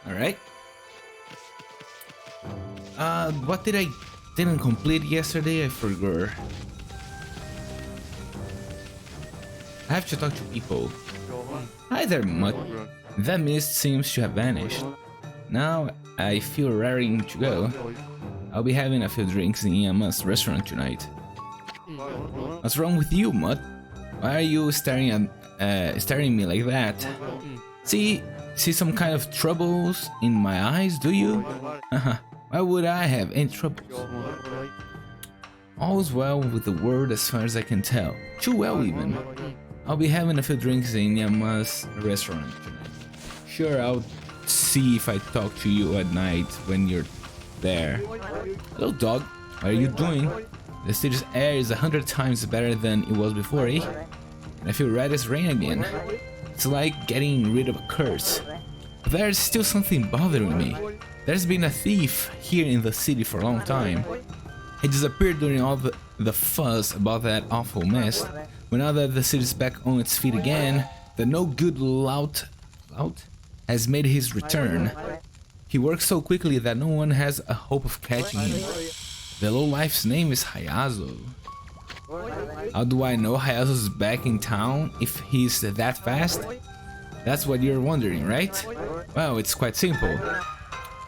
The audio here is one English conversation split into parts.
Alright. What did I didn't complete yesterday? I forgot. I have to talk to people. Hi there, Mutt. That mist seems to have vanished. Now I feel raring to go. I'll be having a few drinks in Yama's restaurant tonight. What's wrong with you, Mutt? Why are you staring at me like that? See some kind of troubles in my eyes, do you? Why would I have any troubles? All's well with the world as far as I can tell. Too well, even. I'll be having a few drinks in Yama's restaurant tonight. Sure, I'll see if I talk to you at night when you're there. Hello, dog. What are you doing? The city's air is 100 times better than it was before, eh? And I feel right as rain again. It's like getting rid of a curse. But there's still something bothering me. There's been a thief here in the city for a long time. He disappeared during all the fuss about that awful mess. But now that the city's back on its feet again, the no-good lout has made his return. He works so quickly that no one has a hope of catching him. The lowlife's name is Hayazo. How do I know Hayazo's back in town if he's that fast? That's what you're wondering, right? Well, it's quite simple.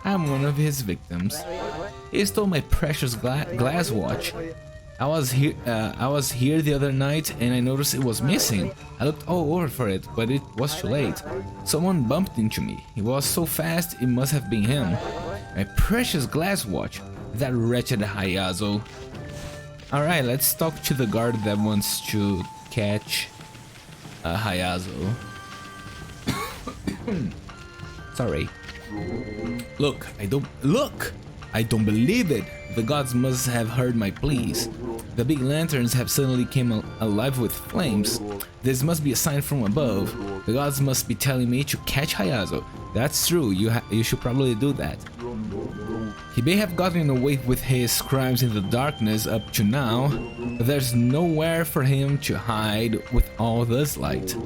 I'm one of his victims. He stole my precious glass watch. I was here the other night and I noticed it was missing. I looked all over for it, but it was too late. Someone bumped into me. He was so fast, it must have been him. My precious glass watch. That wretched Hayazo. Alright, let's talk to the guard that wants to catch Hayazo. Sorry. Look, I don't believe it. The gods must have heard my pleas. The big lanterns have suddenly come alive with flames. This must be a sign from above. The gods must be telling me to catch Hayazo. That's true, you should probably do that. He may have gotten away with his crimes in the darkness up to now, but there's nowhere for him to hide with all this light.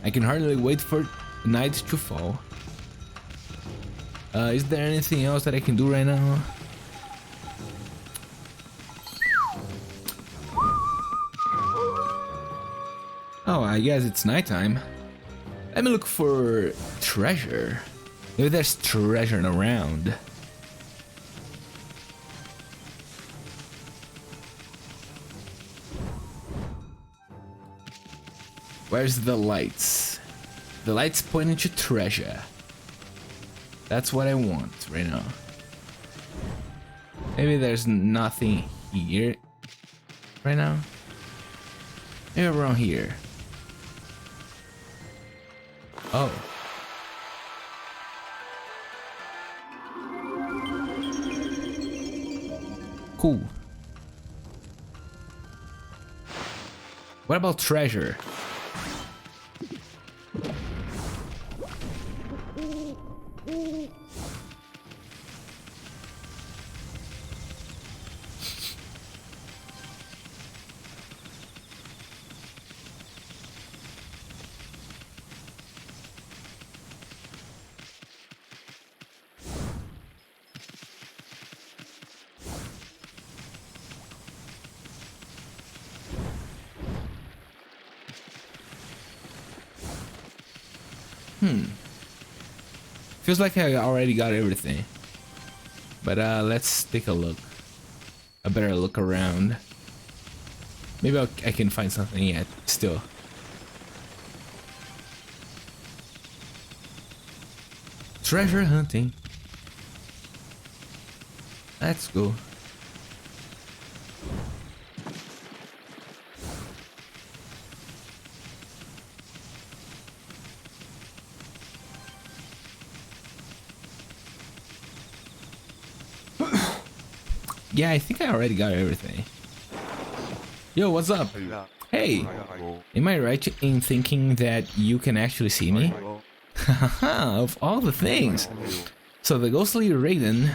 I can hardly wait for night to fall. Is there anything else that I can do right now? Oh, I guess it's nighttime. Let me look for treasure. Maybe there's treasure around. Where's the lights? The lights pointing to treasure. That's what I want right now. Maybe there's nothing here right now. Maybe around here. Oh. Cool. What about treasure? Feels like I already got everything. But let's take a look. A better look around. Maybe I can find something yet still. Treasure hunting. Let's go. Yeah, I think I already got everything. Yo, what's up? Hey, am I right in thinking that you can actually see me? Haha, of all the things. So the ghostly Raiden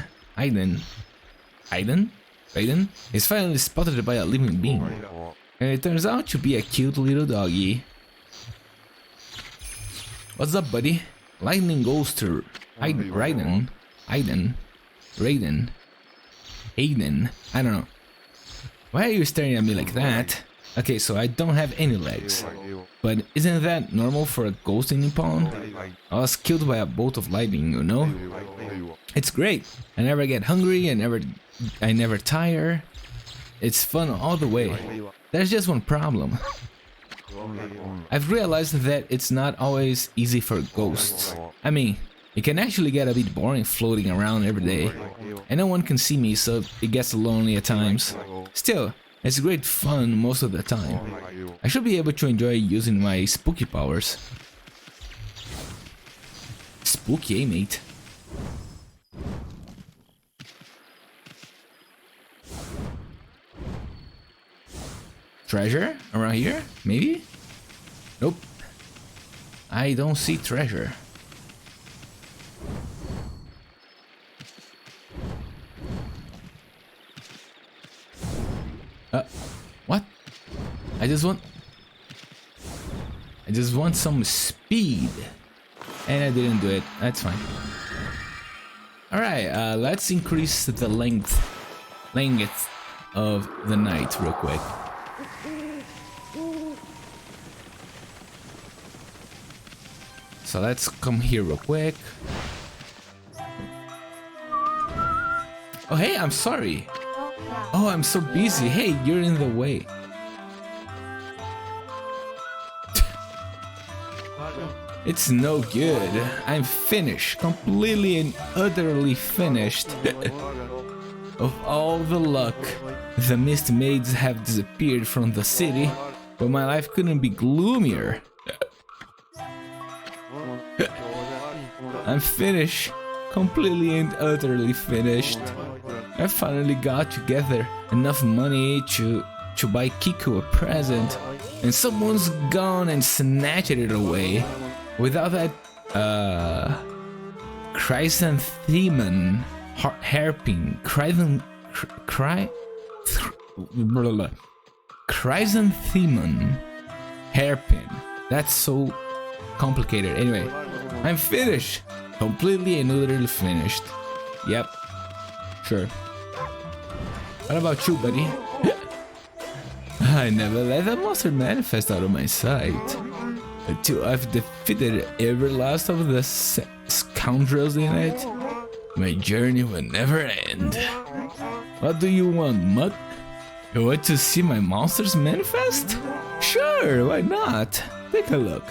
is finally spotted by a living being. And it turns out to be a cute little doggy. What's up, buddy? Lightning goes to Raiden, Aiden, I don't know. Why are you staring at me like that? Okay, so I don't have any legs. But isn't that normal for a ghost in Nippon? I was killed by a bolt of lightning, you know? It's great. I never get hungry, I never tire. It's fun all the way. There's just one problem. I've realized that it's not always easy for ghosts. I mean, it can actually get a bit boring floating around every day. And no one can see me, so it gets lonely at times. Still, it's great fun most of the time. I should be able to enjoy using my spooky powers. Spooky, eh, mate? Treasure? Around here? Maybe? Nope. I don't see treasure. What? I just want some speed. And I didn't do it. That's fine. Alright, let's increase the length of the night real quick. So let's come here real quick. Oh hey, I'm sorry. Oh, I'm so busy. Hey, you're in the way. It's no good. I'm finished. Completely and utterly finished. Of all the luck, the mist maids have disappeared from the city, but my life couldn't be gloomier. I'm finished. Completely and utterly finished. I finally got together enough money to buy Kiku a present, and someone's gone and snatched it away. Without that, chrysanthemum hairpin, chrysanthemum hairpin. That's so complicated. Anyway, I'm finished. Completely and utterly finished. Yep. Sure. What about you, buddy? I never let that monster manifest out of my sight. Until I've defeated every last of the scoundrels in it, my journey will never end. What do you want, Mutt? You want to see my monsters manifest? Sure, why not? Take a look.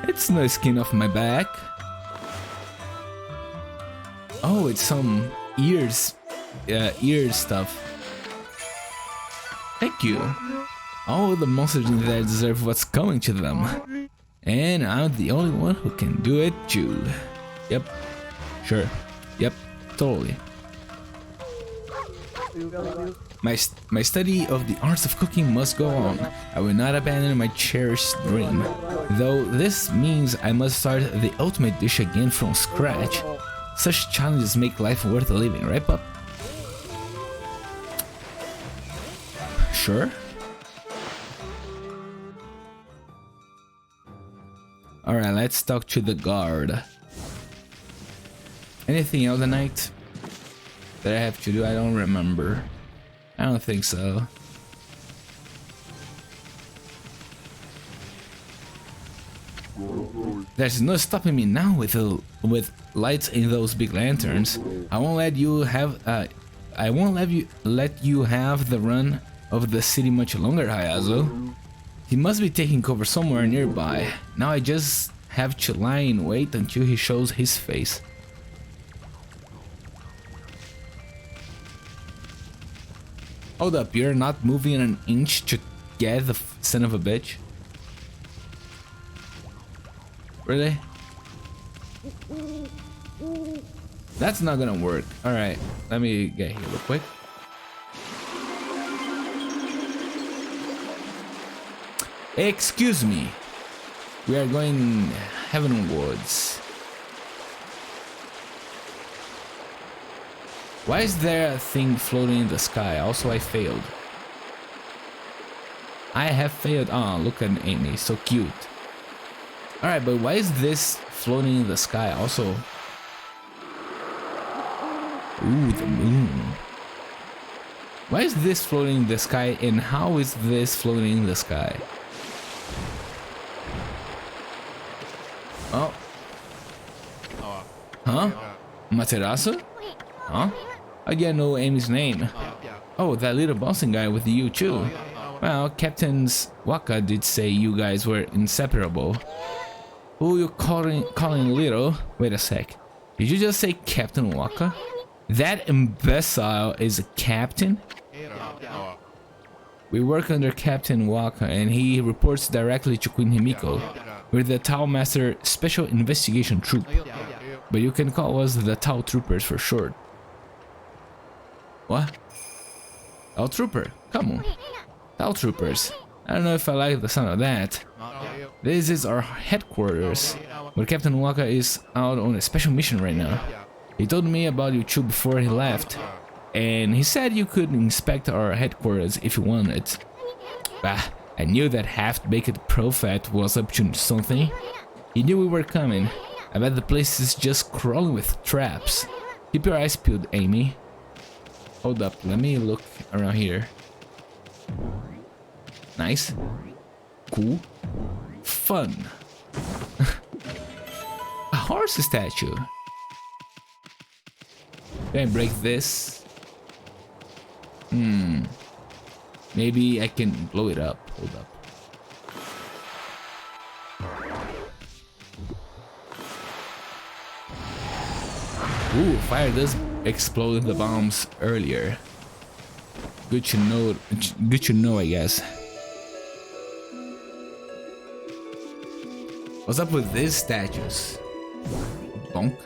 It's no skin off my back. Oh, it's some ear stuff. Thank you. All the monsters in there deserve what's coming to them. And I'm the only one who can do it too. Yep. Sure. Yep. Totally. My study of the arts of cooking must go on. I will not abandon my cherished dream. Though this means I must start the ultimate dish again from scratch. Such challenges make life worth living, right, pup? Sure. Alright, let's talk to the guard. Anything else tonight that I have to do? I don't remember. I don't think so. There's no stopping me now with lights in those big lanterns. I won't let you have let you have the run of the city much longer, Hayazo. He must be taking cover somewhere nearby. Now I just have to lie in wait until he shows his face. Hold up, you're not moving an inch to get the son of a bitch? Really? That's not gonna work. Alright, let me get here real quick. Excuse me. We are going heavenwards. Why is there a thing floating in the sky? Also, I failed. I have failed. Oh, look at Amy, so cute. Alright, but why is this floating in the sky also? Ooh, the moon. Why is this floating in the sky, and how is this floating in the sky? Oh. Huh? Materasu? Huh? I didn't know Amy's name. Oh, that little bouncing guy with you too. Well, Captain Waka did say you guys were inseparable. Who you calling little? Wait a sec. Did you just say Captain Waka? That imbecile is a captain? We work under Captain Waka and he reports directly to Queen Himiko. We're the Tau Master Special Investigation Troop. But you can call us the Tau Troopers for short. What? Tau Trooper? Come on. Tau Troopers. I don't know if I like the sound of that. This is our headquarters, but Captain Waka is out on a special mission right now. He told me about you two before he left, and he said you could inspect our headquarters if you wanted. Bah, I knew that half-baked prophet was up to something. He knew we were coming. I bet the place is just crawling with traps. Keep your eyes peeled, Amy. Hold up, let me look around here. Nice. Cool. Fun. A horse statue. Can I break this? Maybe I can blow it up. Hold up. Ooh, fire does explode in the bombs earlier. Good to know. Good to know, I guess. What's up with these statues? Bonk.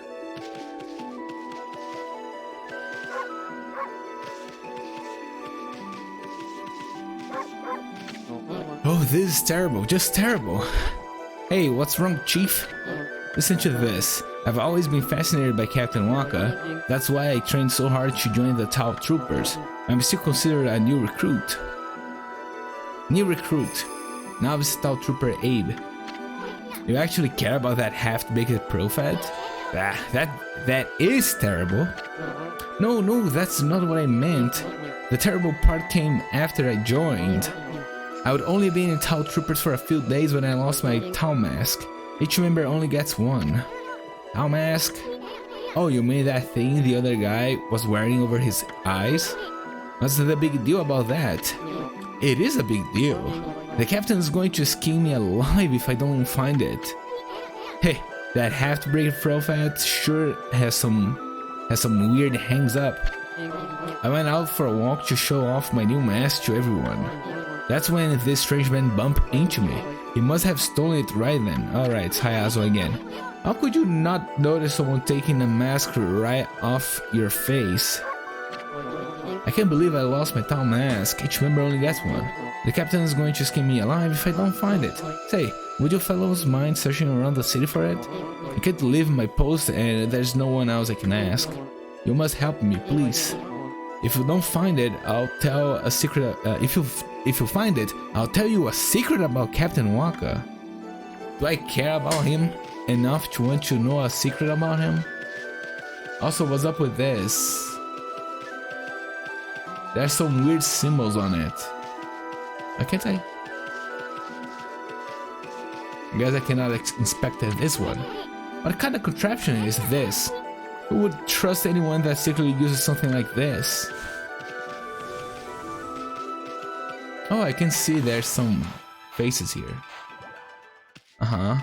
Oh, this is terrible, just terrible. Hey, what's wrong, Chief? Listen to this. I've always been fascinated by Captain Waka. That's why I trained so hard to join the Tau Troopers. I'm still considered a new recruit. Novice Tau Trooper Abe. You actually care about that half-baked prophet? Ah, that is terrible. No, that's not what I meant. The terrible part came after I joined. I would only be in Tau Troopers for a few days when I lost my Tau mask. Each member only gets one. Tau mask? Oh, you mean that thing the other guy was wearing over his eyes? What's the big deal about that? It is a big deal. The captain is going to skin me alive if I don't find it. Hey, that half-baked prophet sure has some weird hangs up. I went out for a walk to show off my new mask to everyone. That's when this strange man bumped into me. He must have stolen it right then. Alright, it's Hayazo again. How could you not notice someone taking a mask right off your face? I can't believe I lost my Tau mask. Each member only gets one. The captain is going to skin me alive if I don't find it. Say, would you fellows mind searching around the city for it? I can't leave my post and there's no one else I can ask. You must help me, please. If you don't find it, I'll tell a secret. If you find it, I'll tell you a secret about Captain Waka. Do I care about him enough to want to know a secret about him? Also, what's up with this? There's some weird symbols on it. Why can't I? I guess I cannot inspect this one. What kind of contraption is this? Who would trust anyone that secretly uses something like this? Oh, I can see there's some faces here. Uh-huh.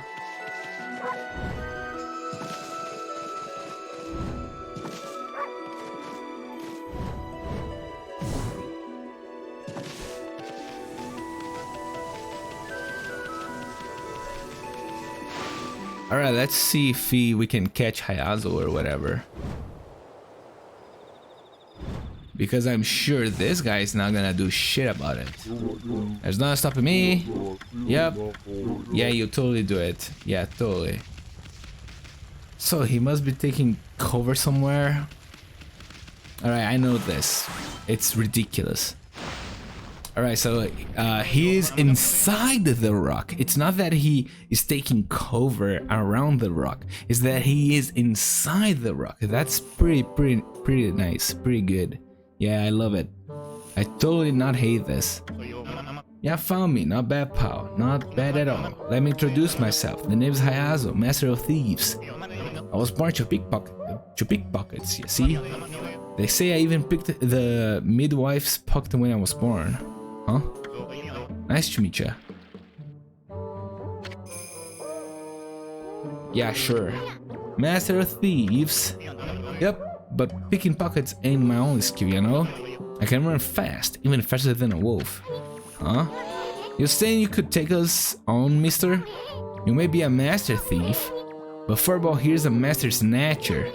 Alright, let's see if we can catch Hayazo or whatever. Because I'm sure this guy is not gonna do shit about it. There's nothing stopping me. Yep. Yeah, you totally do it. Yeah, totally. So he must be taking cover somewhere. Alright, I know this. It's ridiculous. Alright, so he is inside the rock. It's not that he is taking cover around the rock. It's that he is inside the rock. That's pretty nice. Pretty good. Yeah, I love it. I totally not hate this. Yeah, found me. Not bad, pal. Not bad at all. Let me introduce myself. The name is Hayazo, Master of Thieves. I was born to pickpockets, you see? They say I even picked the midwife's pocket when I was born. Huh? Nice to meet ya. Yeah, sure. Master of Thieves. Yep, but picking pockets ain't my only skill, you know? I can run fast, even faster than a wolf. Huh? You're saying you could take us on, mister? You may be a master thief, but Furball here's a master snatcher.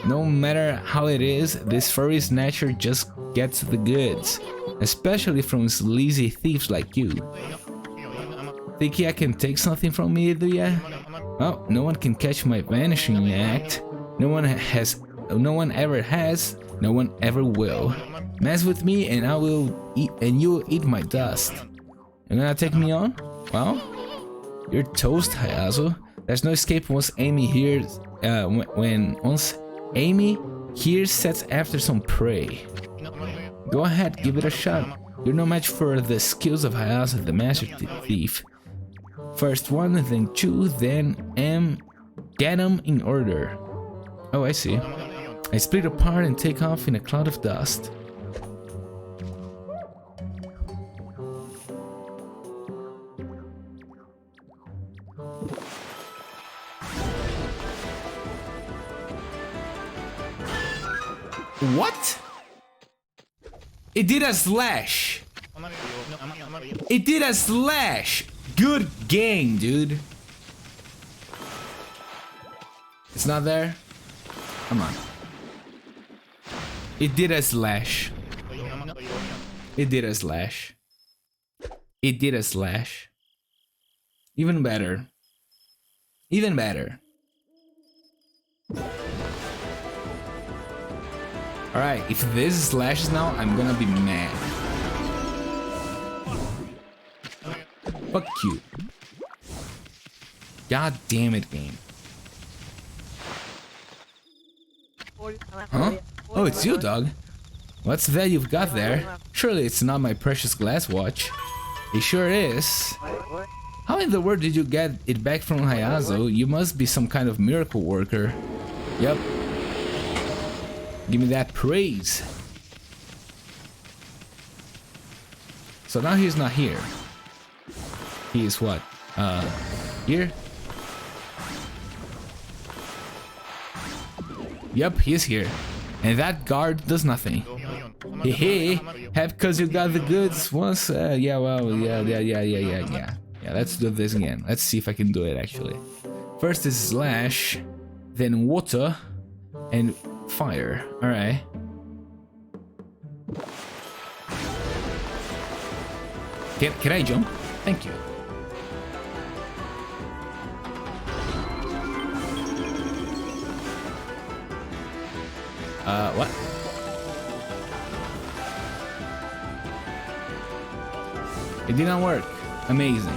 No matter how it is, this furry snatcher just gets the goods. Especially from sleazy thieves like you. Think I can take something from me, do ya? Oh, no one can catch my vanishing act. No one ever has, no one ever will. Mess with me and I will eat, and you will eat my dust. You're gonna take me on? Well, you're toast, Hayazo. There's no escape once Amy hears, once Amy here sets after some prey. Go ahead, give it a shot. You're no match for the skills of Hayazo, the master thief. First one, then two, then get them in order. Oh, I see. I split apart and take off in a cloud of dust. What? It did a slash. It did a slash. Good game, dude. It's not there? Come on. It did a slash. It did a slash. It did a slash. Even better. Even better. Alright, if this slashes now, I'm gonna be mad. Fuck you. God damn it, game. Huh? Oh, it's you, dog. What's that you've got there? Surely it's not my precious glass watch. It sure is. How in the world did you get it back from Hayazo? You must be some kind of miracle worker. Yep. Give me that praise. So now he's not here. He is what? Here? Yep, he's here. And that guard does nothing. Hey, hey, have cause you got the goods once? Yeah, well, yeah. Yeah, let's do this again. Let's see if I can do it actually. First is slash, then water, and fire. Alright. Can I jump? Thank you. What? It did not work. Amazing.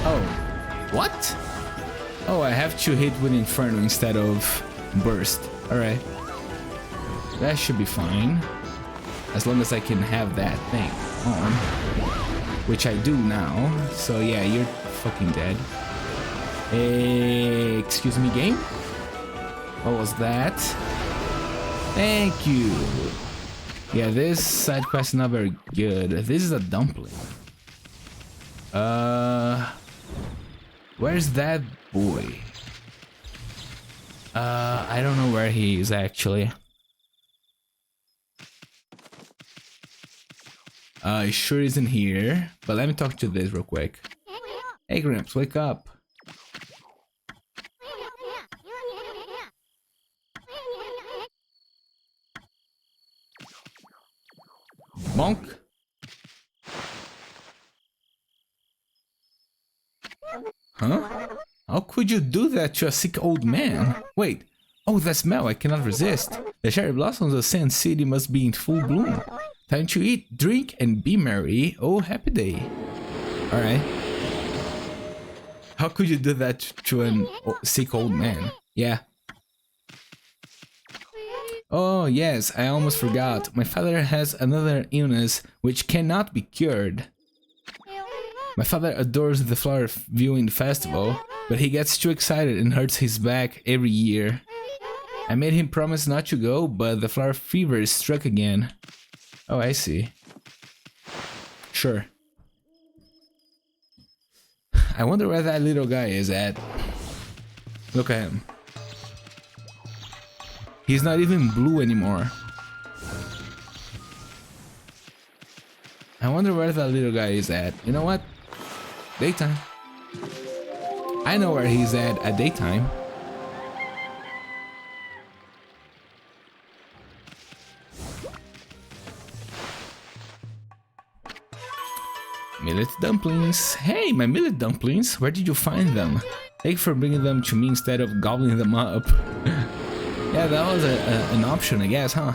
Oh, what? Oh, I have to hit with Inferno instead of Burst. Alright. That should be fine. As long as I can have that thing on. Which I do now. So yeah, you're fucking dead. Excuse me, game? What was that? Thank you. Yeah, this side quest is not very good. This is a dumpling. Where's that boy? I don't know where he is actually. He sure isn't here. But let me talk to this real quick. Hey Grimps, wake up. Bonk. Huh? How could you do that to a sick old man? Wait, Oh, that smell, I cannot resist. The cherry blossoms of Sand City must be in full bloom. Time to eat, drink, and be merry. Oh, happy day. Alright. How could you do that to an sick old man? Yeah. Oh, yes, I almost forgot. My father has another illness which cannot be cured. My father adores the flower viewing festival, but he gets too excited and hurts his back every year. I made him promise not to go, but the flower fever struck again. Oh, I see. Sure. I wonder where that little guy is at. Look at him. He's not even blue anymore. I wonder where that little guy is at. You know what? Daytime. I know where he's at daytime. Millet dumplings. Hey, my millet dumplings. Where did you find them? Thank you for bringing them to me instead of gobbling them up. Yeah, that was an option, I guess, huh?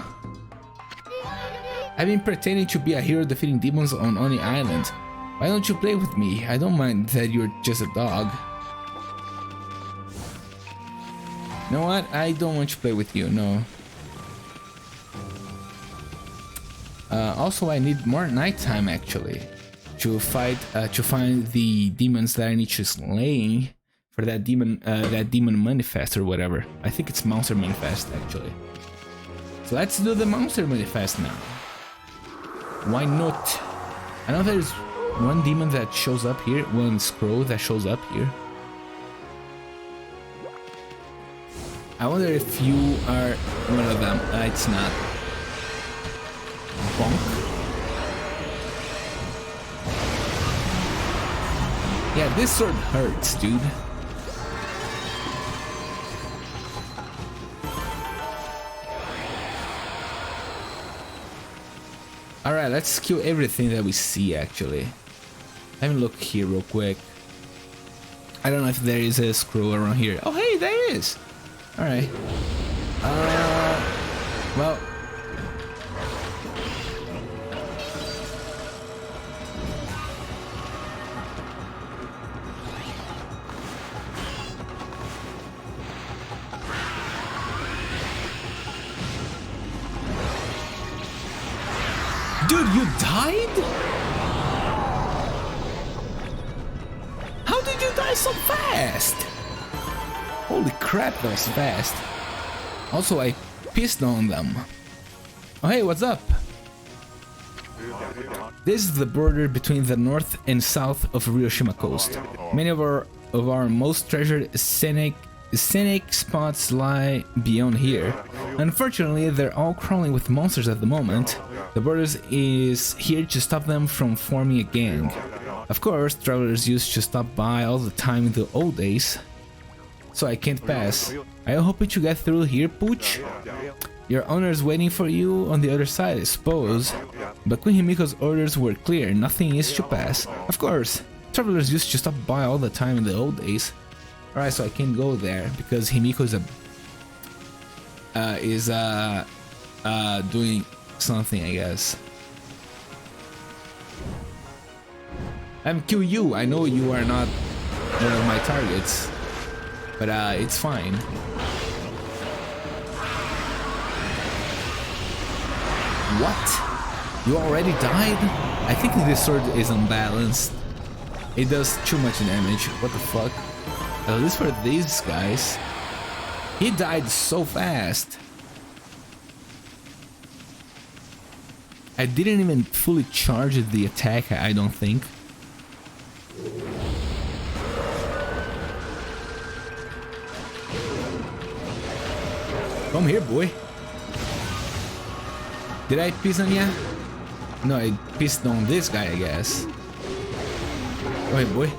I've been pretending to be a hero defeating demons on Oni Island. Why don't you play with me? I don't mind that you're just a dog. You know what? I don't want to play with you, no. Also, I need more nighttime actually to fight to find the demons that I need to slay for that demon manifest or whatever. I think it's monster manifest actually. So let's do the monster manifest now. Why not? I know there's one demon that shows up here, one scroll that shows up here. I wonder if you are one of them. It's not. Bonk. Yeah, this sword hurts, dude. Alright, let's kill everything that we see actually. Let me look here real quick. I don't know if there is a scroll around here. Oh hey, there is! Alright. Well. Dude, you died? How did you die so fast? Holy crap, that was fast. Also, I pissed on them. Oh hey, what's up? This is the border between the north and south of Ryoshima coast. Many of our most treasured scenic spots lie beyond here. Unfortunately, they're all crawling with monsters at the moment. The borders is here to stop them from forming a gang. Of course, travelers used to stop by all the time in the old days, so I can't pass. I hope you get through here, Pooch. Your owner's waiting for you on the other side, I suppose. But Queen Himiko's orders were clear, nothing is to pass. Of course, travelers used to stop by all the time in the old days. Alright, so I can't go there because Himiko is doing something, I guess. I'm kill you. I know you are not one of my targets, but it's fine. What? You already died? I think this sword is unbalanced. It does too much damage. What the fuck? At least for these guys. He died so fast. I didn't even fully charge the attack, I don't think. Come here, boy. Did I piss on ya? No, I pissed on this guy, I guess. Go ahead, boy.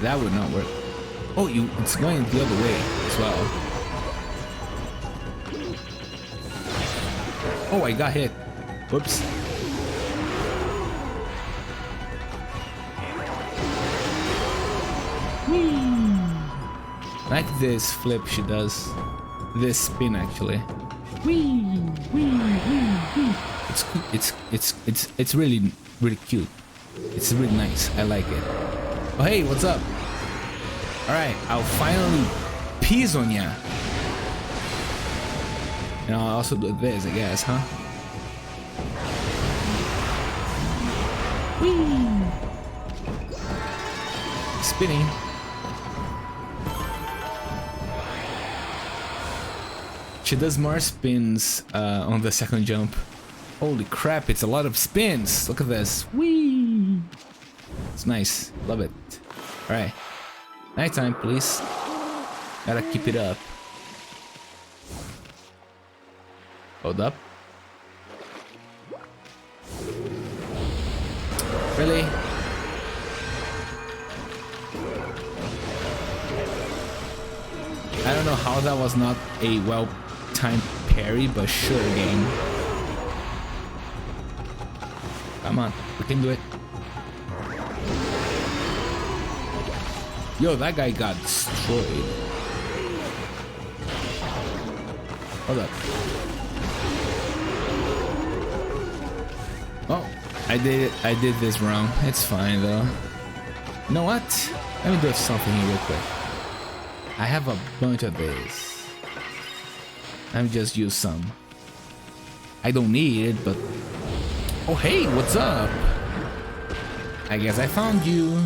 That would not work. Oh, it's going the other way as well. Oh, I got hit. Whoops. Like this flip she does. This spin actually. It's really cute. It's really nice. I like it. Oh hey, what's up? Alright, I'll finally piece on ya. And I'll also do this, I guess, huh? Spinning. She does more spins on the second jump. Holy crap, it's a lot of spins. Look at this. Whee! It's nice. Love it. Alright. Nighttime, please. Gotta keep it up. Hold up. Really? I don't know how that was not a well-timed parry, but sure, game. Come on, we can do it. Yo, that guy got destroyed. Hold up. Oh, I did this wrong. It's fine though. You know what? Let me do something here real quick. I have a bunch of this. Let me just use some. I don't need it, but... Oh hey, what's up? I guess I found you.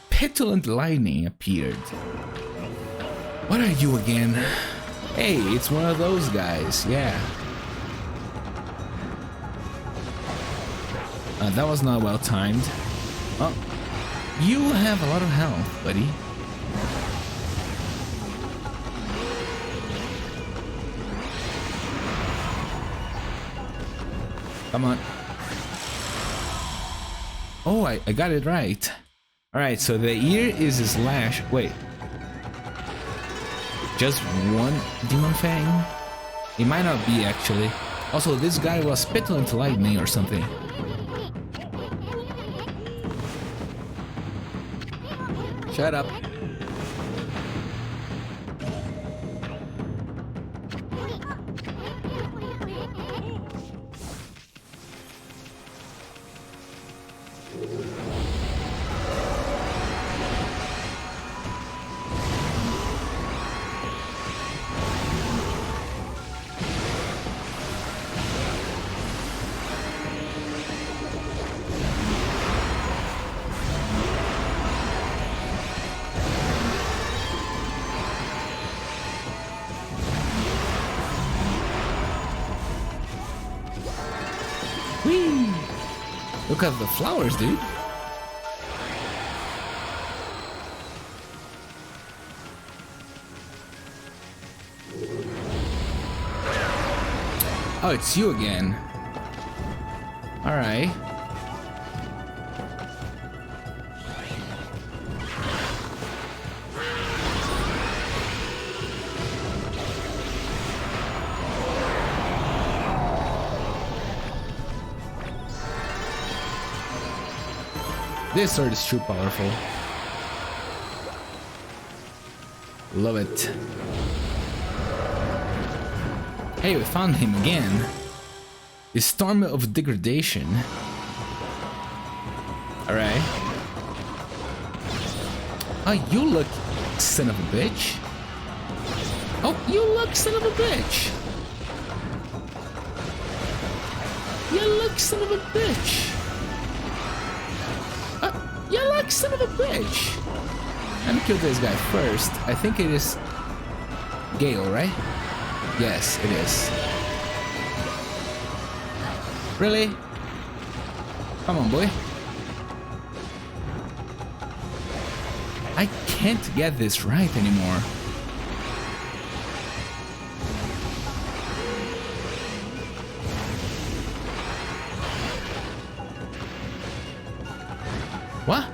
Petulant lightning appeared. What are you again? Hey, it's one of those guys, yeah. That was not well timed. Oh, you have a lot of health, buddy. Come on. Oh, I got it right. Alright, so the ear is a slash. Wait. Just one Demon Fang? It might not be, actually. Also, this guy was Petulant Lightning or something. Shut up. Whee! Look at the flowers, dude. Oh, it's you again. All right. This sword is too powerful. Love it. Hey, we found him again. The Storm of Degradation. Alright. Oh, you look, son of a bitch. Oh, you look, son of a bitch. You look, son of a bitch. You look, son of a bitch. Let me kill this guy first. I think it is Gale, right? Yes, it is. Really? Come on, boy. I can't get this right anymore. What?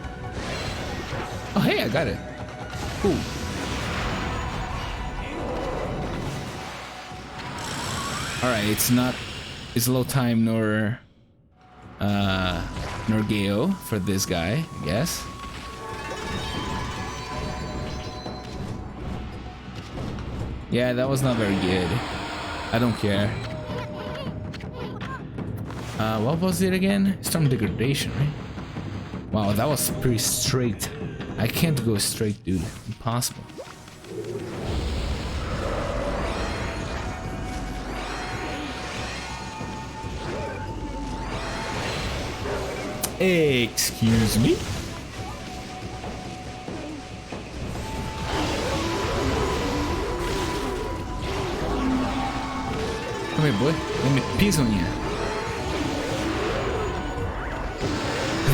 Oh, hey, I got it. Cool. Alright, it's not... It's low time nor Geo for this guy, I guess. Yeah, that was not very good. I don't care. What was it again? Storm degradation, right? Wow, that was pretty straight. I can't go straight, dude. Impossible. Excuse me? Come here, boy. Let me piss on you.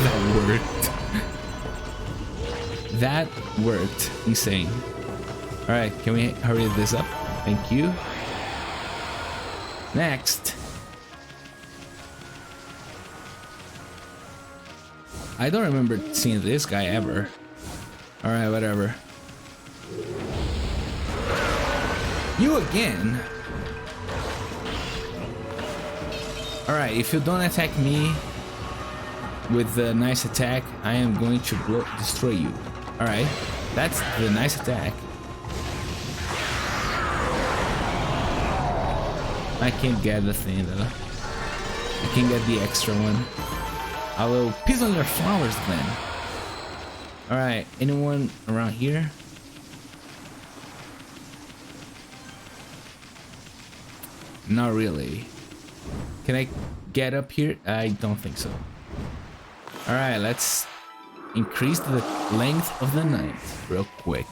That worked. That worked. Insane. Alright, can we hurry this up? Thank you. Next. I don't remember seeing this guy ever. Alright, whatever. You again? Alright, if you don't attack me with the nice attack, I am going to destroy you. Alright, that's the nice attack. I can't get the thing though. I can get the extra one. I will piss on your flowers then. Alright, anyone around here? Not really. Can I get up here? I don't think so. Alright, let's increase the length of the night real quick.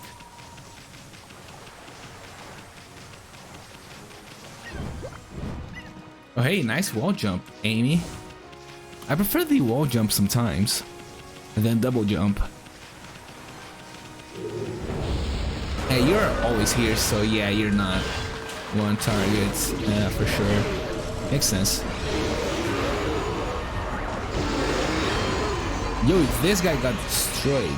Oh hey, nice wall jump, Amy. I prefer the wall jump sometimes, and then double jump. Hey, you're always here, so yeah, you're not one target, for sure. Makes sense. Yo, this guy got destroyed.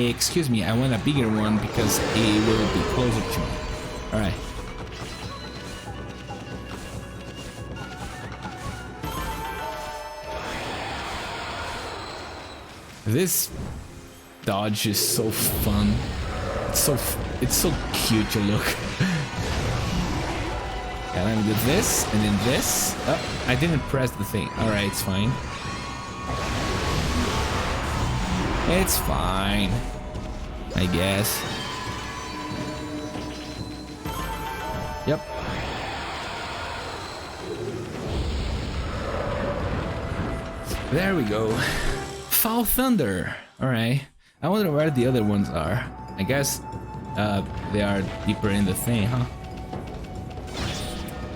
Excuse me, I want a bigger one because it will be closer to me. Alright. This dodge is so fun. It's so cute to look. Yeah, let me do this and then this. Oh, I didn't press the thing. Alright, it's fine. It's fine, I guess. Yep. There we go. Foul Thunder. Alright. I wonder where the other ones are. I guess they are deeper in the thing, huh?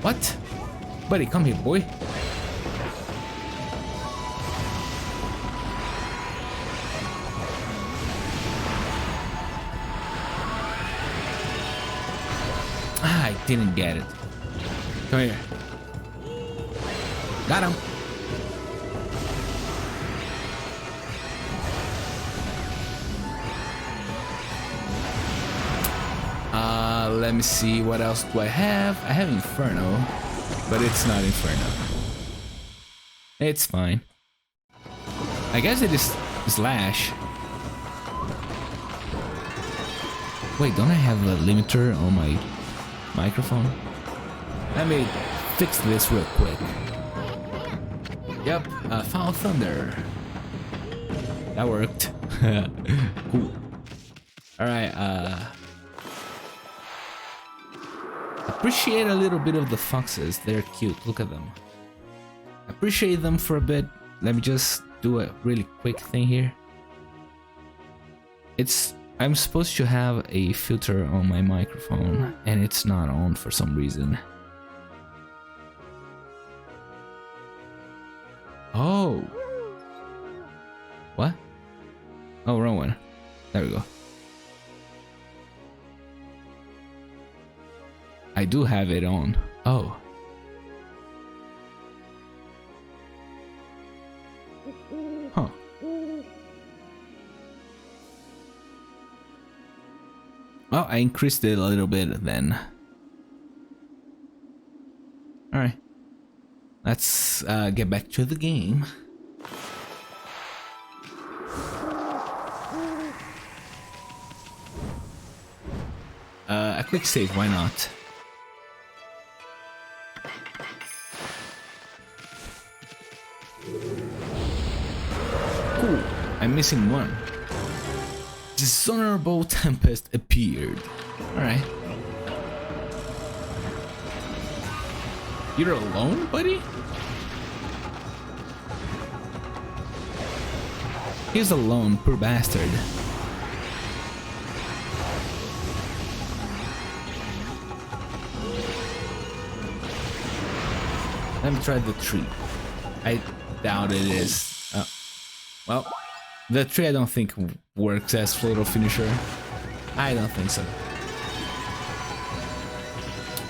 What? Buddy, come here, boy. Ah, I didn't get it. Come here. Got him. Let me see, what else do I have? I have Inferno, but it's not Inferno. It's fine. I guess it is Slash. Wait, don't I have a limiter on my microphone? Let me fix this real quick. Yep, Foul Thunder. That worked. Cool. Alright, appreciate a little bit of the foxes. They're cute. Look at them. Appreciate them for a bit. Let me just do a really quick thing here. I'm supposed to have a filter on my microphone and it's not on for some reason. Oh. What? Oh, wrong one. There we go. I do have it on. Oh. Huh. Well, I increased it a little bit then. Alright. Let's get back to the game. A quick save, why not? Cool, I'm missing one. Dishonorable Tempest appeared. Alright. You're alone, buddy? He's alone, poor bastard. Let me try the tree. I doubt it is. Well, the tree I don't think works as floatal finisher. I don't think so.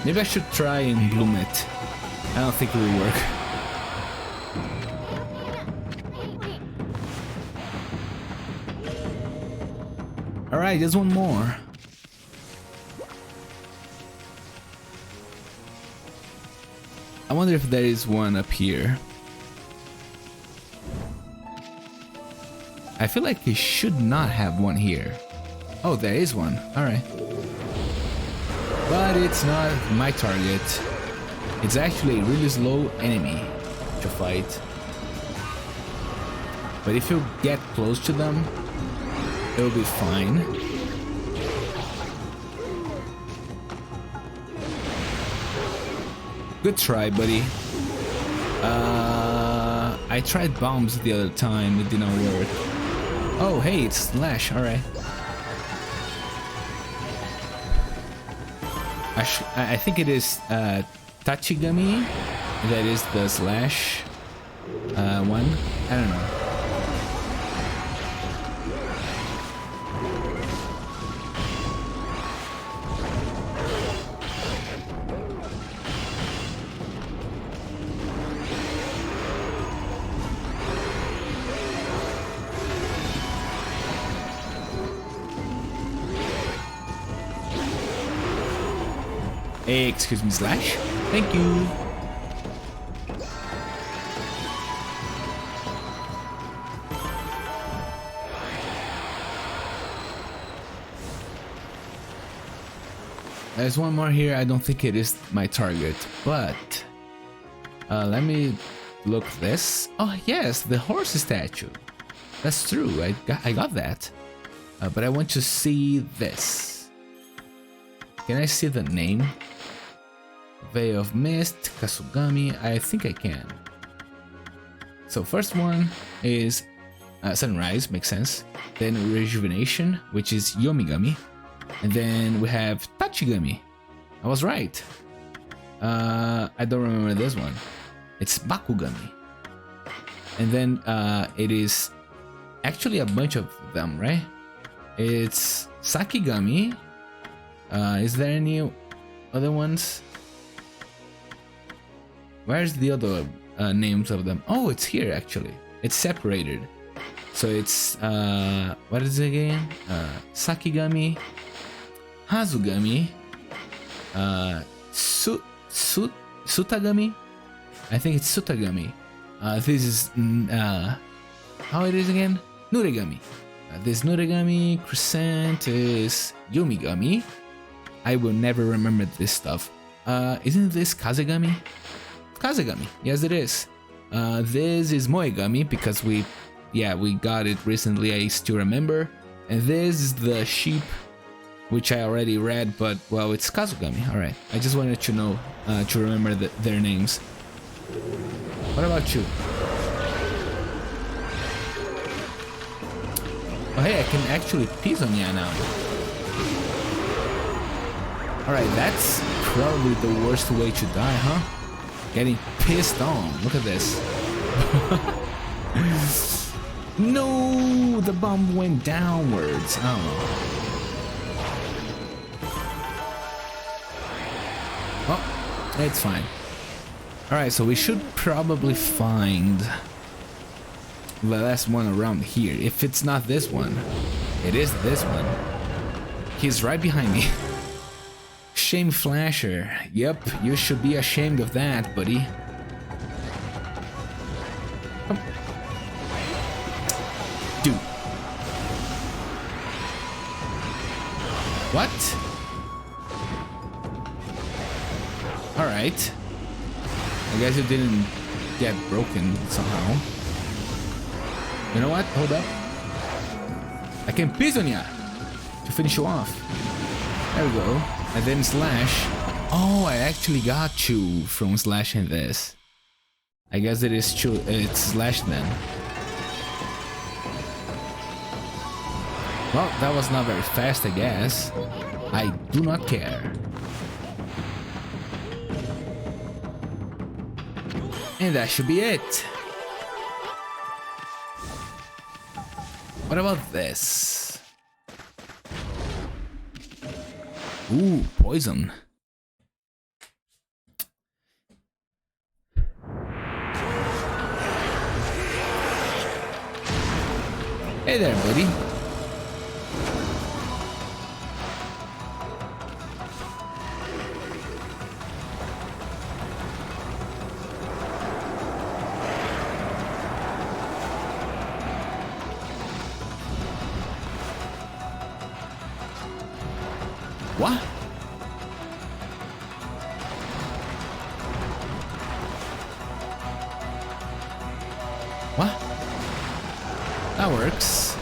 Maybe I should try and bloom it. I don't think it will work. Alright, there's one more. I wonder if there is one up here. I feel like he should not have one here. Oh, there is one. Alright. But it's not my target. It's actually a really slow enemy to fight. But if you get close to them, it'll be fine. Good try, buddy. I tried bombs the other time, it did not work. Oh, hey, it's Slash, alright. I think it is Tachigami that is the Slash one. I don't know. Hey, excuse me, Slash. Thank you. There's one more here. I don't think it is my target, but let me look this. Oh yes, the horse statue. That's true. I got that. But I want to see this. Can I see the name? Veil of Mist, Kasugami. I think I can. So first one is Sunrise, makes sense. Then Rejuvenation, which is Yomigami. And then we have Tachigami. I was right. I don't remember this one. It's Bakugami. And then it is actually a bunch of them, right? It's Sakigami. Is there any other ones? Where's the other names of them? Oh, it's here actually. It's separated. So it's what is it again? Sakigami, Hazugami, Sutagami. I think it's Sutagami. This is how it is again? Nuregami. This Nuregami. Crescent is Yomigami. I will never remember this stuff. Isn't this Kazegami? Kazegami, yes it is. This is Moegami because we got it recently, I still remember. And this is the sheep, which I already read, but well, it's Kazugami. Alright, I just wanted to know, to remember their names. What about you? Oh hey, I can actually piss on ya now. Alright, that's probably the worst way to die, huh? Getting pissed on. Look at this. No, the bomb went downwards. Oh. Well, it's fine. Alright, so we should probably find the last one around here. If it's not this one, it is this one. He's right behind me. Shame Flasher. Yep, you should be ashamed of that, buddy. Come. Dude. What? Alright. I guess it didn't get broken somehow. You know what? Hold up. I can piss on ya to finish you off. There we go. And then slash. Oh, I actually got you from slashing this. I guess it is true. It's slash then. Well, that was not very fast, I guess. I do not care. And that should be it. What about this? Ooh, poison. Hey there, buddy. What? What? That works.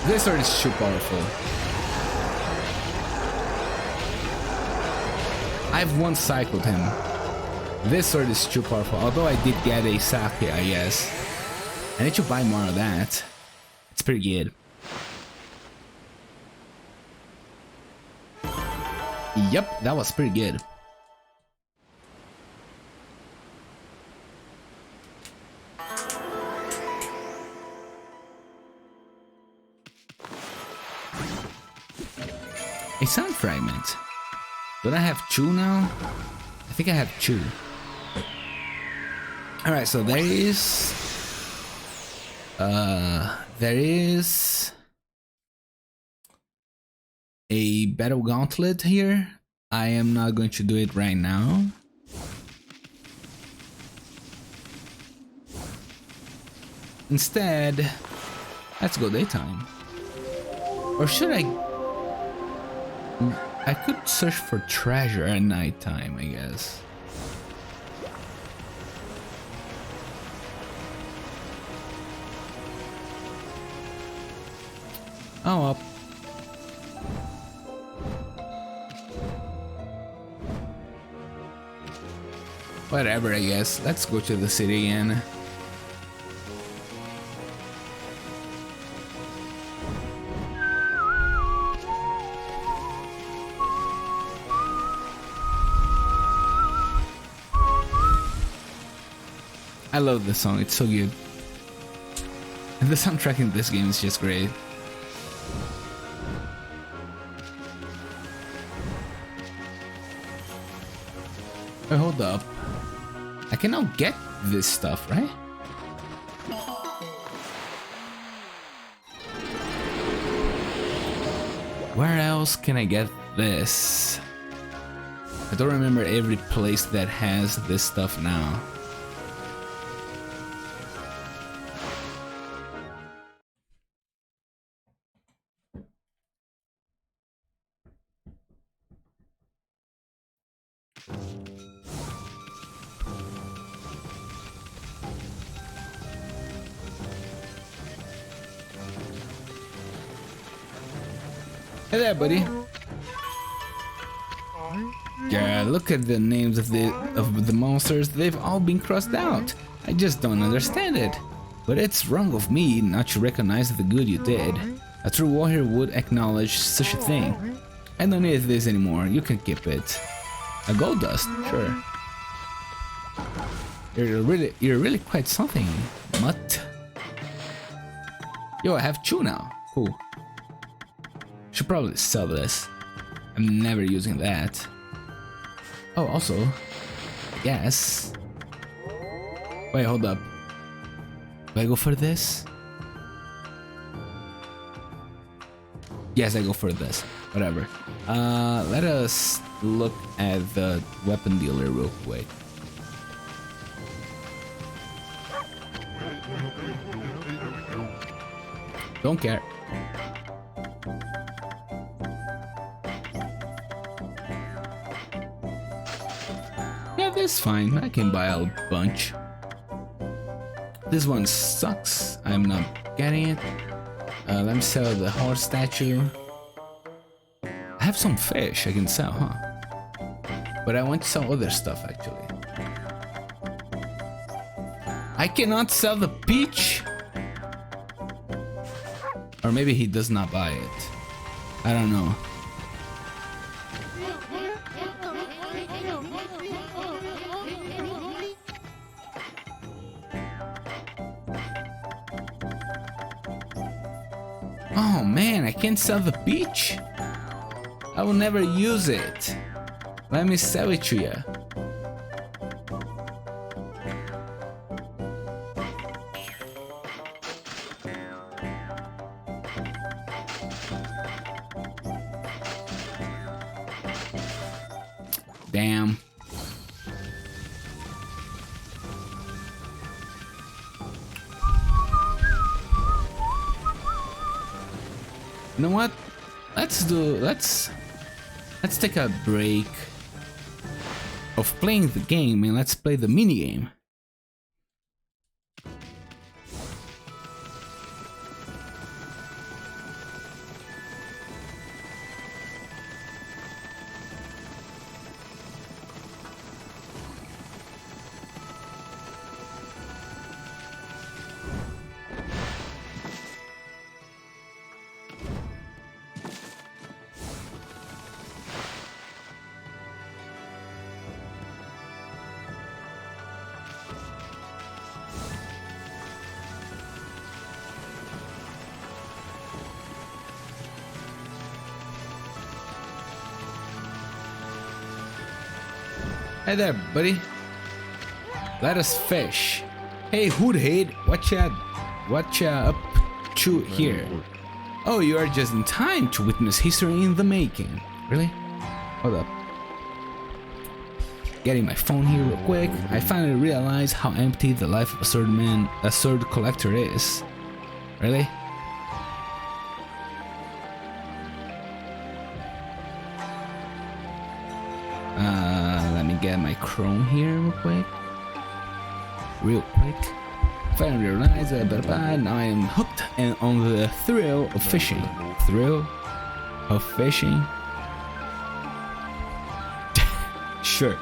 This sword is too powerful. I've one cycled him. This sword is too powerful, although I did get a sake, I guess. I need to buy more of that. It's pretty good. Yep, that was pretty good. A sound fragment. Don't I have two now? I think I have two. Alright, so there is a battle gauntlet here. I am not going to do it right now. Instead, let's go daytime. Or should I could search for treasure at nighttime, I guess. Oh well. Whatever, I guess. Let's go to the city again. I love this song, it's so good. And the soundtrack in this game is just great. Oh, hold up. I can now get this stuff, right? Where else can I get this? I don't remember every place that has this stuff now. Hey there, buddy. Yeah, look at the names of the monsters. They've all been crossed out. I just don't understand it. But it's wrong of me not to recognize the good you did. A true warrior would acknowledge such a thing. I don't need this anymore. You can keep it. A gold dust, sure. You're really quite something, mutt. Yo, I have two now. Cool. Should probably sell this. I'm never using that. Oh, also, yes. Wait, hold up. Do I go for this? Yes, I go for this. Whatever. Let us look at the weapon dealer real quick. Don't care. Yeah, that's fine. I can buy a bunch. This one sucks. I'm not getting it. Let me sell the horse statue. I have some fish I can sell, huh? But I want to sell other stuff actually. I cannot sell the peach? Or maybe he does not buy it. I don't know. Oh man, I can't sell the peach? I will never use it. Let me sell it to you. Damn. You know what? Let's take a break of playing the game and let's play the mini game. Hey there, buddy. Let us fish. Hey, Hoodhead, what ya up to here? Oh, you are just in time to witness history in the making. Really? Hold up. Getting my phone here real quick. I finally realized how empty the life of a sword collector is. Really? Let me get my Chrome here real quick. Finally realized that now I am hooked and on the thrill of fishing. Sure.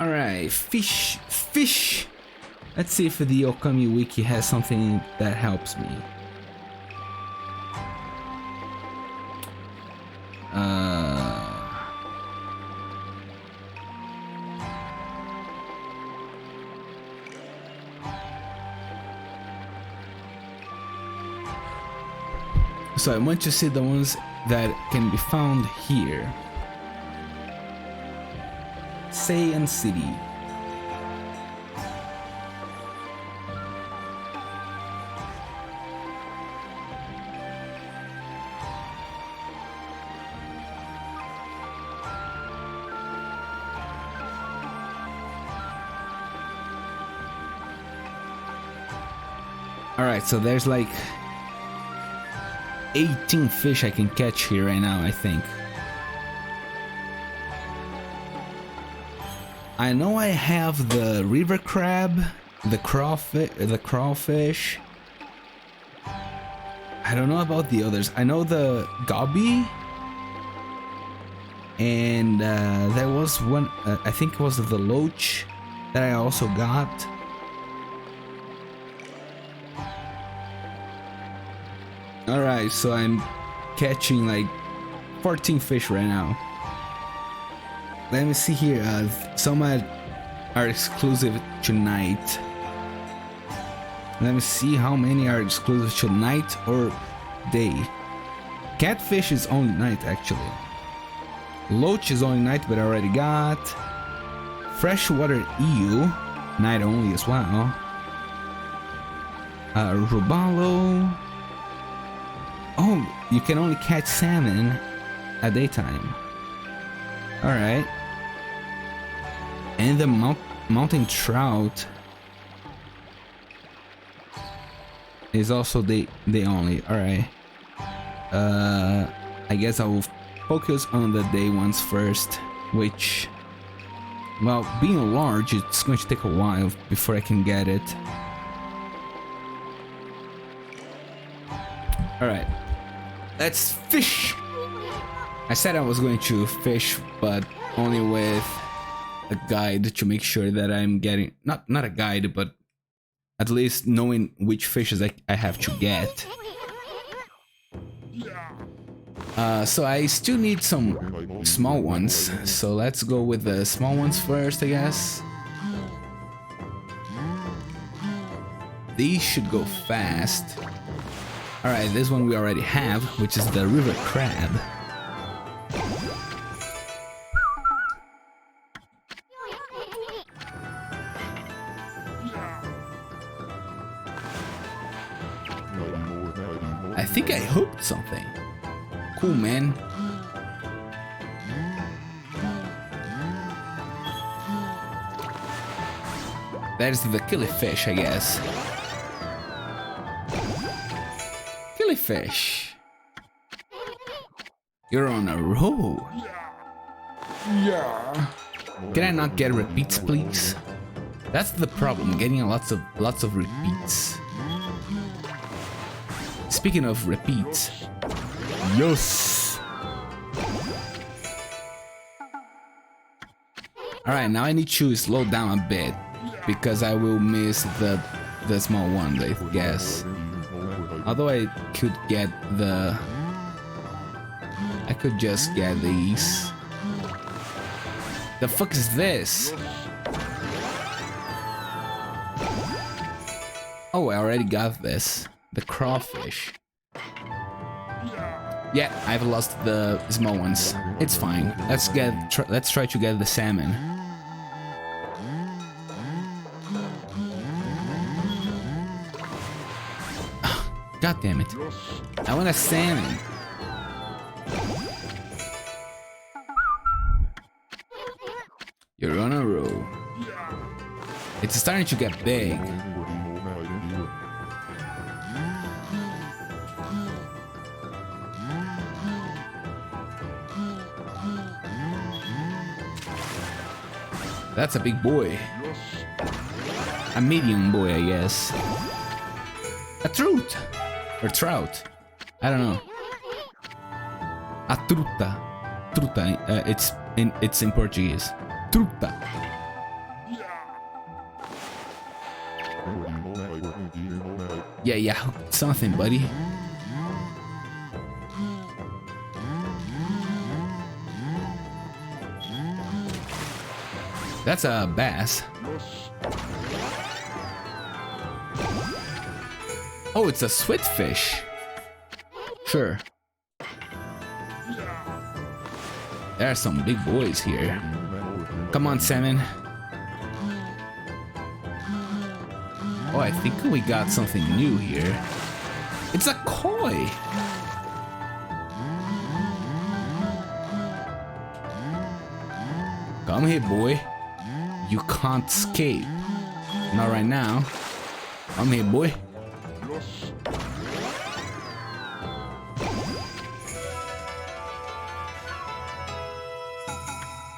Alright, fish. Let's see if the Okami wiki has something that helps me. So I want to see the ones that can be found here. Seian City. Alright, so there's like 18 fish I can catch here right now, I think. I know I have the river crab, the crawfish. I don't know about the others. I know the goby, and there was one. I think it was the loach that I also got. All right, so I'm catching like 14 fish right now. Let me see here. Some are exclusive tonight. Let me see how many are exclusive to night or day. Catfish is only night actually. Loach is only night, but I already got. Freshwater eel, night only as well. Robalo. Oh, you can only catch salmon at daytime. Alright. And the mountain trout is also day only. Alright. I guess I will focus on the day ones first, which, well, being large, it's going to take a while before I can get it. Alright, let's fish! I said I was going to fish, but only with a guide to make sure that I'm getting, not a guide, but at least knowing which fishes I have to get. So I still need some small ones, so let's go with the small ones first, I guess. These should go fast. Alright, this one we already have, which is the river crab. I think I hooked something. Cool, man. There's the killifish, I guess. Killifish. You're on a roll. Yeah. Can I not get repeats, please? That's the problem, getting lots of repeats. Speaking of repeats. Yes. Alright, now I need to slow down a bit because I will miss the small one, I guess. Although I could get I could just get these. The fuck is this? Oh, I already got this. The crawfish. Yeah, I've lost the small ones. It's fine. Let's try to get the salmon. God damn it! I want a salmon. You're on a roll. It's starting to get big. That's a big boy. A medium boy, I guess. A trout. Or trout. I don't know. A truta. Truta. It's in Portuguese. Truta. Yeah, something, buddy. That's a bass. Oh, it's a sweetfish. Sure. There are some big boys here. Come on, salmon. Oh, I think we got something new here. It's a koi. Come here, boy. You can't escape. Not right now. Come here, boy.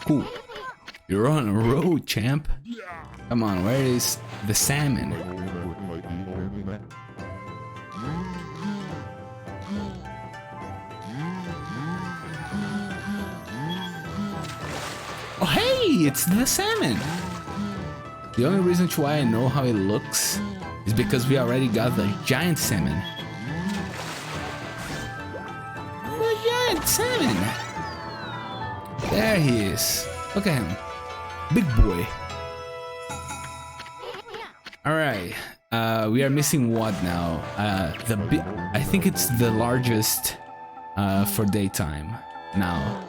Cool. You're on a roll, champ. Come on, where is the salmon? Oh, hey, it's the salmon. The only reason why I know how it looks is because we already got the giant salmon. The giant salmon. There he is. Look at him. Big boy. Alright. We are missing what now? I think it's the largest for daytime now.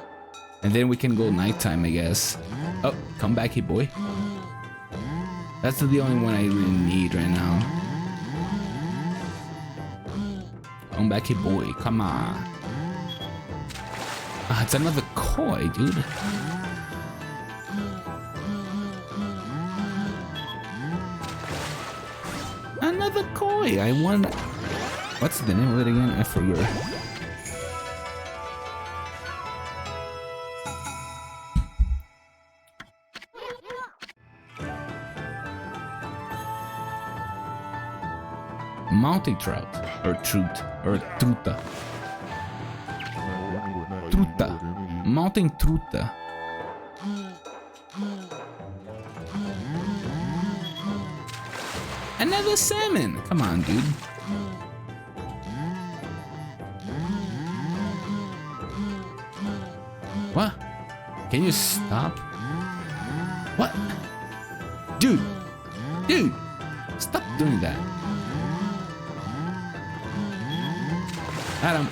And then we can go nighttime, I guess. Oh, come back here, boy. That's the only one I really need right now. Come back here, boy. Come on. Ah, it's another koi, dude. Another koi. I won. What's the name of it again? I forget. Mountain trout, or truth, or truta. Truta. Mountain truta. Another salmon. Come on, dude. What? Can you stop? What? Dude. Dude. Stop doing that. Adam.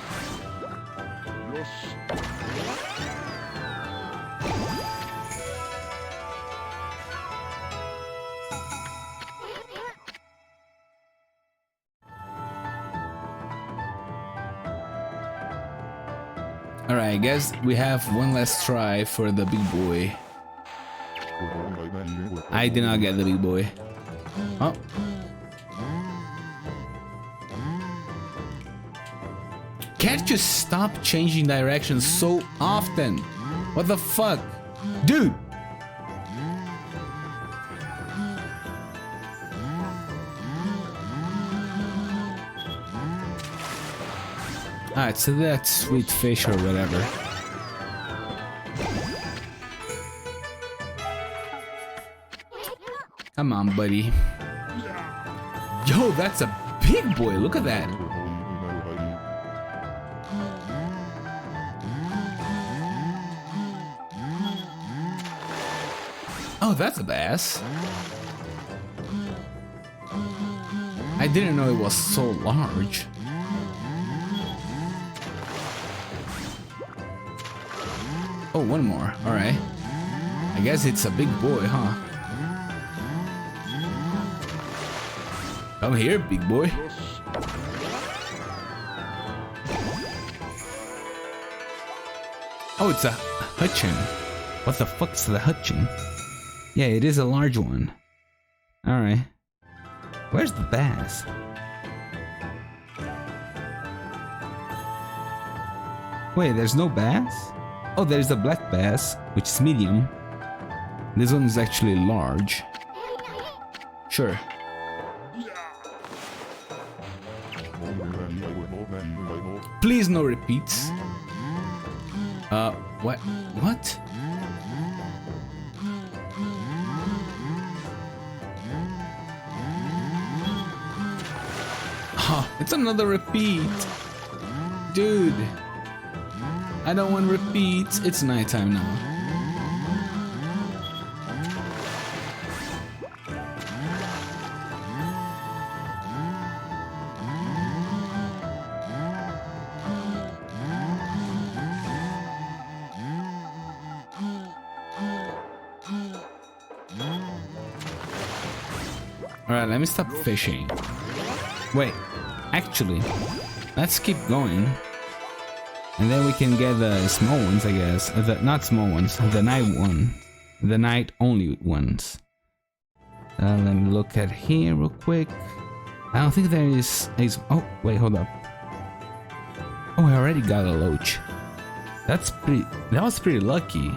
Alright, I guess we have one last try for the big boy. I did not get the big boy. Oh. Can't you stop changing directions so often? What the fuck? Dude! Alright, so that's sweet fish or whatever. Come on, buddy. Yo, that's a big boy. Look at that. Oh, that's a bass. I didn't know it was so large. Oh, one more. Alright. I guess it's a big boy, huh? Come here, big boy. Oh, it's a hutchin. What the fuck's the hutchin? Yeah, it is a large one. Alright. Where's the bass? Wait, there's no bass? Oh, there's a black bass, which is medium. This one is actually large. Sure. Please no repeats. What? What? Oh, it's another repeat. Dude. I don't want repeats. It's nighttime now. Alright, let me stop fishing. Wait, actually, let's keep going. And then we can get the small ones, I guess. Not small ones, the night one. The night only ones. Let me look at here real quick. I don't think there is a... Oh, wait, hold up. Oh, I already got a loach. That was pretty lucky.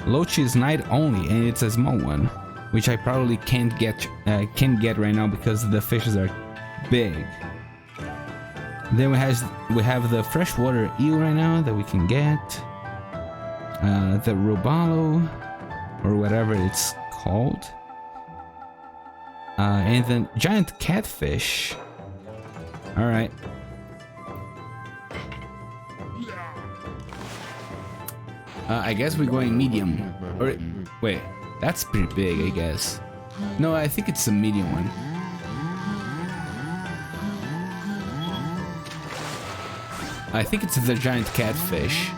Loach is night only and it's a small one, which I probably can't get right now because the fishes are big. Then we have the freshwater eel right now that we can get. The robalo, or whatever it's called. And then giant catfish. Alright. I guess we're going medium. Or wait, that's pretty big, I guess. No, I think it's a medium one. I think it's the giant catfish.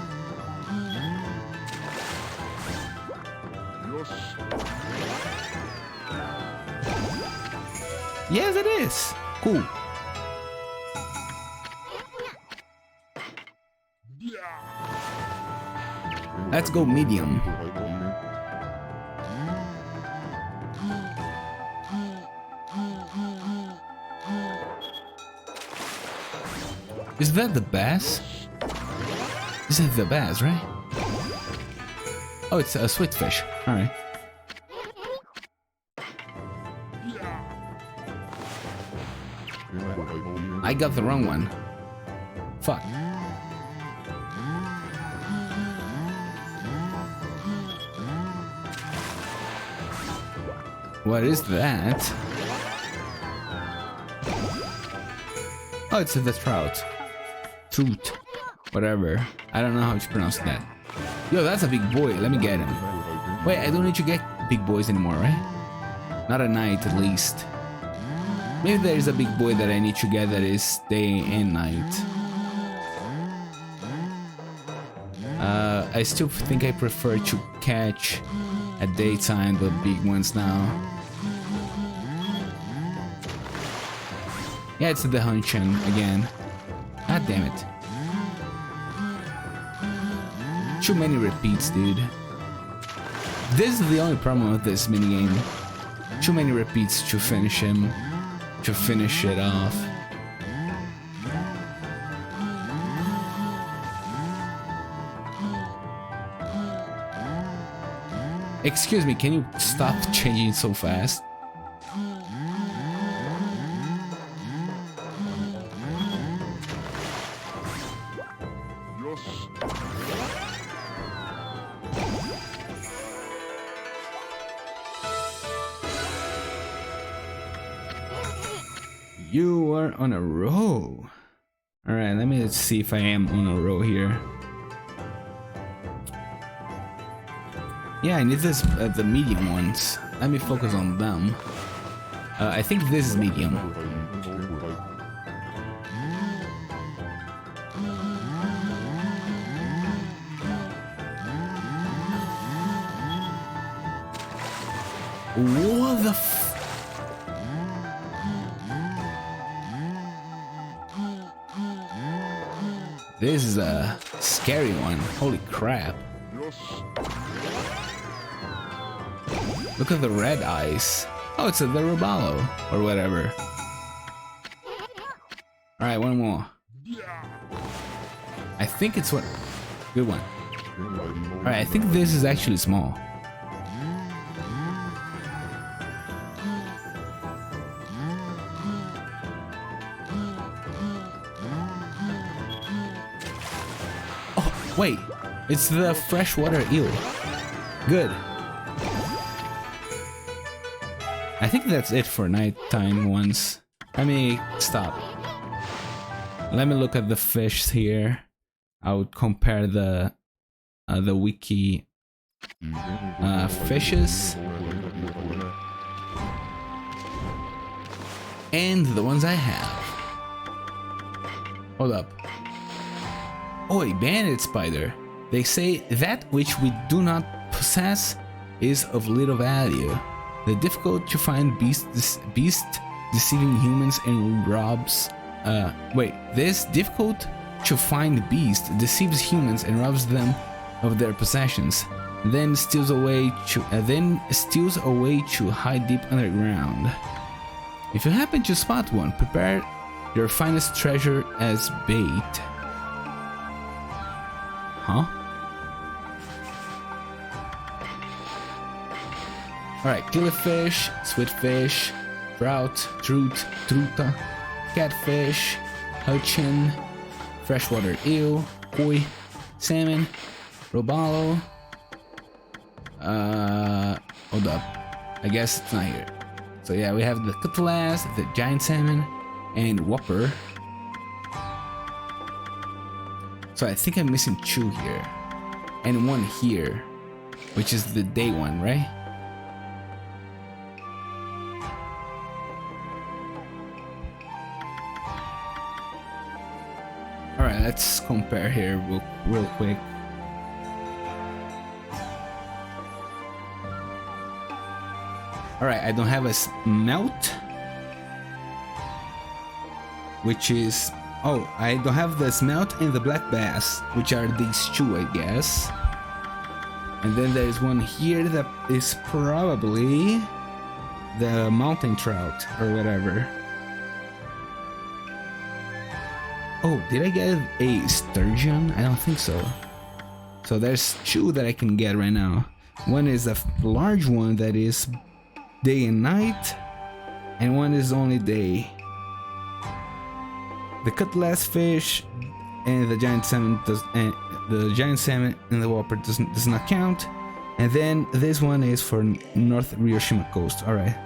Yes, it is. Cool. Let's go medium. Is that the bass? Is it the bass, right? Oh, it's a sweet fish. Alright. I got the wrong one. Fuck. What is that? Oh, it's the trout. Trout. Whatever. I don't know how to pronounce that. Yo, that's a big boy. Let me get him. Wait, I don't need to get big boys anymore, right? Not at night, at least. Maybe there is a big boy that I need to get that is day and night. I still think I prefer to catch at daytime the big ones now. Yeah, it's the Hunchin again. God damn it. Too many repeats, dude. This is the only problem with this minigame. Too many repeats to finish him. To finish it off. Excuse me, can you stop changing so fast? You are on a row. Alright, let me see if I am on a row here. Yeah, I need this, the medium ones. Let me focus on them. I think this is medium. What the f... This is a scary one. Holy crap. Look at the red eyes. Oh, it's the Robalo or whatever. Alright, one more. I think it's what... Good one. Alright, I think this is actually small. Oh, wait. It's the freshwater eel. Good. I think that's it for nighttime ones. Let me stop. Let me look at the fish here. I would compare the wiki fishes and the ones I have. Hold up. Oi, Bandit Spider. They say that which we do not possess is of little value. The difficult to find beast deceiving humans and robs. This difficult to find beast deceives humans and robs them of their possessions, then steals away to hide deep underground. If you happen to spot one, prepare your finest treasure as bait. Huh? Alright, killifish, sweetfish, trout, truta, catfish, hunchin, freshwater eel, koi, salmon, robalo. Hold up. I guess it's not here. So yeah, we have the cutlass, the giant salmon, and whopper. So I think I'm missing 2 here. And 1 here, which is the day one, right? Alright, let's compare here real quick. Alright, I don't have a smelt, which is... Oh, I don't have the smelt and the black bass, which are these 2, I guess. And then there's one here that is probably the mountain trout or whatever. Oh, did I get a sturgeon? I don't think so. So there's two that I can get right now. One is a large one that is day and night, and one is only day. The cutlass fish and the giant salmon and the whopper does not count. And then this one is for North Ryoshima coast. All right.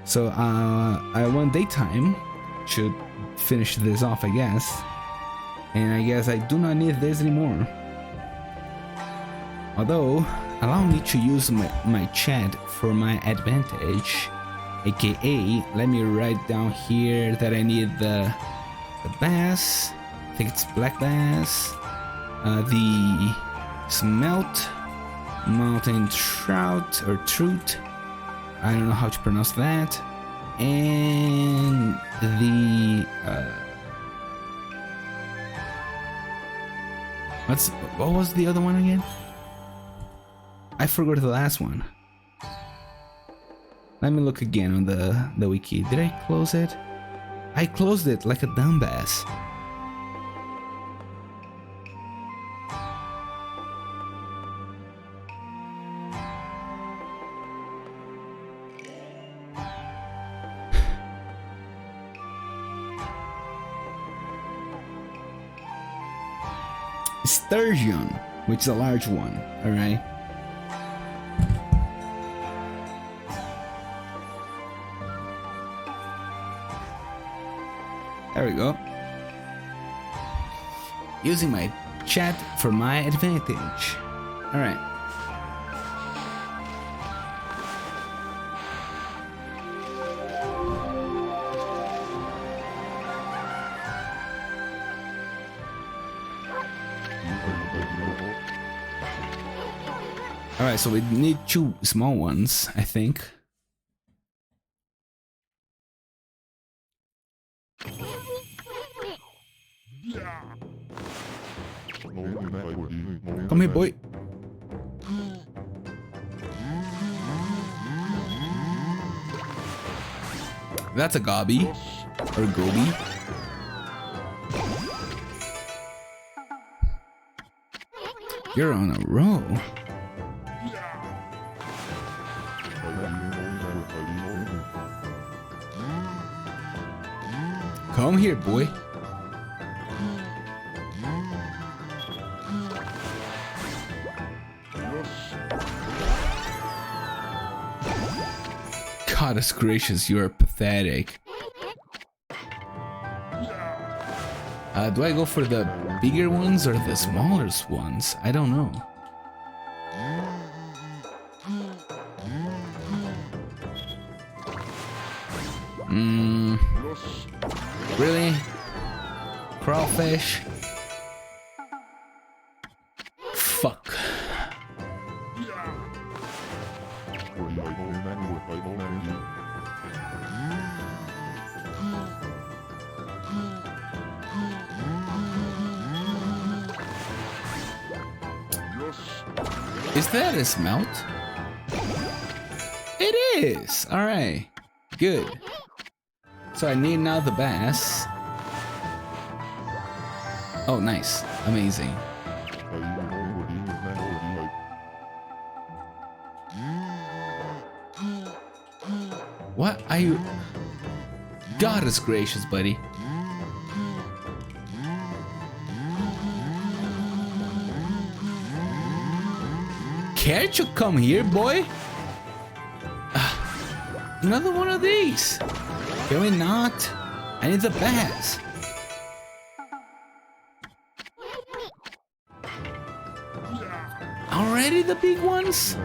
So I want daytime should finish this off, I guess. And I guess I do not need this anymore. Although, allow me to use my chat for my advantage. AKA, let me write down here that I need the bass. I think it's black bass. The smelt, mountain trout or trout. I don't know how to pronounce that. And the what was the other one again? I forgot the last one. Let me look again on the wiki. Did I close it? I closed it like a dumbass. Sturgeon, which is a large one, alright? There we go. Using my chat for my advantage. Alright. Alright, so we need two small ones, I think. Come here, boy. That's a gobby. Or goby. You're on a roll. Come here, boy. Goddess gracious, you are pathetic. Do I go for the bigger ones or the smaller ones? I don't know. Really? Crawfish? Fuck. Is that a smelt? It is! Alright. Good. So I need now the bass. Oh, nice. Amazing. What are you... Goddess gracious, buddy. Can't you come here, boy? Another one of these. Can we not? I need the bass. Already the big ones?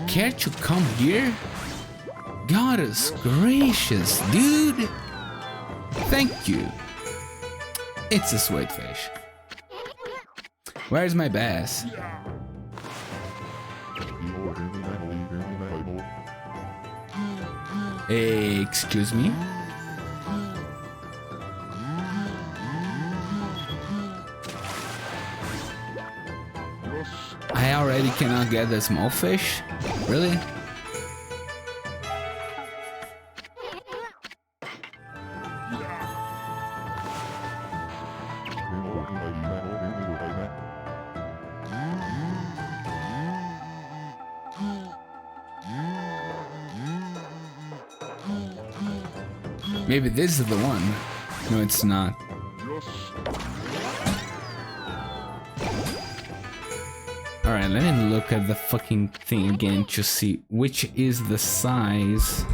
Can't you come here? Goddess gracious, dude! Thank you. It's a sweet fish. Where's my bass? Excuse me? I already cannot get the small fish? Really? Maybe this is the one. No, it's not. Alright, let me look at the fucking thing again to see which is the size.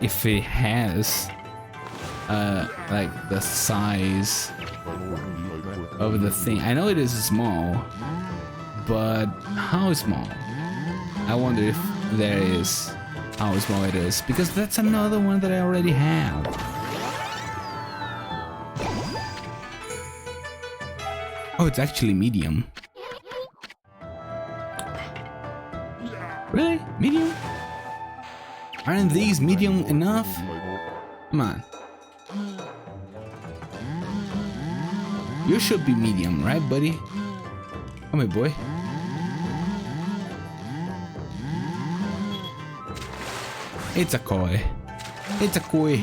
If it has like the size of the thing. I know it is small, but how small? I wonder if there is how small it is, because that's another one that I already have. Oh, it's actually medium. Really? Medium? Aren't these medium enough? Come on. You should be medium, right, buddy? Come here, boy. It's a koi. It's a koi.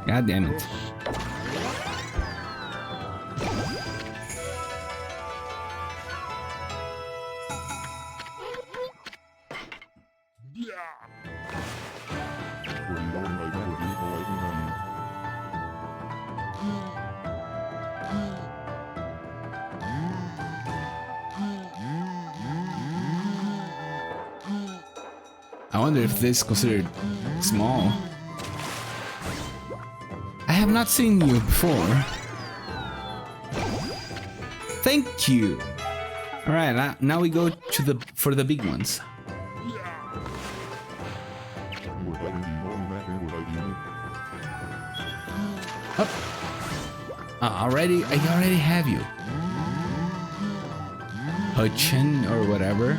God damn it. I wonder if this is considered small. I have not seen you before. Thank you. All right, now we go to for the big ones. Up. I already have you. Hutchin or whatever.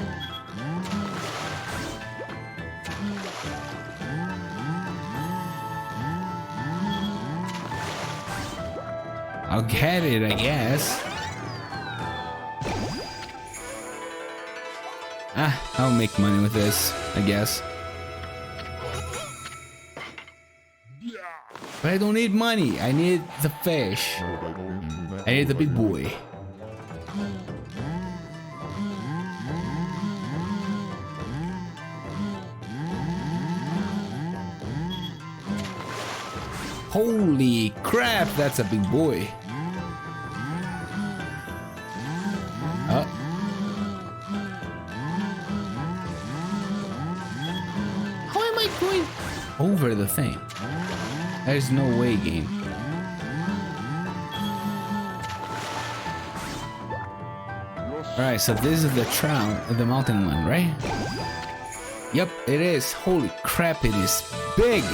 I'll get it, I guess. I'll make money with this, I guess. But I don't need money, I need the fish. I need the big boy. Holy crap, that's a big boy. How am I going over the thing? There's no way, game. Alright, so this is the trout, the mountain one, right? Yep, it is. Holy crap, it is big.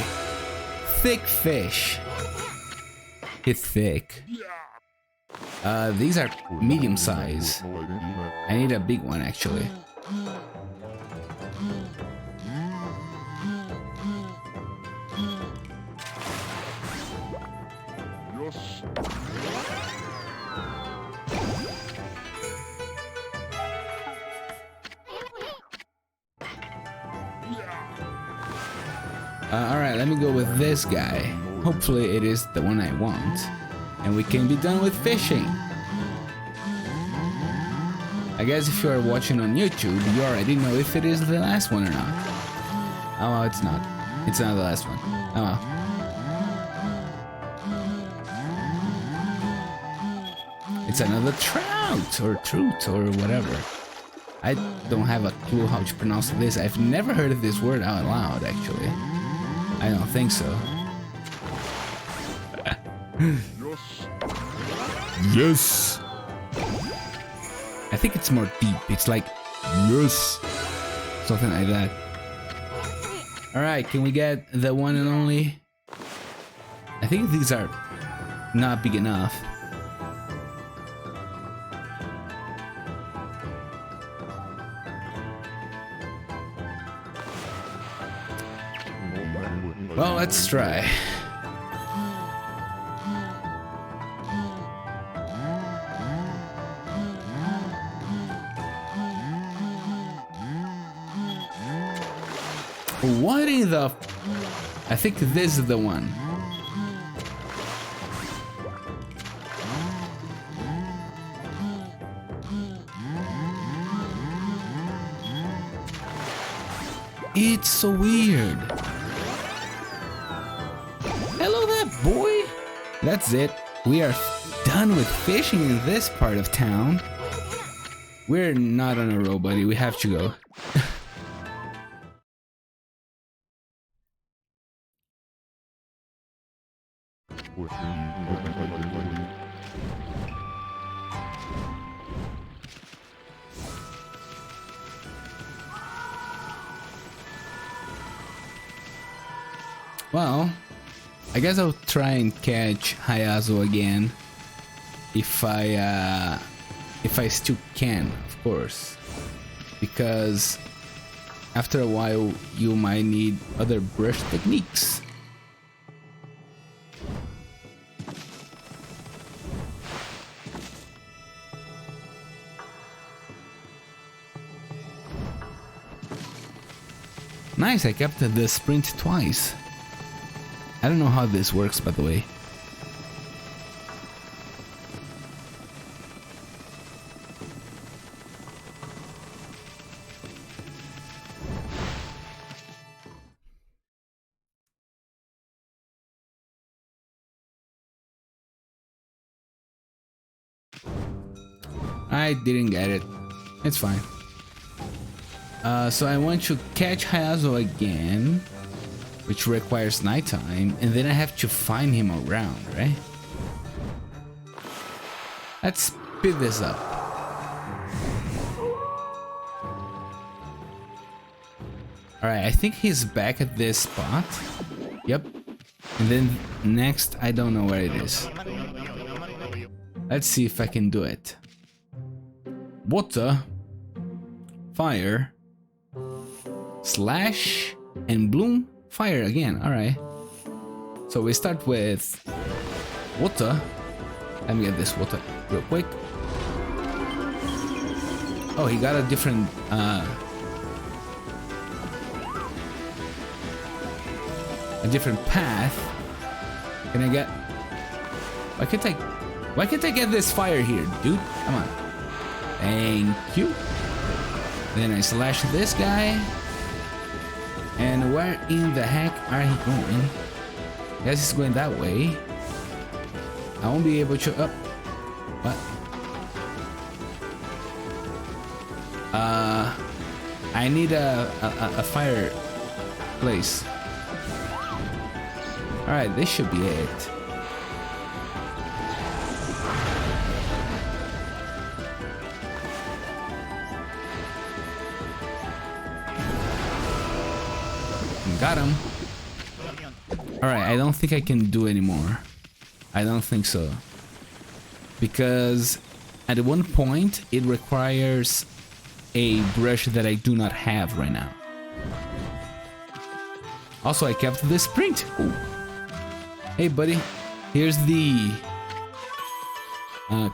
Thick fish. It's thick. These are medium size. I need a big one, actually. Alright, let me go with this guy. Hopefully it is the one I want. And we can be done with fishing. I guess if you are watching on YouTube, you already know if it is the last one or not. Oh, well, it's not. It's not the last one. Oh, well. It's another trout or truth or whatever. I don't have a clue how to pronounce this. I've never heard of this word out loud, actually. I don't think so. Yes. I think it's more deep. It's like yes, something like that. Alright, can we get the one and only? I think these are not big enough. Well, let's try. What in the... I think this is the one. It's so weird. Hello there, boy. That's it. We are done with fishing in this part of town. We're not on a roll, buddy. We have to go. Well, I guess I'll try and catch Hayazo again if I still can, of course, because after a while you might need other brush techniques. Nice, I kept the sprint twice. I don't know how this works, by the way. I didn't get it. It's fine. So I want to catch Hayazo again, which requires nighttime, and then I have to find him around, right? Let's speed this up. Alright, I think he's back at this spot. Yep. And then next, I don't know where it is. Let's see if I can do it. Water, fire, slash, and bloom, fire again. Alright. So we start with water. Let me get this water real quick. Oh, he got a different path. Can I get... Why can't I get this fire here, dude? Come on. Thank you. Then I slash this guy. And where in the heck are he going? Guess he's going that way. I won't be able to... Oh. What? I need a fire place. Alright, this should be it. Got him. Alright, I don't think I can do anymore. I don't think so. Because at one point it requires a brush that I do not have right now. Also, I kept the sprint. Ooh. Hey buddy, here's the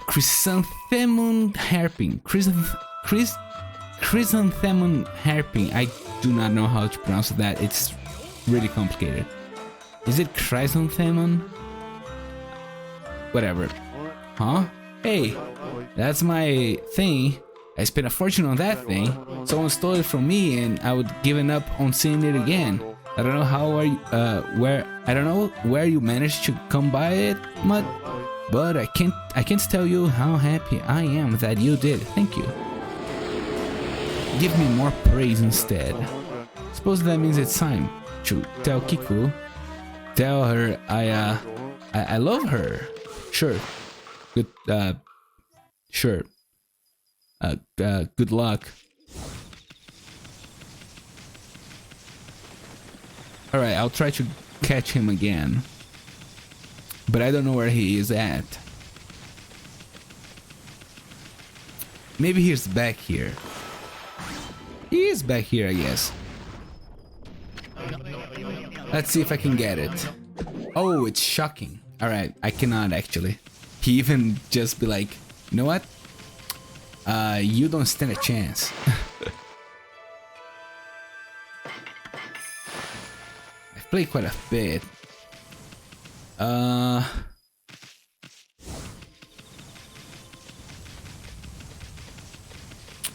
chrysanthemum hairpin. Chrysanthemum hairpin. I do not know how to pronounce that. It's really complicated. Is it chrysanthemum? Whatever. Huh? Hey, that's my thing. I spent a fortune on that thing. Someone stole it from me and I would given up on seeing it again. I don't know how are you, I don't know where you managed to come by it, Mud, but I can't tell you how happy I am that you did. Thank you. Give me more praise instead. Suppose that means it's time to tell Kiku. Tell her I love her. Sure. Good sure. Good luck. Alright, I'll try to catch him again. But I don't know where he is at. Maybe he's back here. He is back here, I guess. Let's see if I can get it. Oh, it's shocking. Alright, I cannot actually. He even just be like, you know what? You don't stand a chance. I've played quite a bit.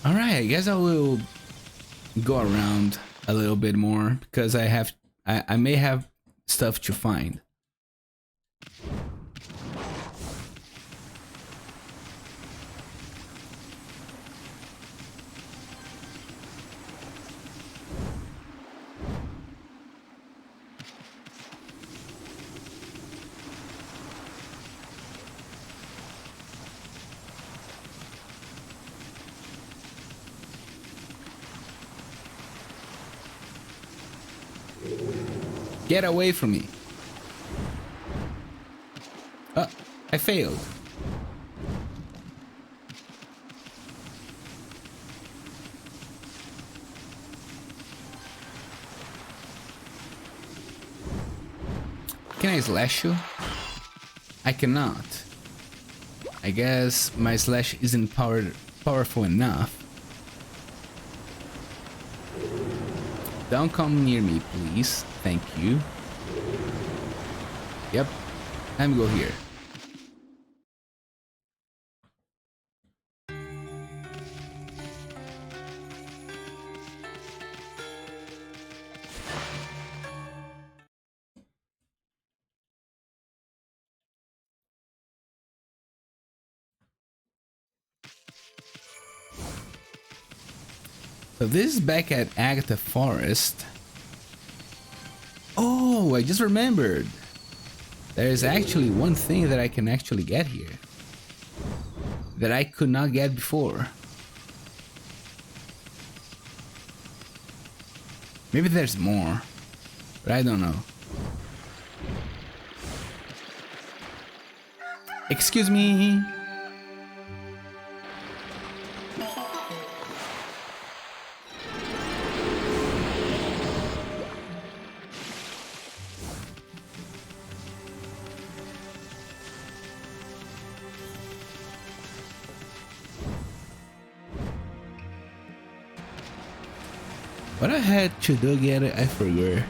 Alright, I guess I will go around a little bit more because I may have stuff to find. Get away from me. Oh, I failed. Can I slash you? I cannot. I guess my slash isn't powerful enough. Don't come near me, please. Thank you. Yep. Let me go here. So this is back at Agatha Forest. Oh, I just remembered. There is actually one thing that I can actually get here that I could not get before. Maybe there's more, but I don't know. Excuse me. What I had to do get it, I forgot.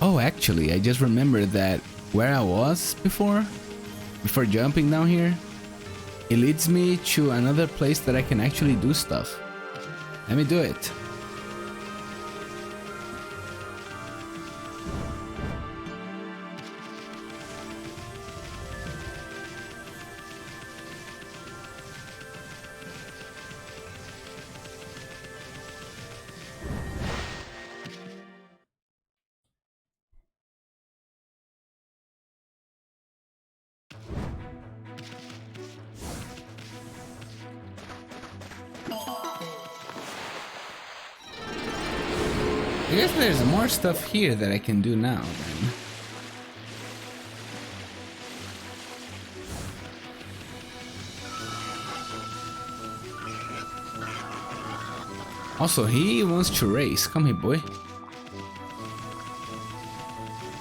Oh, actually, I just remembered that where I was before jumping down here, it leads me to another place that I can actually do stuff. Let me do it. I guess there's more stuff here that I can do now, then. Also, he wants to race. Come here, boy.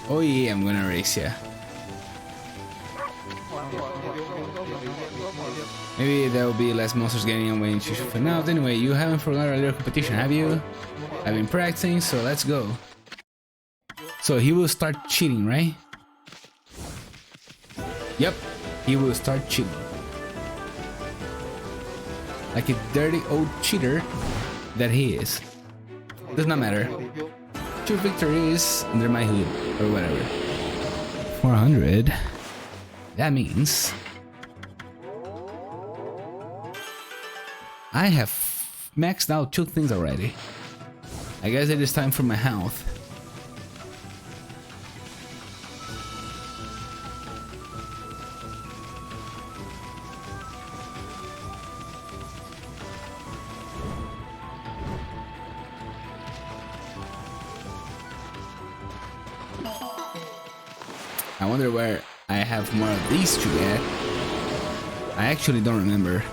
Oh yeah, I'm gonna race ya. Maybe there will be less monsters getting away in Shushu for now. Anyway, you haven't forgotten our little competition, have you? I've been practicing, so let's go. So he will start cheating, right? Yep, he will start cheating. Like a dirty old cheater that he is. Does not matter. 2 victories under my hood, or whatever. 400. That means I have maxed out 2 things already. I guess it is time for my health. I wonder where I have more of these to get. I actually don't remember.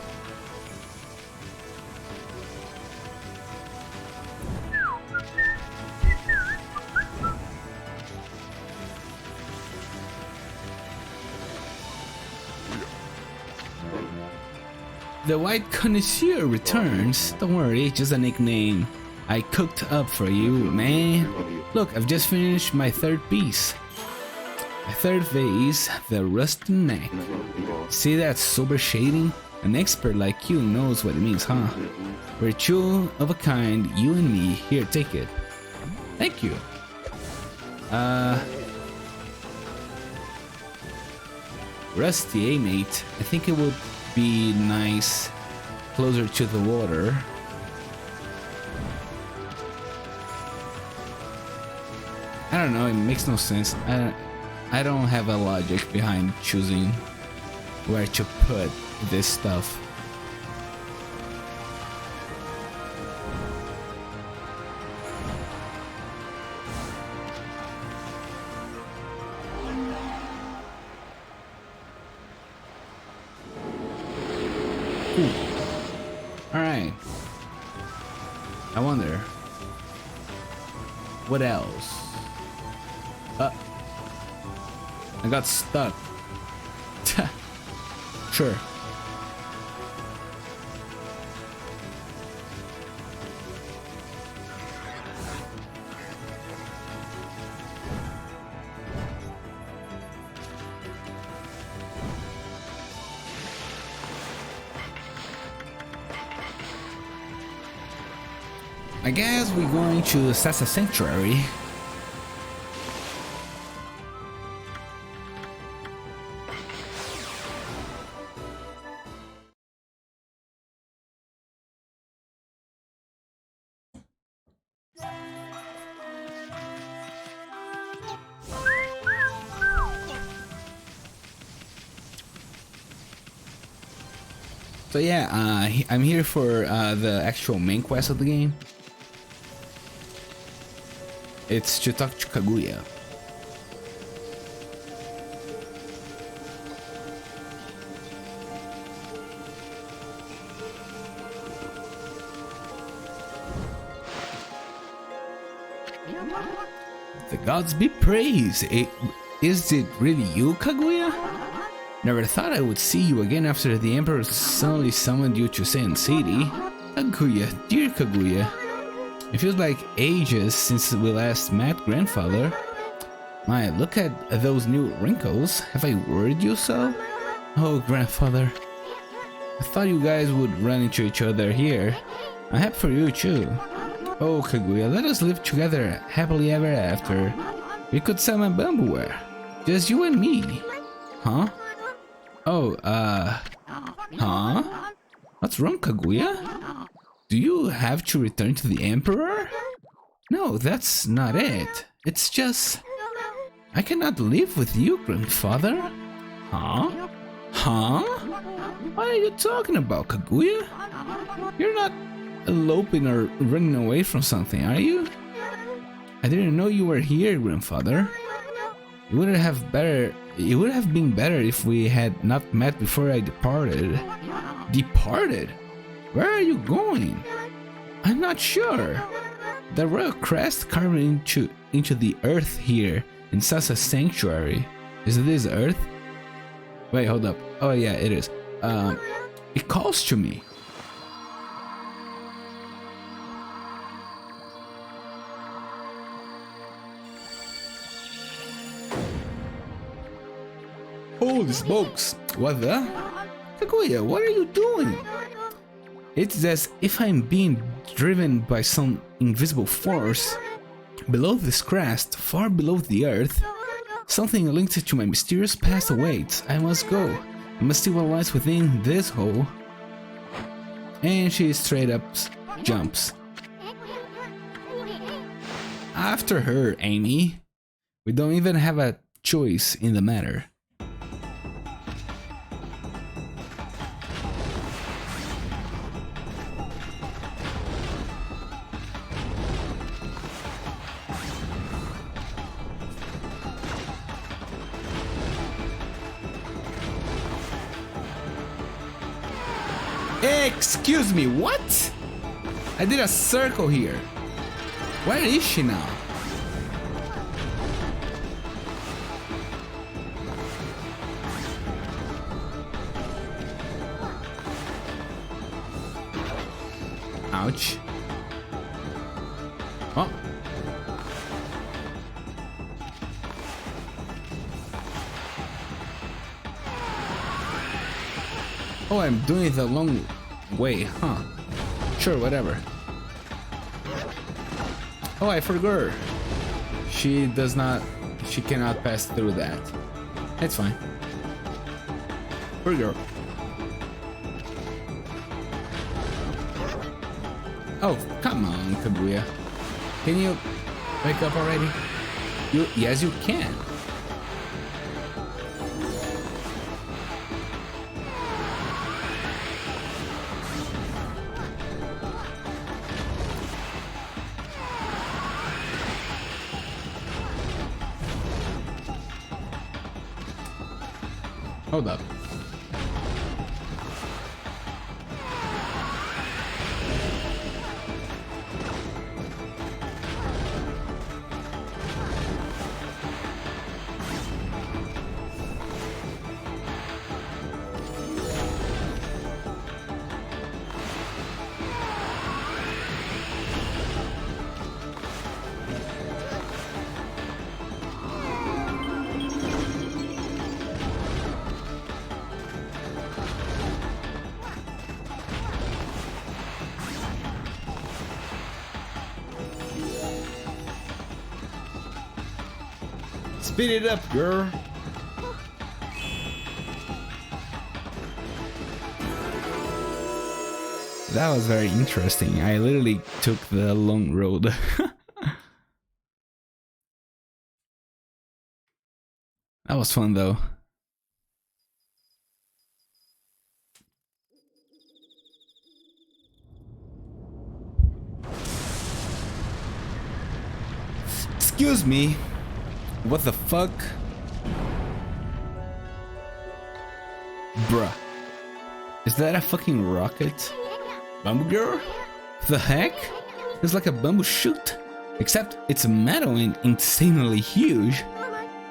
The White Connoisseur returns. Don't worry, it's just a nickname I cooked up for you, man. Look, I've just finished my third piece. My third vase, the rusty neck. See that sober shading? An expert like you knows what it means, huh? We're two of a kind, you and me. Here, take it. Thank you. Rusty, eh, mate? I think it would be nice closer to the water. I don't know, it makes no sense. I don't have a logic behind choosing where to put this stuff. Alright. I wonder. What else? I got stuck. Sure. I guess we're going to Sasa Sanctuary. So yeah, I'm here for the actual main quest of the game. It's to talk to Kaguya. The gods be praised. Is it really you, Kaguya? Never thought I would see you again after the Emperor suddenly summoned you to Sand City. Kaguya, dear Kaguya. It feels like ages since we last met, grandfather. My, look at those new wrinkles. Have I worried you so? Oh, grandfather. I thought you guys would run into each other here. I'm happy for you too. Oh, Kaguya, let us live together happily ever after. We could sell my bamboo-ware. Just you and me. Huh? Oh, huh? What's wrong, Kaguya? Do you have to return to the Emperor? No, that's not it. It's just... I cannot live with you, grandfather. Huh? Huh? What are you talking about, Kaguya? You're not eloping or running away from something, are you? I didn't know you were here, grandfather. It would have been better if we had not met before I departed. Departed? Where are you going? I'm not sure. The royal crest carved into the earth here in Sasa Sanctuary. Is this earth? Wait, hold up. Oh yeah, it is. It calls to me. Holy smokes! What the? Kaguya, what are you doing? It's as if I'm being driven by some invisible force. Below this crest, far below the earth, something linked to my mysterious past awaits. I must go. I must see what lies within this hole. And she straight up jumps. After her, Amy. We don't even have a choice in the matter. Excuse me, what? I did a circle here. Where is she now? Ouch. Oh. Oh, I'm doing it the long way, huh? Sure, whatever. Oh, I forgot. She cannot pass through that. That's fine. Forgot. Oh, come on, Kaguya. Can you wake up already? Yes, you can. Hold up. Speed it up, girl. That was very interesting. I literally took the long road. That was fun though. Excuse me. What the fuck? Bruh. Is that a fucking rocket? Bamboo girl? The heck? It's like a bamboo shoot. Except it's metal and insanely huge.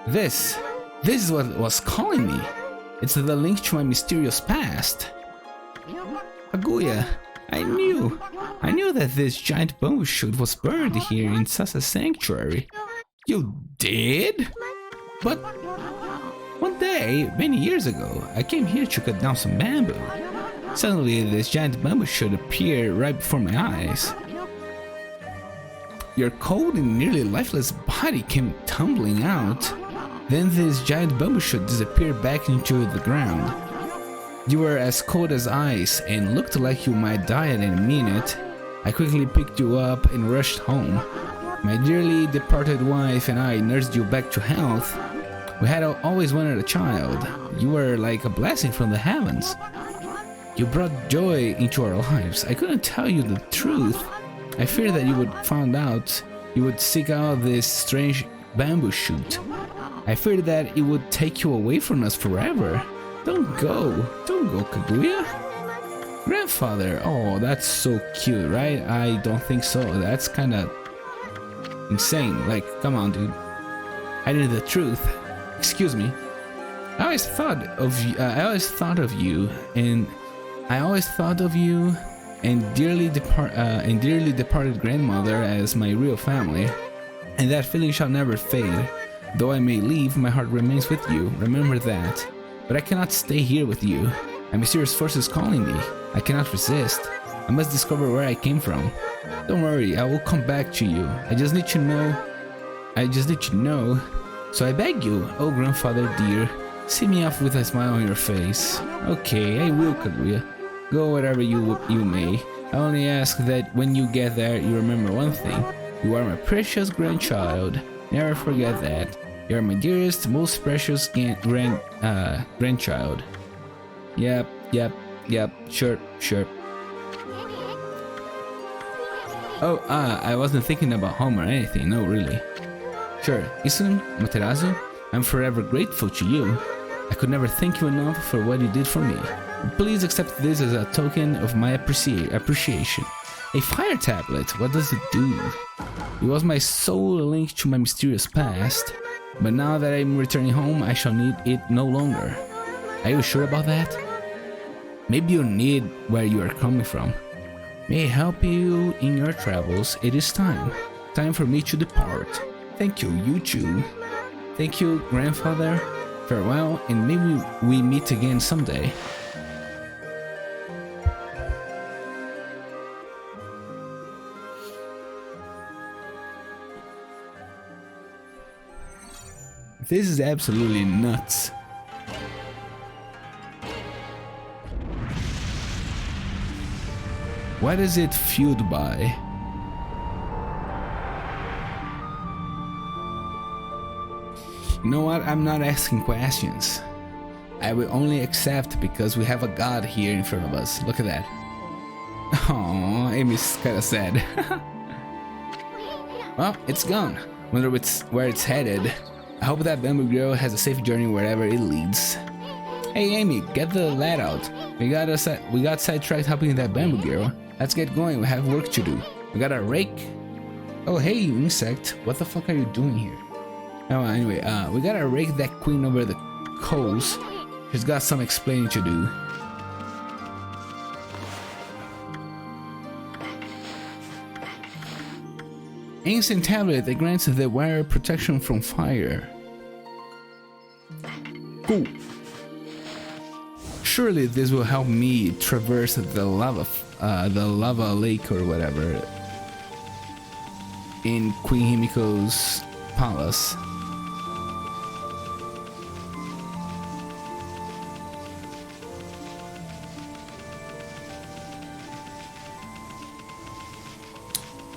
This is what was calling me. It's the link to my mysterious past. Kaguya, I knew that this giant bamboo shoot was buried here in Sasa Sanctuary. You did? But one day, many years ago, I came here to cut down some bamboo. Suddenly, this giant bamboo shoot appeared right before my eyes. Your cold and nearly lifeless body came tumbling out. Then this giant bamboo shoot disappeared back into the ground. You were as cold as ice and looked like you might die in a minute. I quickly picked you up and rushed home. My dearly departed wife and I nursed you back to health. We had always wanted a child. You were like a blessing from the heavens. You brought joy into our lives. I couldn't tell you the truth. I feared that you would find out. You would seek out this strange bamboo shoot. I feared that it would take you away from us forever. Don't go, Kaguya. Grandfather, oh, that's so cute, right? I don't think so. That's kind of insane. Like, come on, dude. I knew the truth. Excuse me. I always thought of you, and dearly departed grandmother as my real family, and that feeling shall never fade. Though I may leave, my heart remains with you. Remember that. But I cannot stay here with you. A mysterious force is calling me. I cannot resist. I must discover where I came from. Don't worry, I will come back to you. I just need to know. So I beg you, oh grandfather dear, see me off with a smile on your face. Okay, I will, Kaguya. Go wherever you may. I only ask that when you get there, you remember one thing. You are my precious grandchild. Never forget that. You are my dearest, most precious grandchild. Yep, sure. Oh, I wasn't thinking about home or anything, no, really. Sure, Issun, Materazu, I'm forever grateful to you. I could never thank you enough for what you did for me. Please accept this as a token of my appreciation. A fire tablet, what does it do? It was my sole link to my mysterious past, but now that I'm returning home, I shall need it no longer. Are you sure about that? Maybe you need where you are coming from. May I help you in your travels? It is time. Time for me to depart. Thank you, you too. Thank you, grandfather. Farewell, and maybe we meet again someday. This is absolutely nuts. What is it fueled by? You know what? I'm not asking questions. I will only accept because we have a god here in front of us. Look at that. Aww, Amy's kinda sad. Well, it's gone. Wonder where it's headed. I hope that bamboo girl has a safe journey wherever it leads. Hey Amy, get the lad out. We got sidetracked helping that bamboo girl. Let's get going, we have work to do. We got a rake. Oh hey, you insect. What the fuck are you doing here? Oh, anyway, we gotta rake that queen over the coals. She's got some explaining to do. Ancient tablet that grants the wearer protection from fire. Cool. Surely this will help me traverse the lava lake or whatever in Queen Himiko's palace.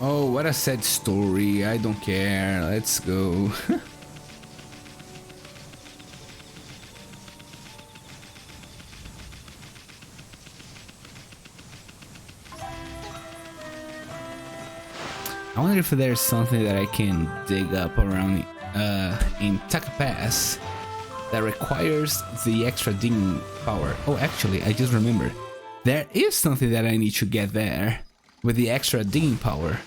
Oh, what a sad story. I don't care. Let's go. I wonder if there's something that I can dig up around in Taka Pass that requires the extra ding power. Oh, actually, I just remembered. There is something that I need to get there with the extra ding power.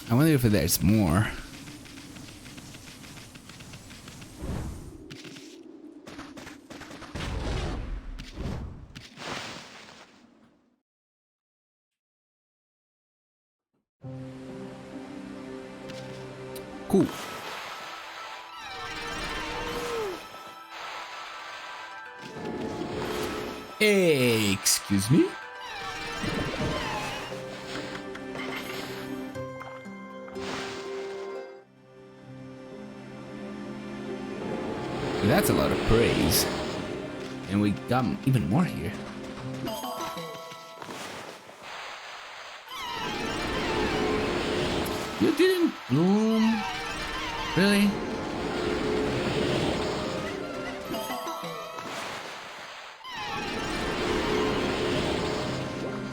I wonder if there's more. Cool. Hey, excuse me? That's a lot of praise. And we got even more here. You didn't bloom? Really?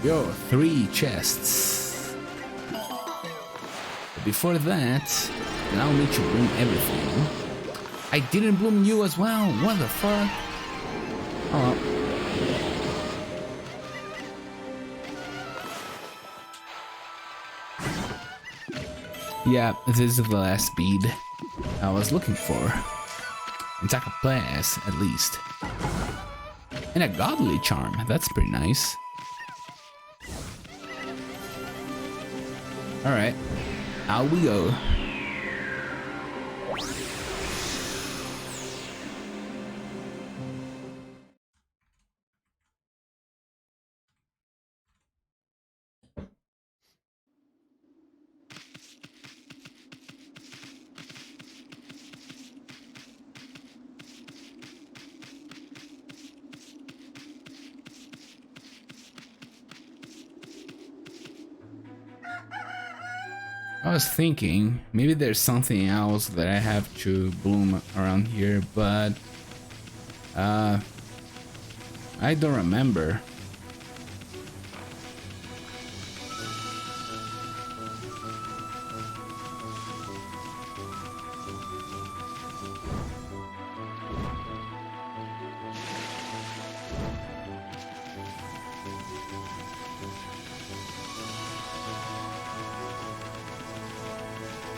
Yo, 3 chests. But before that, allow me to bloom everything. I didn't bloom you as well. What the fuck? Oh. Yeah, this is the last bead I was looking for. In Taka Pass, at least. And a godly charm. That's pretty nice. Alright. Out we go. I was thinking maybe there's something else that I have to bloom around here, but I don't remember.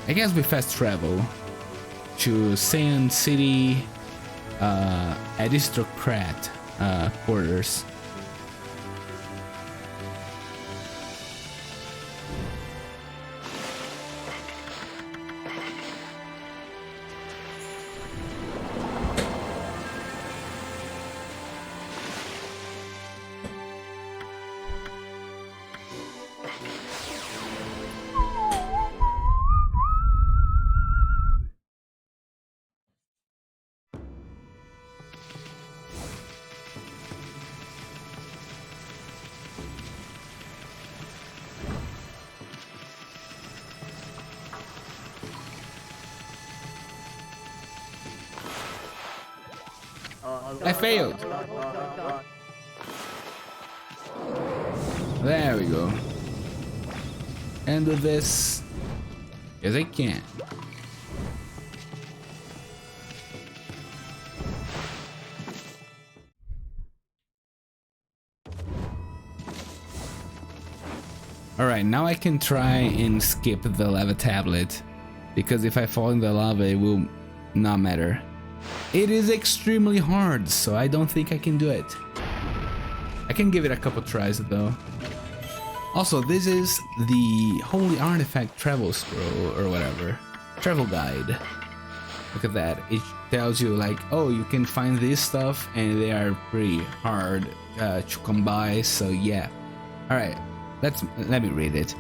I guess we fast travel to Sand City aristocrat quarters. I failed. There we go. And with this, yes I can. Alright, now I can try and skip the lava tablet, because if I fall in the lava it will not matter. It is extremely hard, so I don't think I can do it. I can give it a couple tries though. Also, this is the Holy Artifact Travel Scroll or whatever. Travel Guide. Look at that. It tells you like, oh, you can find this stuff and they are pretty hard to come by, so yeah. Alright, let me read it.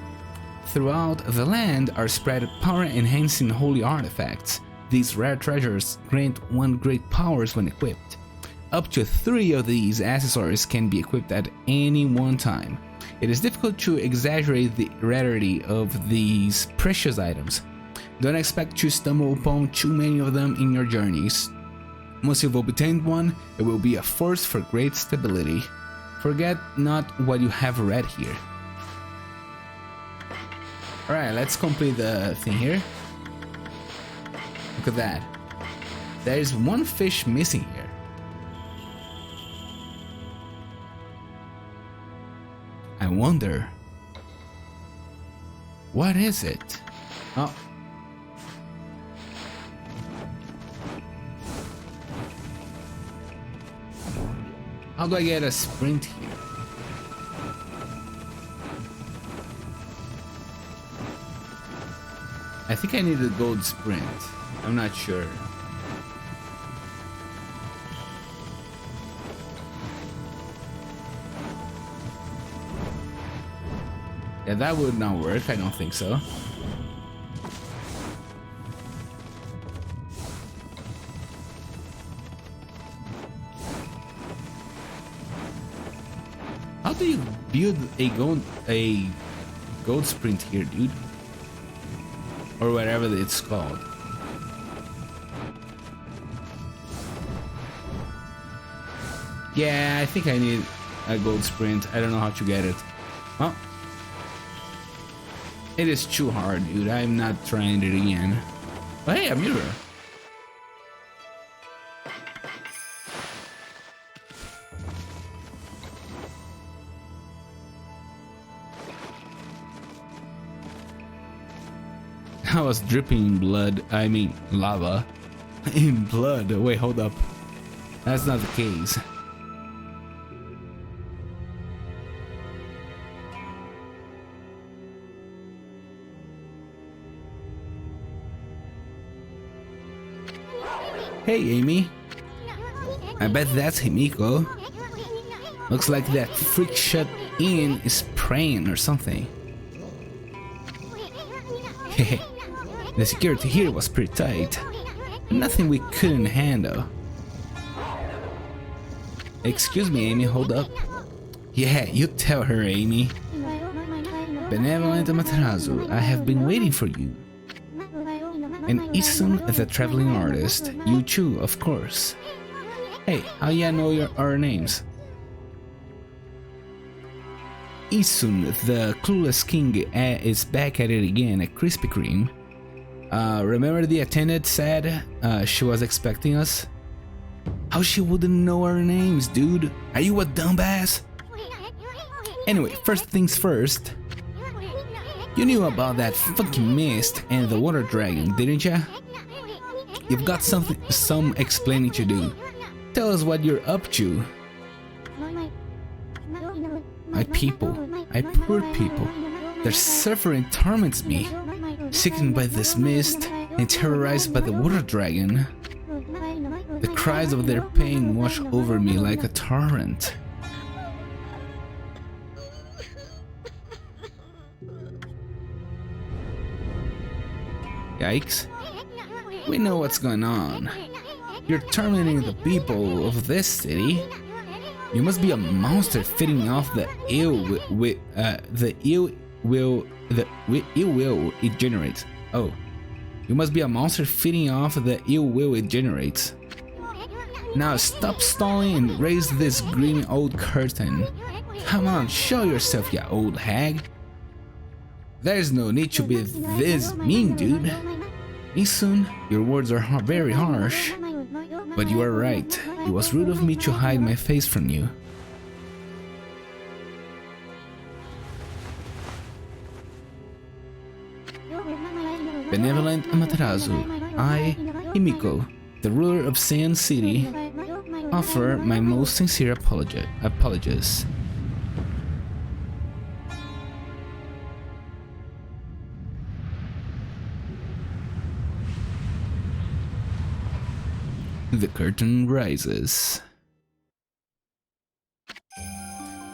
Throughout the land are spread power-enhancing holy artifacts. These rare treasures grant one great powers when equipped. Up to 3 of these accessories can be equipped at any one time. It is difficult to exaggerate the rarity of these precious items. Don't expect to stumble upon too many of them in your journeys. Once you've obtained one, it will be a force for great stability. Forget not what you have read here. Alright, let's complete the thing here. Look at that. There is one fish missing here. I wonder, what is it? Oh. How do I get a sprint here? I think I need a gold sprint. I'm not sure. Yeah, that would not work. I don't think so. How do you build a gold sprint here, dude? Or whatever it's called. Yeah, I think I need a gold sprint. I don't know how to get it. Well, it is too hard, dude. I'm not trying it again. But hey, a mirror. I was dripping in blood. I mean, lava. In blood. Wait, hold up. That's not the case. Hey, Amy. I bet that's Himiko. Looks like that freak shut in is praying or something. Hehe. The security here was pretty tight. Nothing we couldn't handle. Excuse me, Amy, hold up. Yeah, you tell her, Amy. Benevolent Amaterasu, I have been waiting for you. And Issun, the traveling artist, you too, of course. Hey, how ya know our names? Issun, the clueless king, is back at it again at Krispy Kreme. Remember the attendant said she was expecting us? How she wouldn't know our names, dude? Are you a dumbass? Anyway, first things first. You knew about that fucking mist and the water dragon, didn't ya? You've got some explaining to do. Tell us what you're up to. My people, my poor people, their suffering torments me. Sickened by this mist and terrorized by the water dragon. The cries of their pain wash over me like a torrent. Yikes. We know what's going on. You're tormenting the people of this city. You must be a monster feeding off the ill will it generates. Oh, you must be a monster feeding off the ill will it generates. Now stop stalling and raise this green old curtain. Come on, show yourself, ya old hag. There's no need to be this mean, dude. Issun, your words are very harsh. But you are right. It was rude of me to hide my face from you. Benevolent Amaterasu, I, Himiko, the ruler of Saiyan City, offer my most sincere apologies. The curtain rises.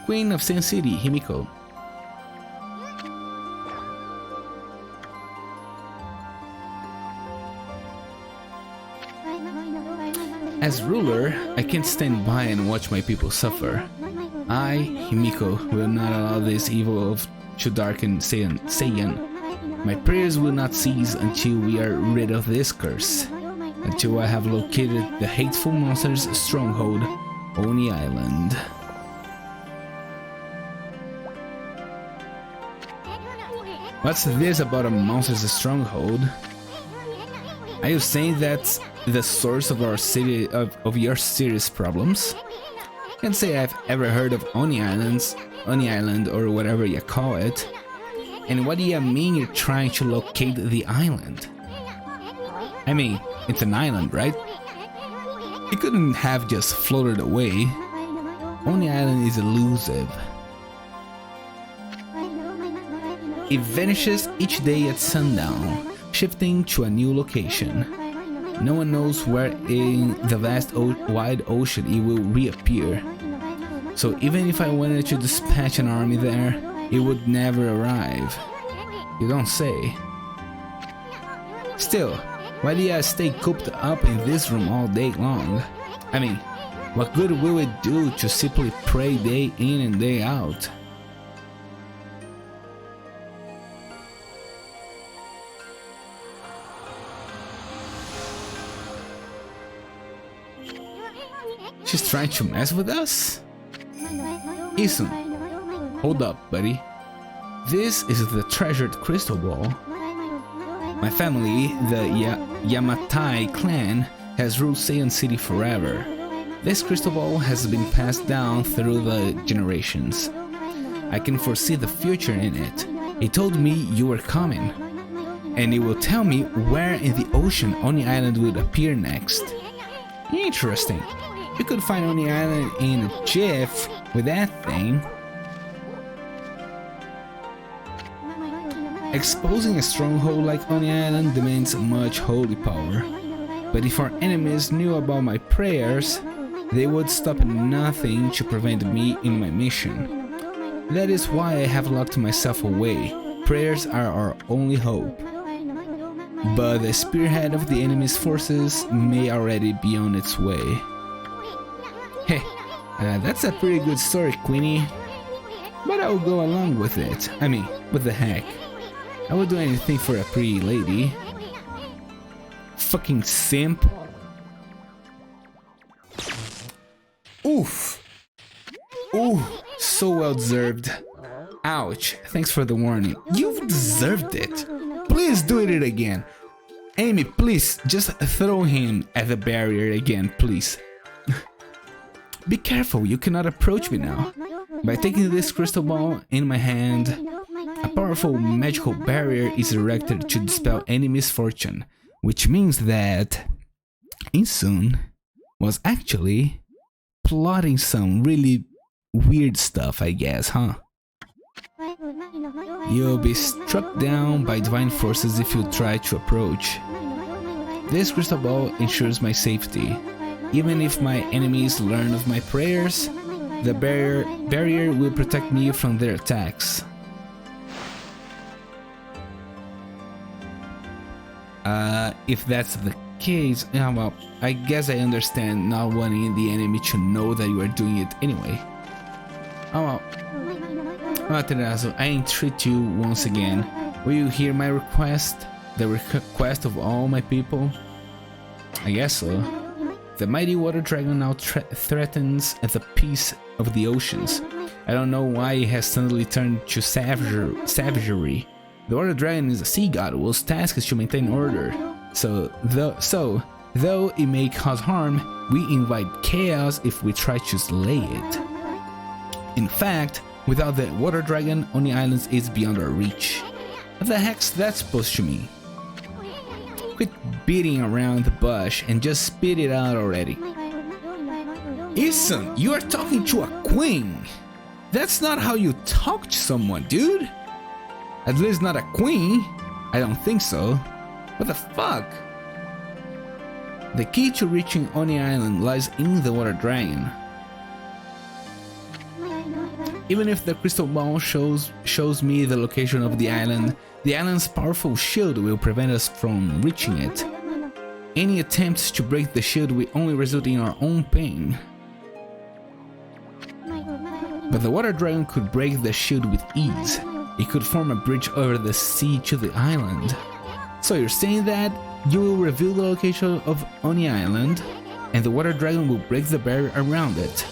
Queen of Saiyan City, Himiko. As ruler, I can't stand by and watch my people suffer. I, Himiko, will not allow this evil to darken Saiyan. My prayers will not cease until we are rid of this curse. Until I have located the hateful monster's stronghold, Oni Island. What's this about a monster's stronghold? Are you saying that's the source of our city of your city's problems? Can't say I've ever heard of Oni Island or whatever you call it. And what do you mean you're trying to locate the island? I mean, it's an island, right? It couldn't have just floated away. Oni Island is elusive. It vanishes each day at sundown, shifting to a new location. No one knows where in the vast wide ocean it will reappear. So even if I wanted to dispatch an army there, it would never arrive. You don't say. Still, why do I stay cooped up in this room all day long? I mean, what good will it do to simply pray day in and day out? She's trying to mess with us? Issun, hold up, buddy. This is the treasured crystal ball. My family, the Yamatai clan, has ruled Saiyan City forever. This crystal ball has been passed down through the generations. I can foresee the future in it. It told me you were coming. And it will tell me where in the ocean Oni Island would appear next. Interesting. You could find Oni Island in a jiff with that thing. Exposing a stronghold like Oni Island demands much holy power. But if our enemies knew about my prayers, they would stop at nothing to prevent me in my mission. That is why I have locked myself away. Prayers are our only hope. But the spearhead of the enemy's forces may already be on its way. Hey, that's a pretty good story, Queenie. but I'll go along with it. I mean, what the heck? I would do anything for a pretty lady. Fucking simp. Oof. Ooh, so well deserved. Ouch, thanks for the warning. You've deserved it. Please do it again. Amy, please, just throw him at the barrier again, please. Be careful, you cannot approach me now. By taking this crystal ball in my hand, a powerful magical barrier is erected to dispel any misfortune, which means that Issun was actually plotting some really weird stuff, I guess, huh? You'll be struck down by divine forces if you try to approach. This crystal ball ensures my safety. Even if my enemies learn of my prayers, the barrier will protect me from their attacks. If that's the case, well, I guess I understand not wanting the enemy to know that you are doing it anyway. Oh well. Materazo, I entreat you once again. Will you hear my request? The request of all my people? I guess so. The mighty water dragon now threatens the peace of the oceans. I don't know why it has suddenly turned to savagery. The water dragon is a sea god whose task is to maintain order. So though it may cause harm, we invite chaos if we try to slay it. In fact, without the water dragon, Oni Islands is beyond our reach. What the heck's that supposed to mean? Quit beating around the bush and just spit it out already. Issun, you are talking to a queen! That's not how you talk to someone, dude! At least not a queen. I don't think so. What the fuck? The key to reaching Oni Island lies in the water dragon. Even if the crystal ball shows me the location of the island's powerful shield will prevent us from reaching it. Any attempts to break the shield will only result in our own pain. But the water dragon could break the shield with ease. It could form a bridge over the sea to the island. So you're saying that you will reveal the location of Oni Island, and the water dragon will break the barrier around it.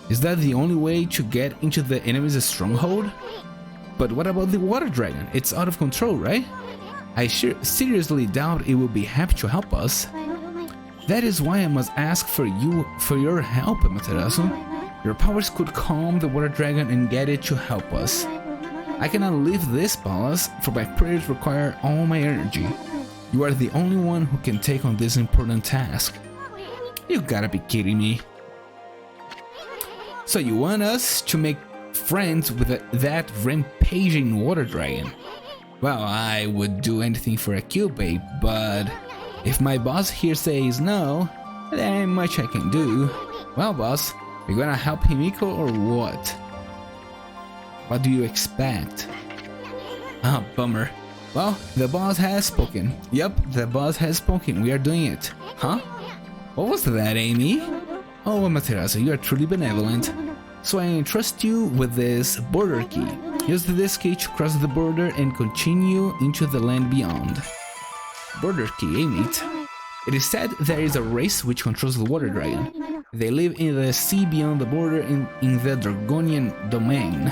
Is that the only way to get into the enemy's stronghold? But what about the water dragon? It's out of control, right? I seriously doubt it will be happy to help us. That is why I must ask for your help, Amaterasu. Your powers could calm the water dragon and get it to help us. I cannot leave this palace, for my prayers require all my energy. You are the only one who can take on this important task. You gotta be kidding me. So you want us to make friends with that rampaging water dragon? Well, I would do anything for a cute babe, but if my boss here says no, there ain't much I can do. Well, boss, you gonna help Himiko or what? What do you expect? Ah, bummer. Well, the boss has spoken. Yup, the boss has spoken. We are doing it. Huh? What was that, Amy? Oh, Amaterasu, you are truly benevolent. So I entrust you with this border key. Use this key to cross the border and continue into the land beyond. Border key, eh, mate? It is said there is a race which controls the water dragon. They live in the sea beyond the border in the Dragonian domain.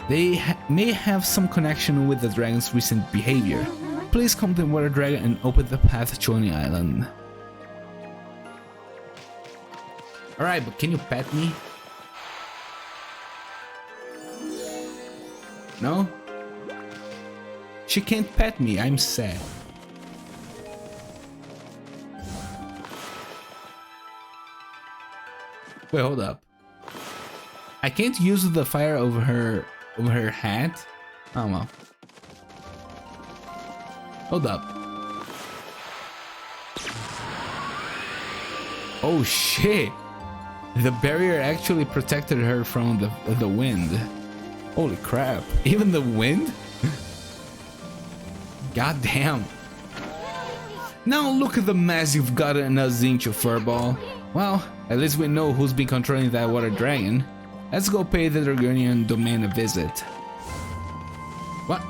They may have some connection with the dragon's recent behavior. Please calm the water dragon and open the path to Oni Island. Alright, but can you pet me? No? She can't pet me, I'm sad. Wait, hold up. I can't use the fire over her hat? Oh well. Hold up. Oh shit! The barrier actually protected her from the wind. Holy crap. Even the wind? God damn. Now look at the mess you've gotten us into, Furball. Well, at least we know who's been controlling that water dragon. Let's go pay the Dragonian domain a visit. What?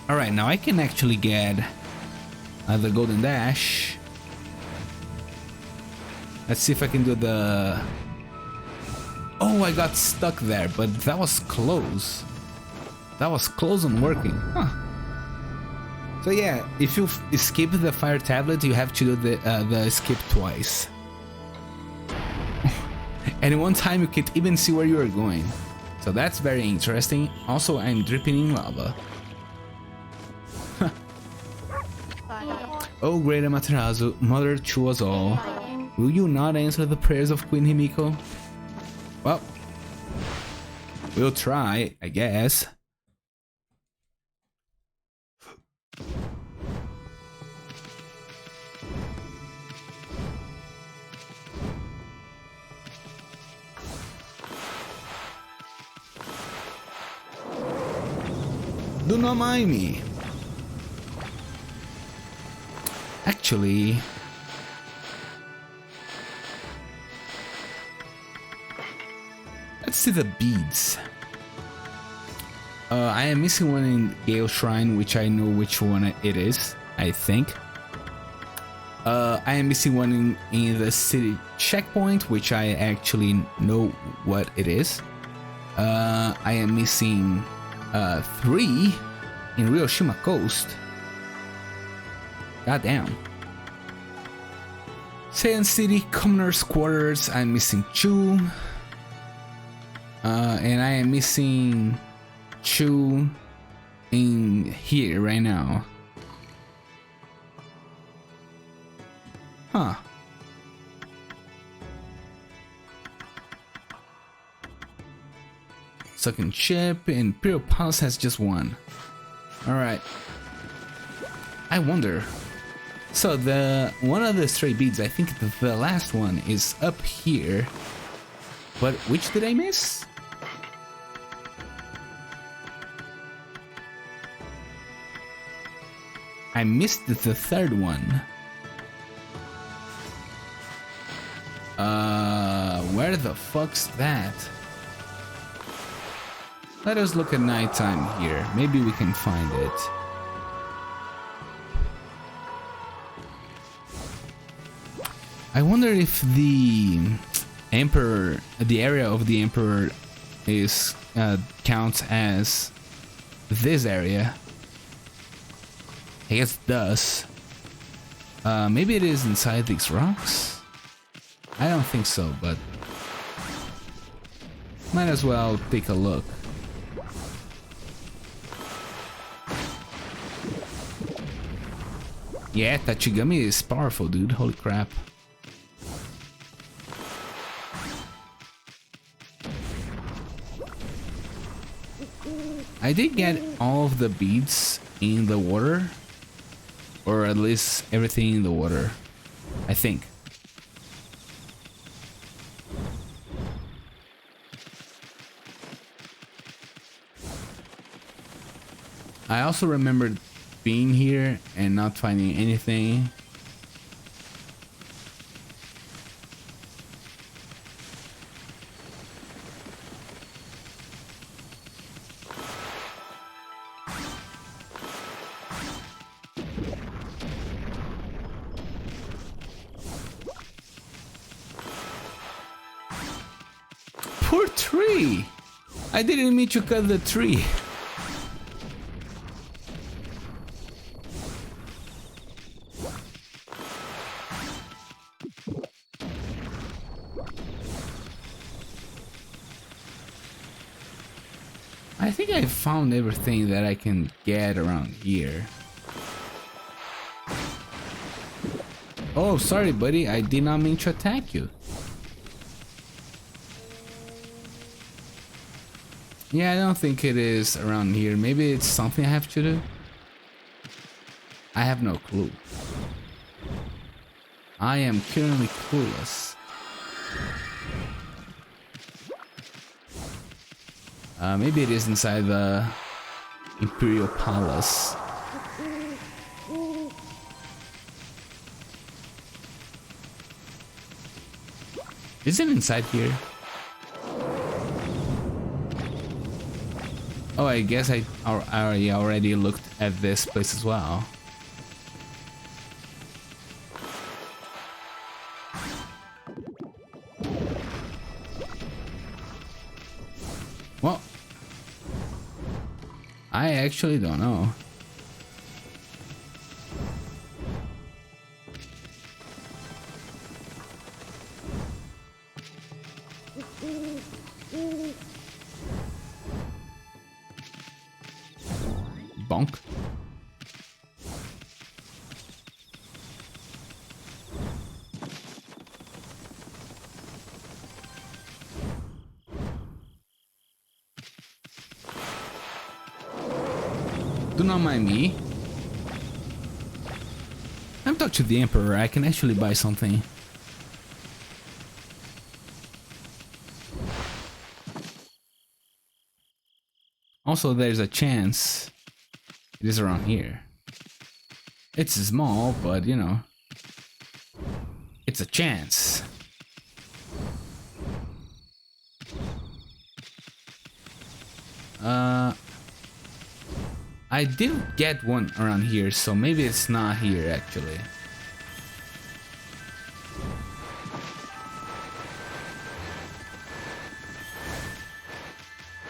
Alright, now I can actually get the Golden Dash. Let's see if I can do the... Oh, I got stuck there, but that was close. That was close on working. Huh. So yeah, if you escape the fire tablet, you have to do the escape twice. And one time you can't even see where you are going. So that's very interesting. Also, I'm dripping in lava. Oh, great Amaterasu, mother to us all. Will you not answer the prayers of Queen Himiko? Well, we'll try, I guess. Do not mind me. Actually, let's see the beads. I am missing one in Gale Shrine, which I know which one it is, I think. I am missing one in the city checkpoint, which I actually know what it is. I am missing 3 in Ryoshima Coast. Goddamn. Sand City Commoner's Quarters, I'm missing 2. And I am missing 2 in here right now. Huh. Sucking Chip, Imperial Palace has just 1. Alright. I wonder. So one of the stray beads, I think the last one is up here. But which did I miss? I missed the third one. Where the fuck's that? Let us look at nighttime here. Maybe we can find it. I wonder if the Emperor, the area of the Emperor, is counts as this area. I guess it does. Maybe it is inside these rocks? I don't think so, but might as well take a look. Yeah, Tachigami is powerful, dude. Holy crap. I did get all of the beads in the water, or at least everything in the water, I think. I also remembered being here and not finding anything. Poor tree! I didn't mean to cut the tree. I think I found everything that I can get around here. Oh, sorry, buddy. I did not mean to attack you. Yeah, I don't think it is around here. Maybe it's something I have to do. I have no clue. I am currently clueless. Maybe it is inside the Imperial Palace. Is it inside here? Oh, I guess I already looked at this place as well. Well, I actually don't know. Bonk. Do not mind me. I'm talking to the Emperor. I can actually buy something. Also, there's a chance it is around here. It's small, but you know, it's a chance. I did get one around here, so maybe it's not here actually.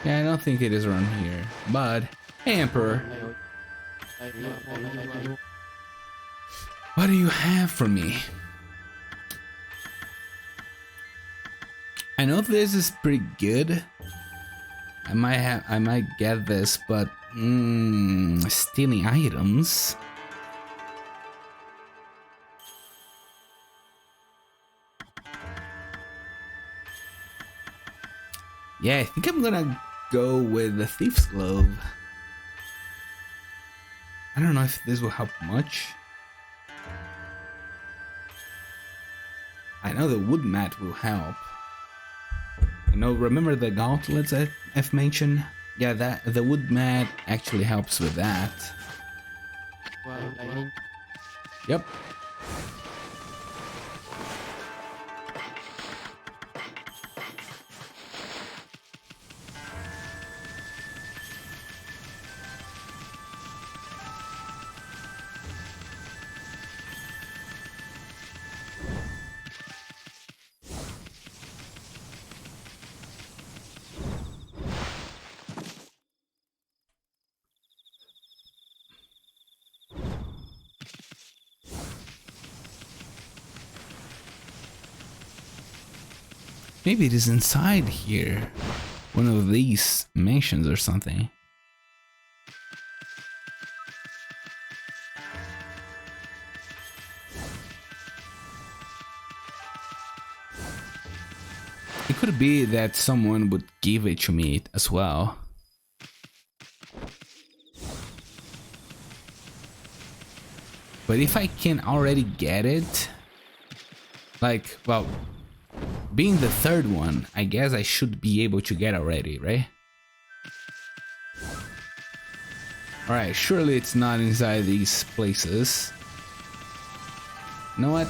Yeah, I don't think it is around here, but hey, Emperor. What do you have for me? I know this is pretty good. I might get this, but stealing items. Yeah, I think I'm gonna go with the Thief's Glove. I don't know if this will help much. I know the wood mat will help. You know, remember the gauntlets I've mentioned? Yeah, the wood mat actually helps with that. Yep. Maybe it is inside here. One of these mansions or something. It could be that someone would give it to me as well. But if I can already get it, like, well, being the third one, I guess I should be able to get already, right? Alright, surely it's not inside these places. You know what?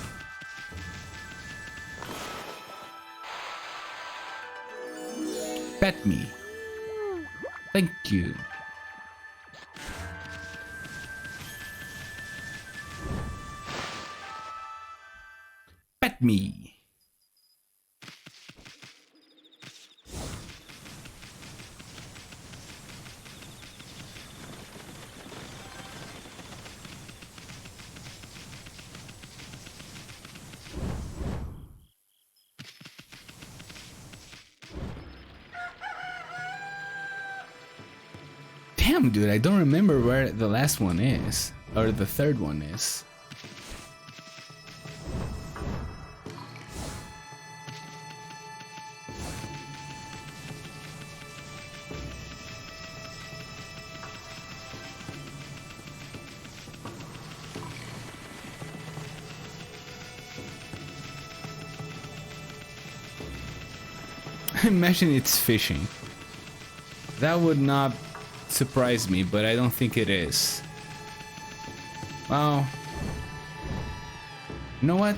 Pet me. Thank you. Pet me. Damn, dude, I don't remember where the last one is, or the third one is. Imagine it's fishing. That would not surprise me, but I don't think it is. Well, you know what?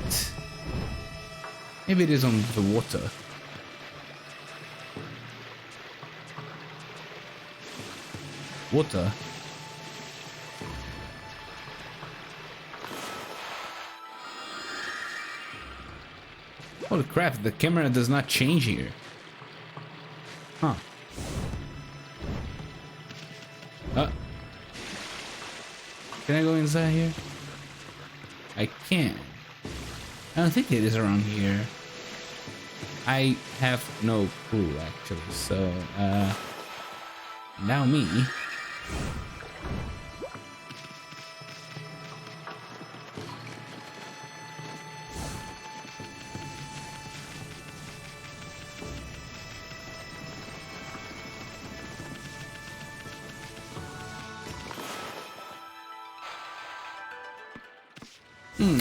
Maybe it is on the water. Water. Holy crap, the camera does not change here. Huh. Can I go inside here? I can't. I don't think it is around here. I have no clue actually, so now me.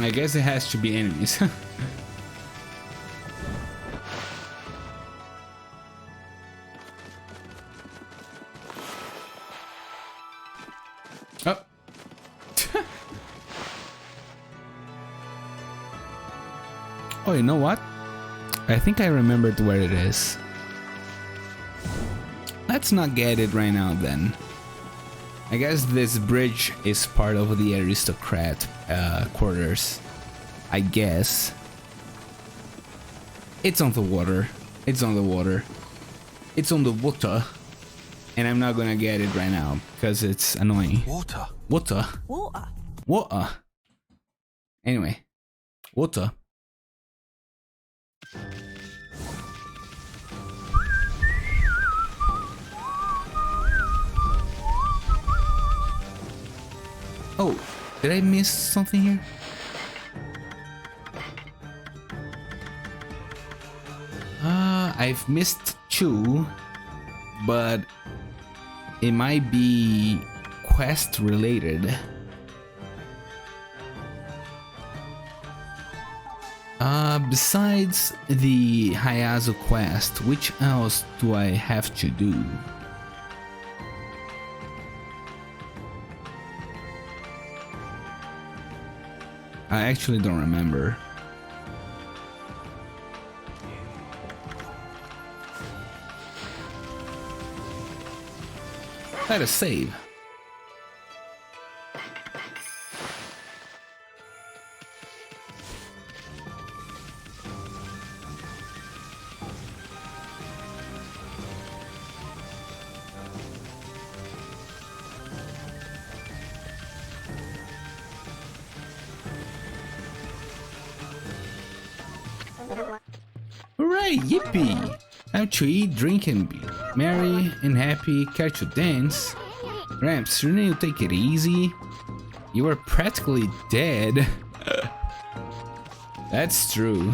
I guess it has to be enemies. Oh. Oh, you know what? I think I remembered where it is. Let's not get it right now then. I guess this bridge is part of the aristocrat quarters. I guess. It's on the water. It's on the water. It's on the water. And I'm not gonna get it right now because it's annoying. Water. Water. Water. Water. Anyway. Water. Oh, did I miss something here? I've missed two, but it might be quest related. Besides the Hayazu quest, which else do I have to do? I actually don't remember. Let us save. Hooray, yippee! Time to eat, drink, and be merry and happy. Care to dance? Ramps, shouldn't you take it easy? You are practically dead. That's true.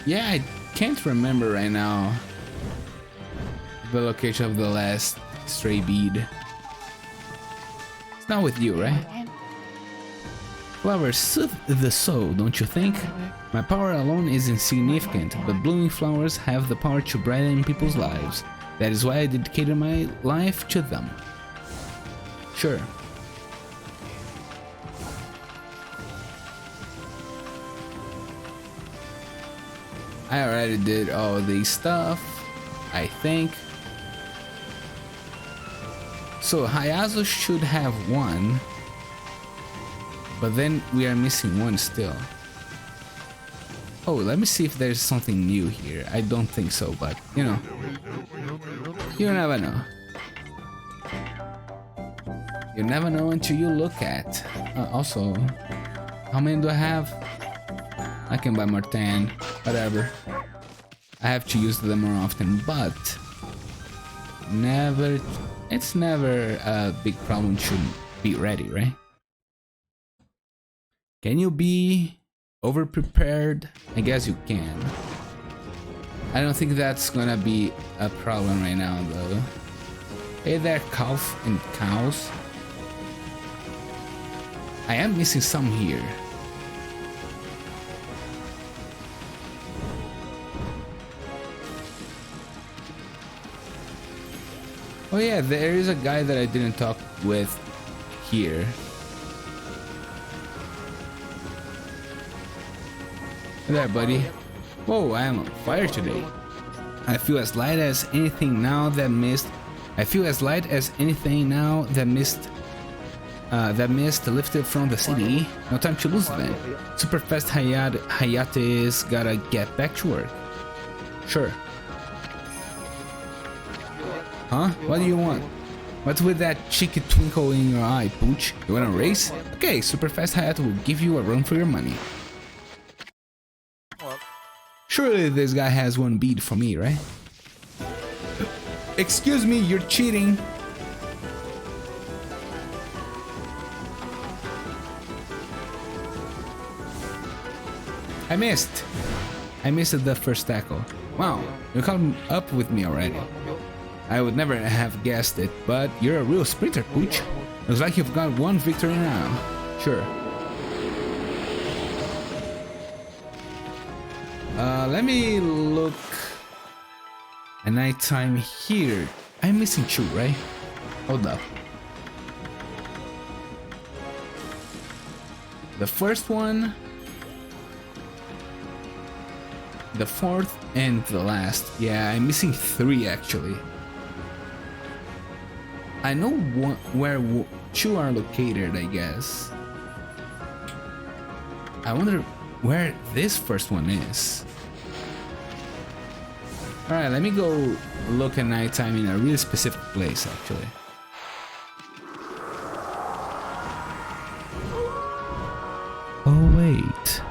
Yeah, I can't remember right now the location of the last stray bead. It's not with you, right? Flowers soothe the soul, don't you think? My power alone is insignificant, but blooming flowers have the power to brighten people's lives. That is why I dedicated my life to them. Sure. I already did all these stuff, I think. So Hayazu should have one, but then we are missing one still. Oh, let me see if there's something new here. I don't think so, but you know, you never know. You never know until you look at. Also, how many do I have? I can buy more 10, whatever. I have to use them more often, but it's never a big problem to be ready, right? Can you be over prepared? I guess you can. I don't think that's gonna be a problem right now though. Hey there, calf and cows. I am missing some here. Oh yeah, there is a guy that I didn't talk with here. Hey there, buddy. Whoa, I am on fire today. I feel as light as anything now that mist. I feel as light as anything now that mist. That mist lifted from the city. No time to lose then. Super fast Hayate's gotta get back to work. Sure. Huh? What do you want? What's with that cheeky twinkle in your eye, Pooch? You wanna race? Okay, Super Fast Hayate will give you a run for your money. Surely this guy has one bead for me, right? Excuse me, you're cheating. I missed the first tackle. Wow, you caught up with me already. I would never have guessed it, but you're a real sprinter, Pooch. Looks like you've got one victory now. Sure. Let me look at nighttime here. I'm missing two, right? Hold up. The first one, the fourth, and the last. Yeah, I'm missing three actually. I know where two are located, I guess. I wonder where this first one is. Alright, let me go look at nighttime in a really specific place, actually. Oh wait.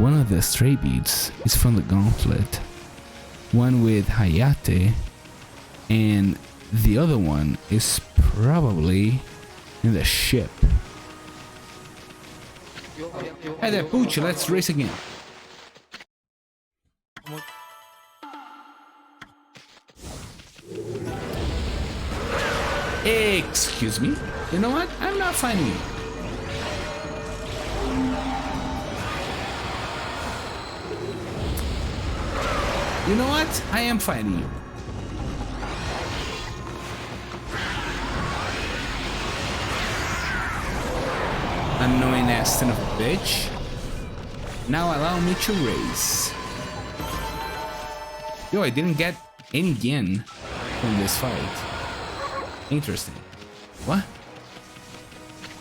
One of the stray beads is from the gauntlet. One with Hayate, and the other one is probably in the ship. Hey there, Pooch, let's race again. Excuse me? You know what? I'm not finding you. You know what? I am finding you. Annoying ass son of a bitch. Now allow me to race. Yo, I didn't get any yen from this fight. Interesting. What?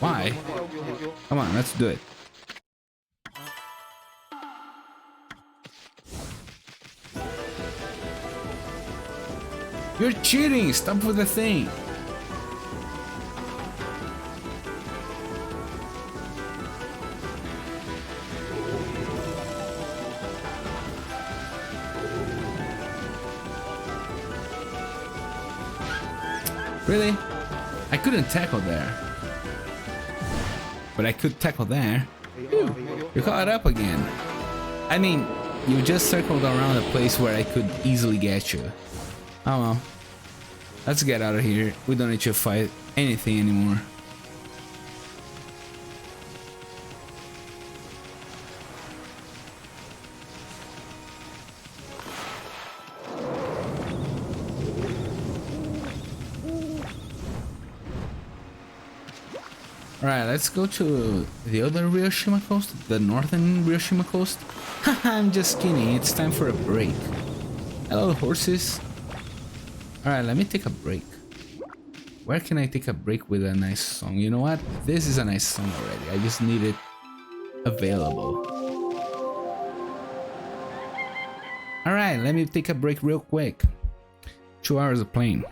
Why? Come on, let's do it. You're cheating! Stop with the thing! Really? I couldn't tackle there. But I could tackle there. Phew, you're caught up again. I mean, you just circled around a place where I could easily get you. Oh well. Let's get out of here. We don't need to fight anything anymore. Alright, let's go to the other Ryoshima coast, the northern Ryoshima coast. Haha, I'm just kidding, it's time for a break. Hello, horses. Alright, let me take a break. Where can I take a break with a nice song? You know what? This is a nice song already. I just need it available. Alright, let me take a break real quick. 2 hours of playing.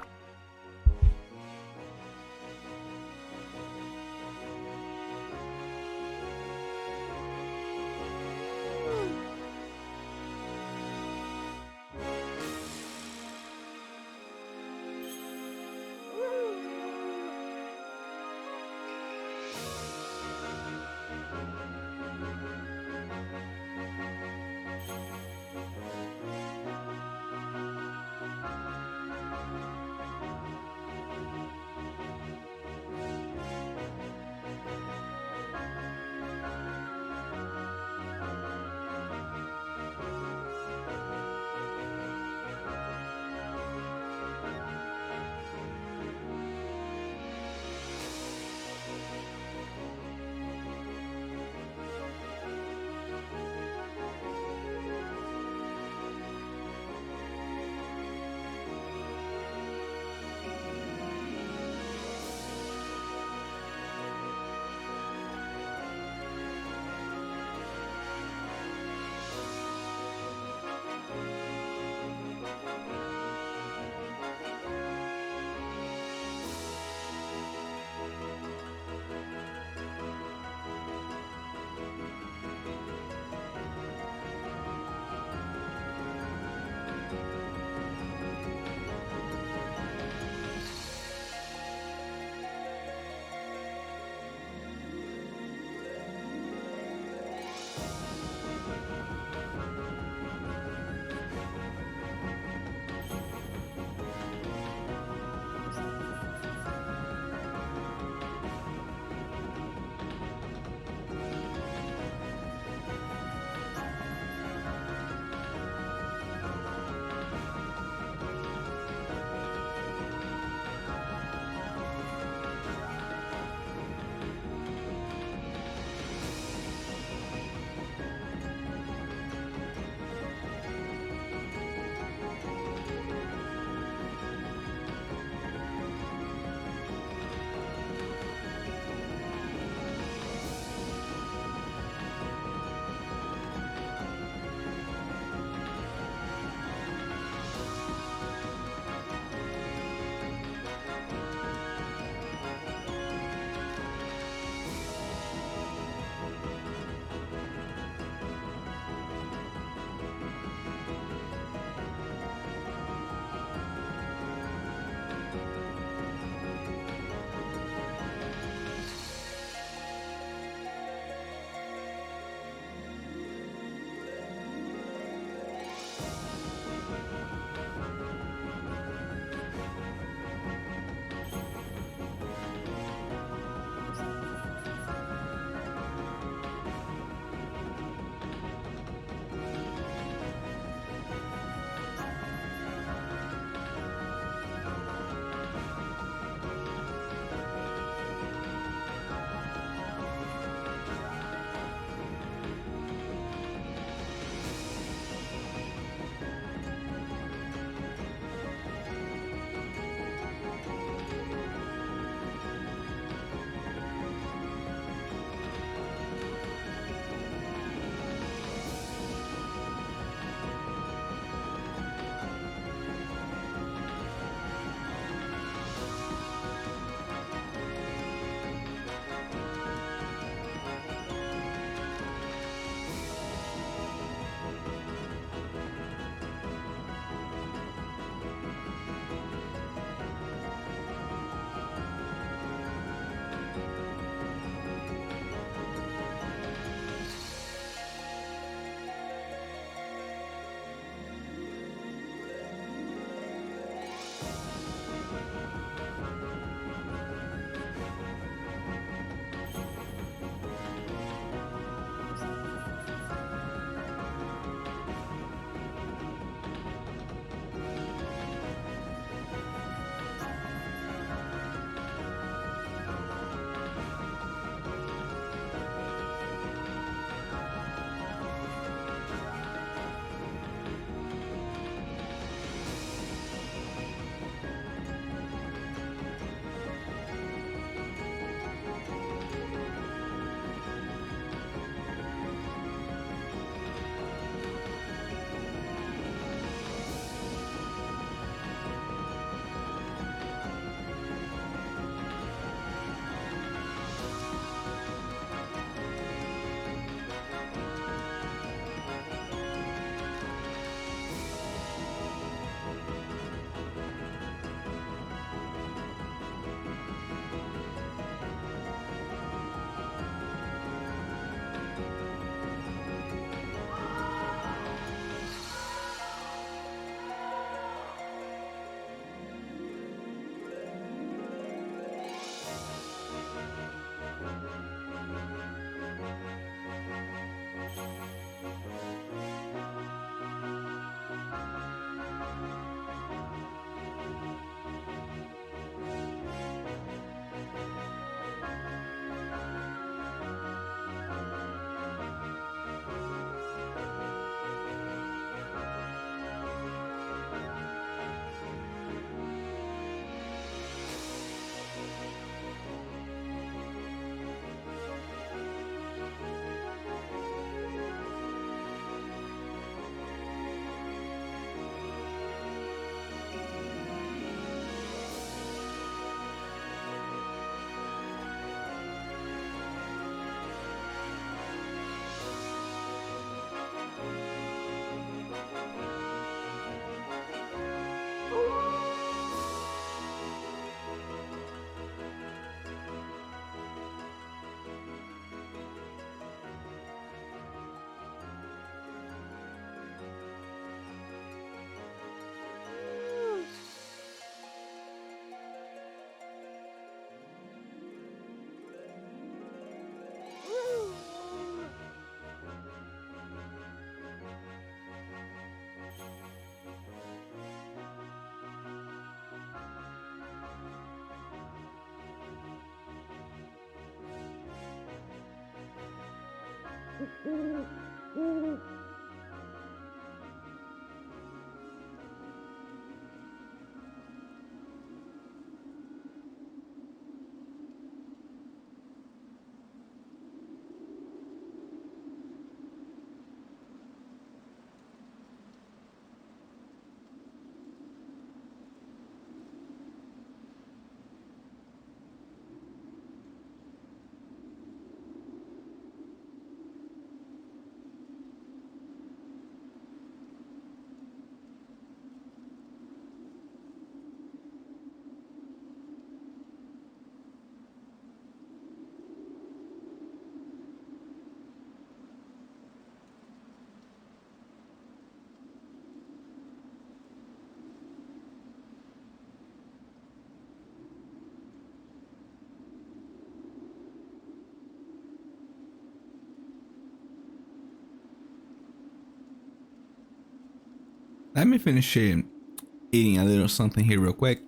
Let me finish eating a little something here real quick,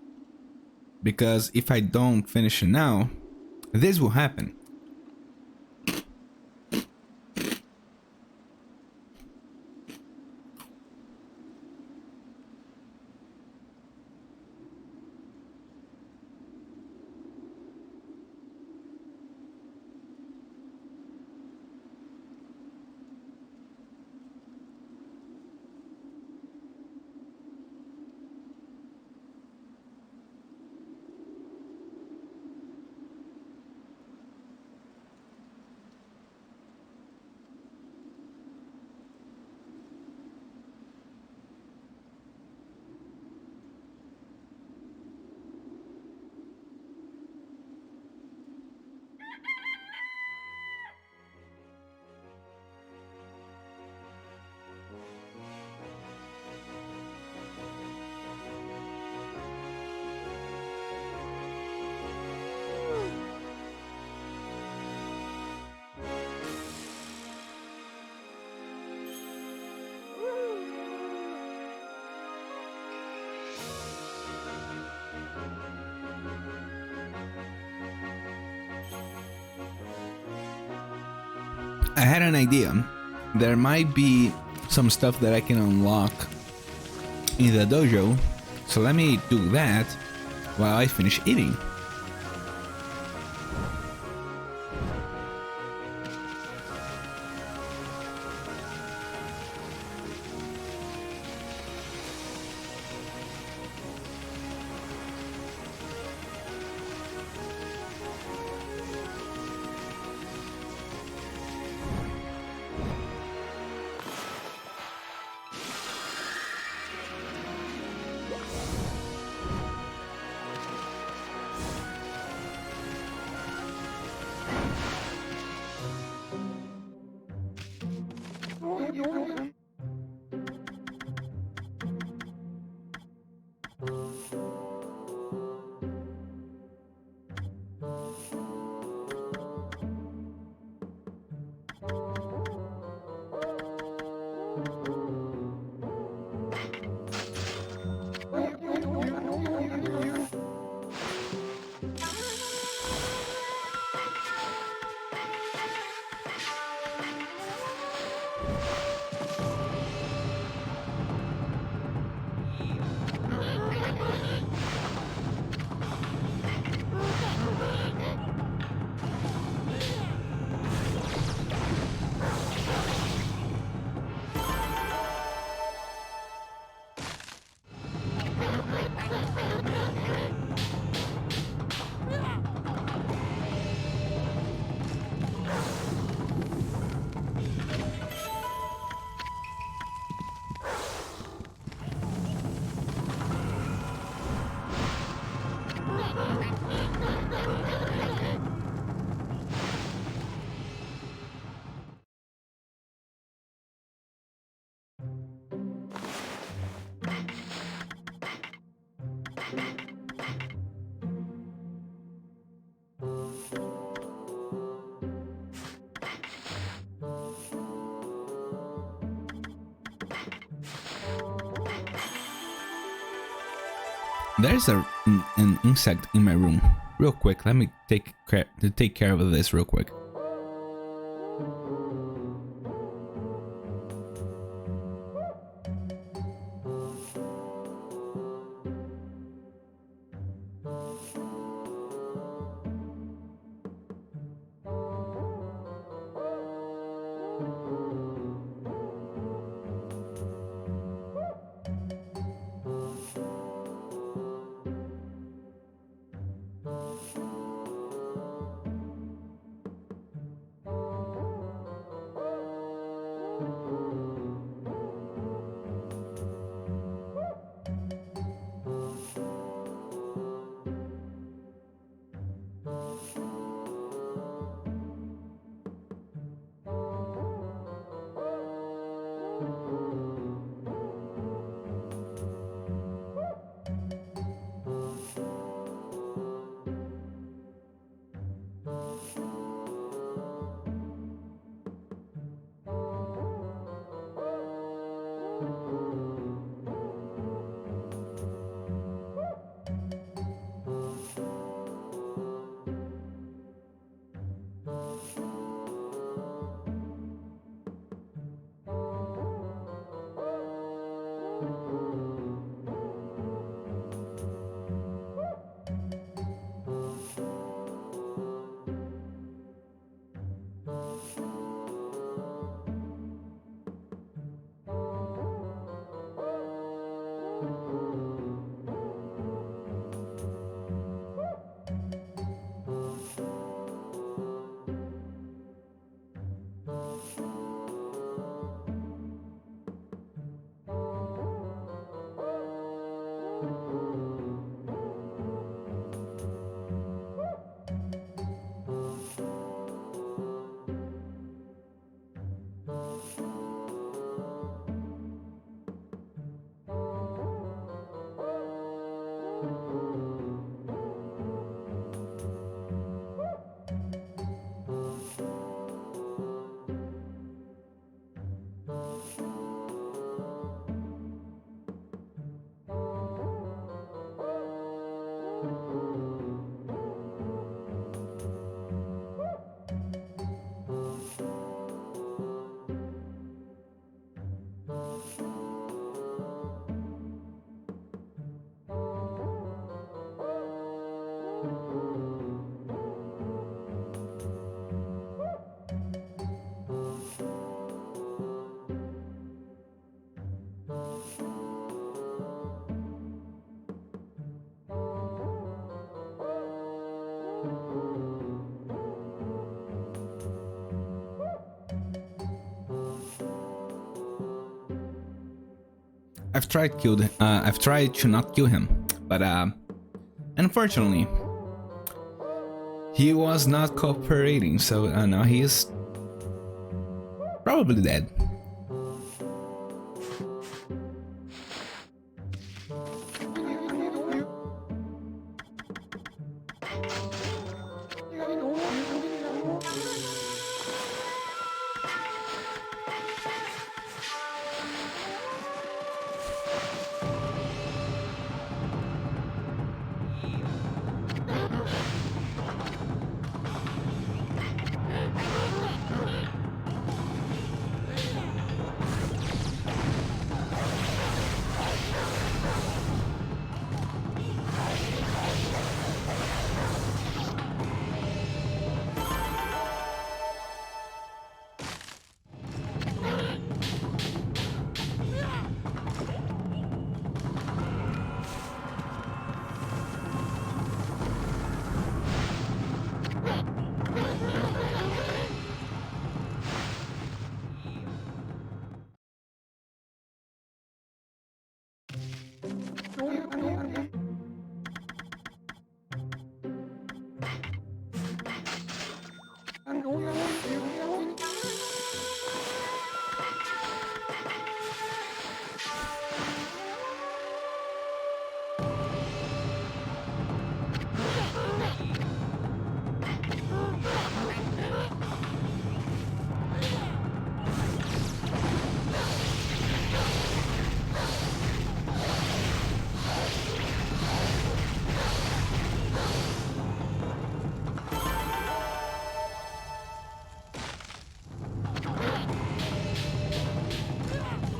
because if I don't finish it now, this will happen. I had an idea. There might be some stuff that I can unlock in the dojo, so let me do that while I finish eating. There's an insect in my room. Real quick, let me take care of this real quick. I've tried to not kill him, but unfortunately, he was not cooperating. So now he is probably dead.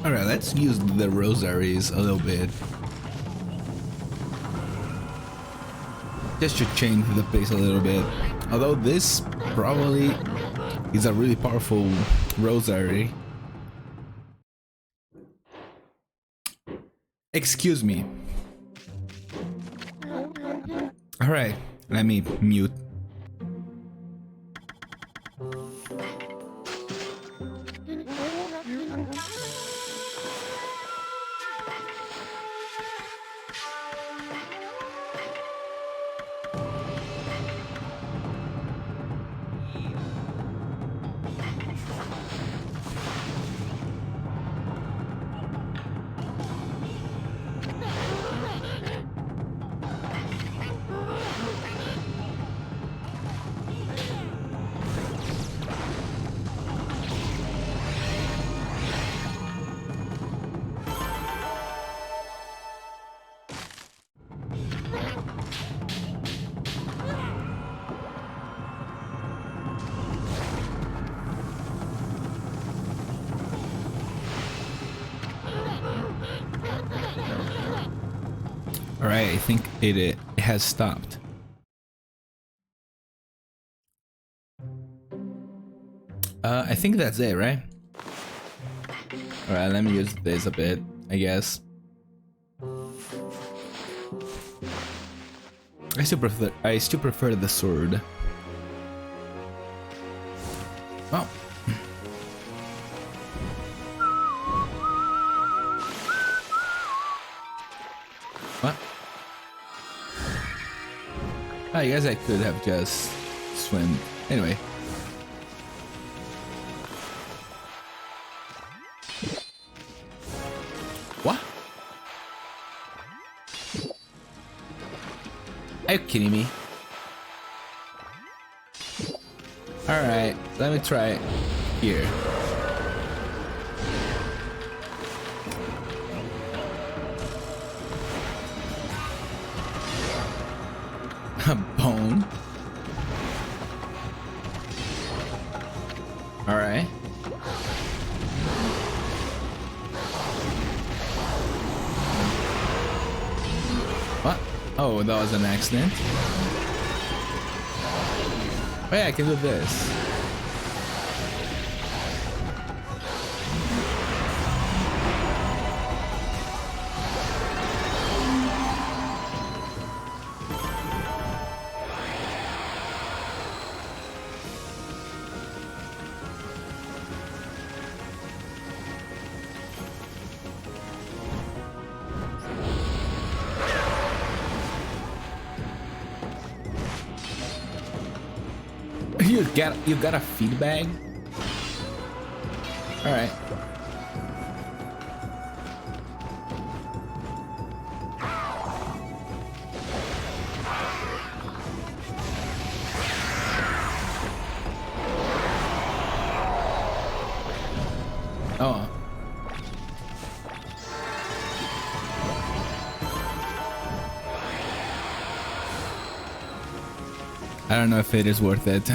Alright, let's use the rosaries a little bit. Just to change the pace a little bit. Although this probably is a really powerful rosary. Excuse me. Alright, let me mute. Alright, I think it has stopped. I think that's it, right? Alright, let me use this a bit, I guess. I still prefer the sword. Well. What? I guess I could have just swim. Anyway. What? Are you kidding me? Alright, let me try it here. A bone. Alright. What? Oh, that was an accident. Oh yeah, I can do this. You got a feed bag? All right. Oh. I don't know if it is worth it.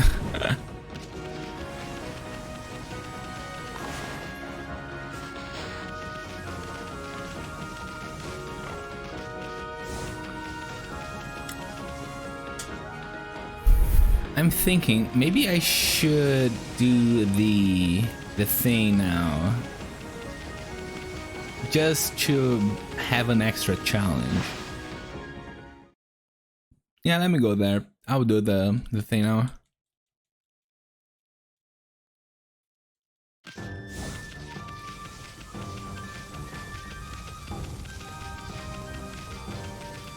I'm thinking maybe I should do the thing now, just to have an extra challenge. Yeah, let me go there. I'll do the thing now.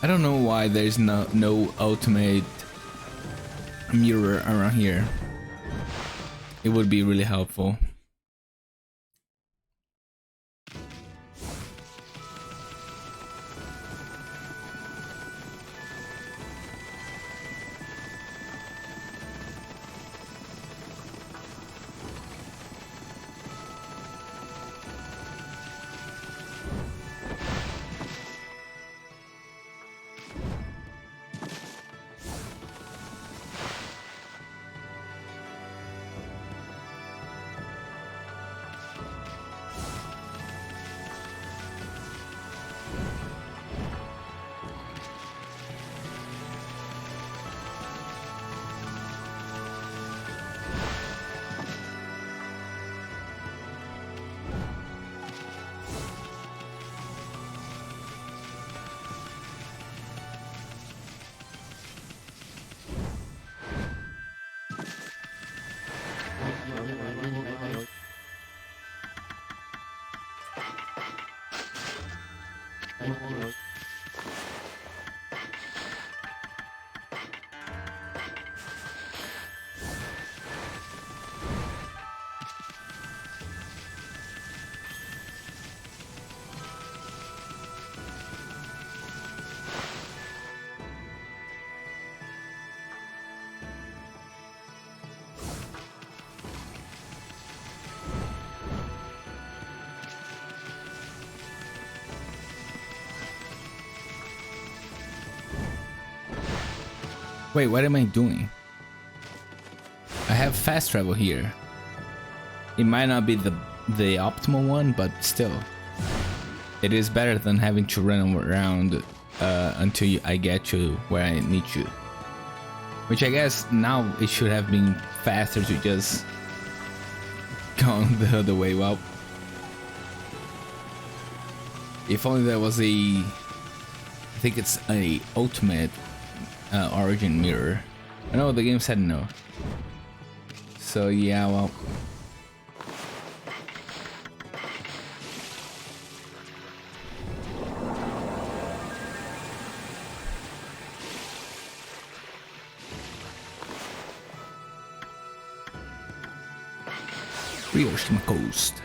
I don't know why there's no ultimate mirror around here. It would be really helpful. Wait, what am I doing? I have fast travel here. It might not be the optimal one, but still. It is better than having to run around until I get to where I need to. Which I guess now it should have been faster to just go the other way. Well, if only there was I think it's a ultimate origin mirror. I know the game said no. So yeah, well. Ryoshima Coast.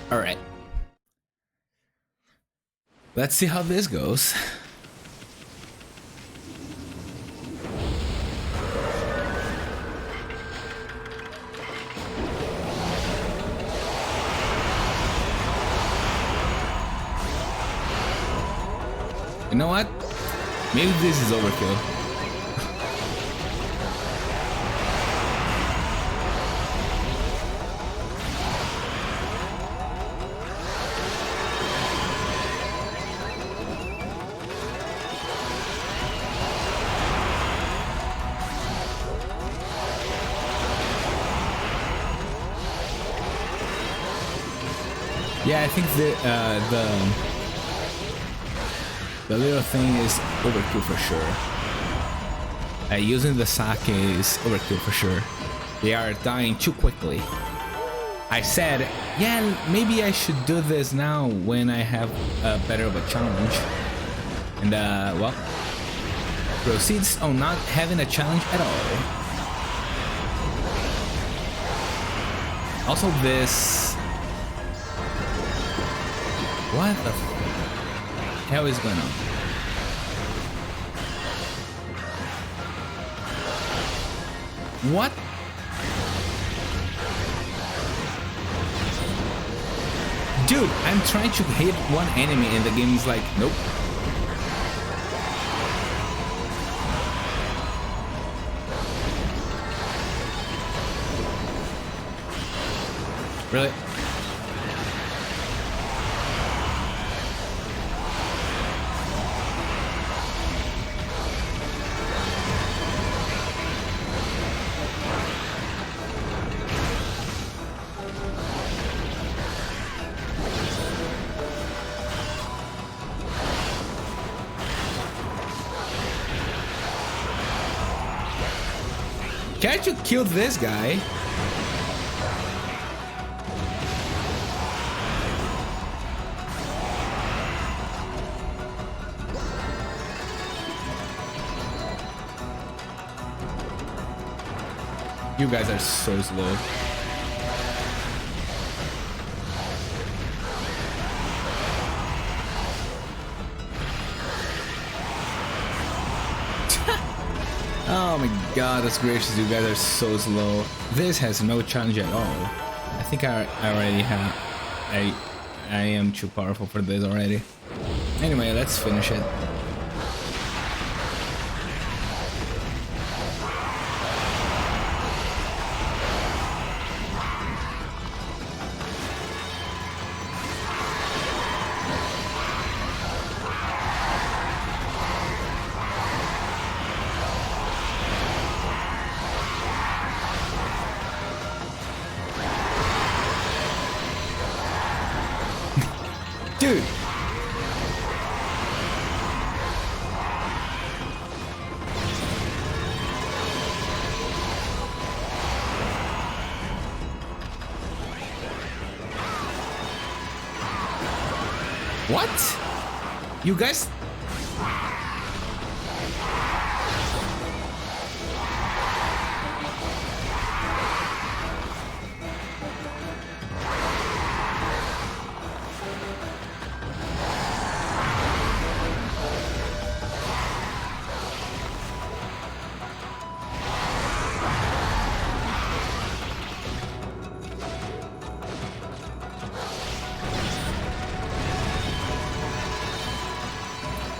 All right. Let's see how this goes. You know what? Maybe this is overkill. Yeah, I think the little thing is overkill for sure. Using the sake is overkill for sure. They are dying too quickly. I said, yeah, maybe I should do this now when I have better of a challenge. And well, proceeds on not having a challenge at all. Also this... What the hell is going on? What? Dude, I'm trying to hit one enemy and the game is like, nope. Really? Can't you kill this guy? You guys are so slow. Oh my god, that's gracious, you guys are so slow. This has no challenge at all. I think I already have... I am too powerful for this already. Anyway, let's finish it. Dude! What? You guys...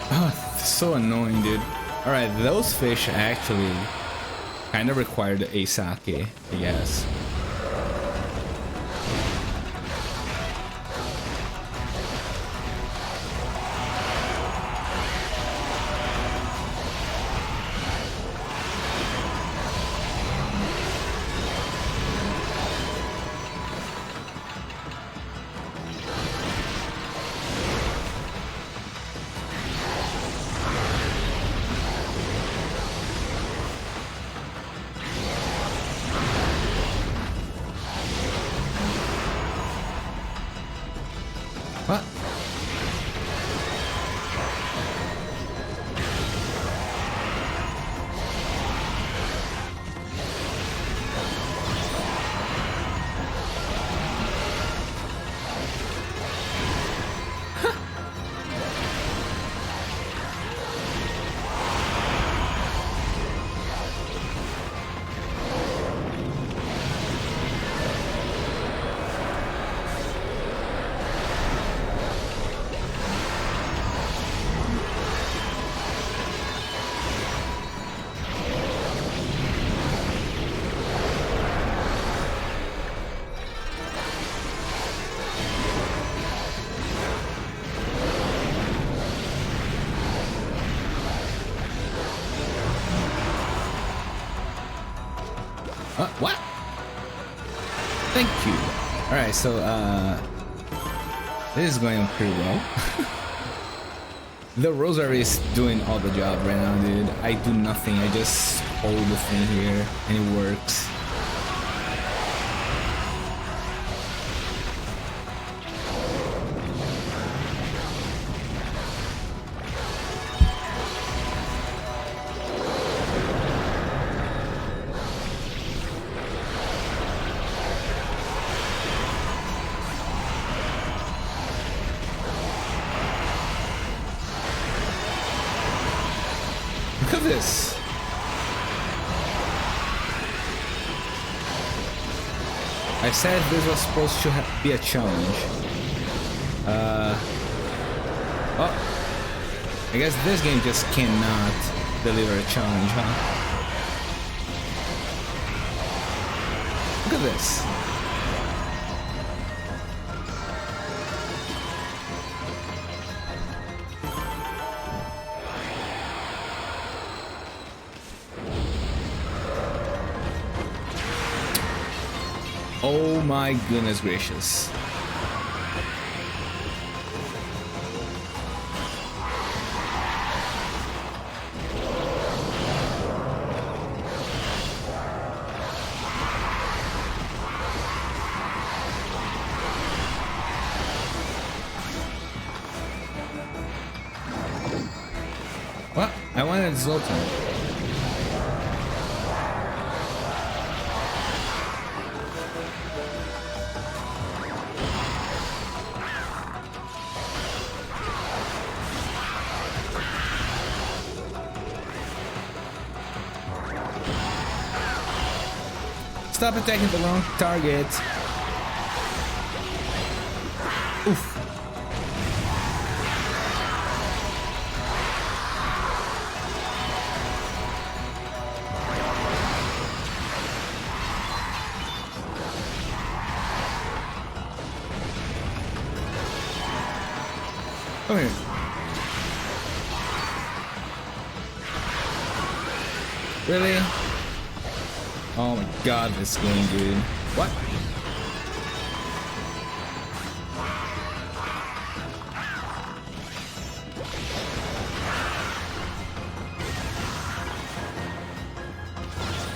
Oh, so annoying, dude. Alright, those fish actually kind of required a sake, I guess. What? What? Thank you. Alright, so this is going pretty well. The rosary is doing all the job right now, dude. I do nothing, I just hold the thing here and it works. Look at this. I said this was supposed to be a challenge. Oh, I guess this game just cannot deliver a challenge, huh? Look at this. Oh my goodness gracious. What? I wanted Zoltan. Stop attacking the wrong target. Oof. Come here. Really? Oh my god, this game, dude. What?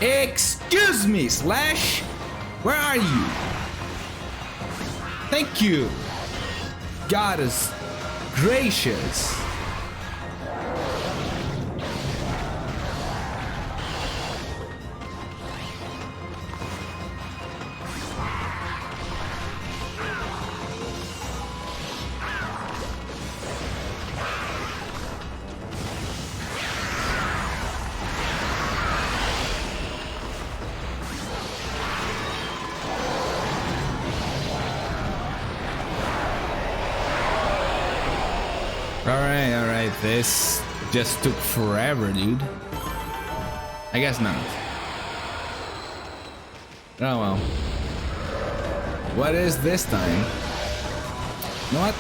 Excuse me, Slash? Where are you? Thank you. God is gracious. Alright, this just took forever, dude. I guess not. Oh well. What is this time? You know what?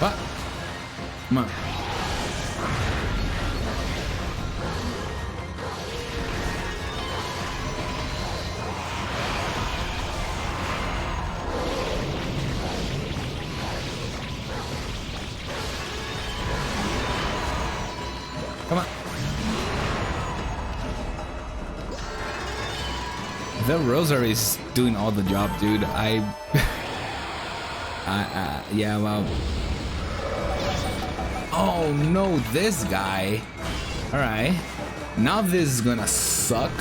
What? Come on. Come on. The rosary is doing all the job, dude. Yeah, well. Oh no, this guy. Alright. Now this is gonna suck.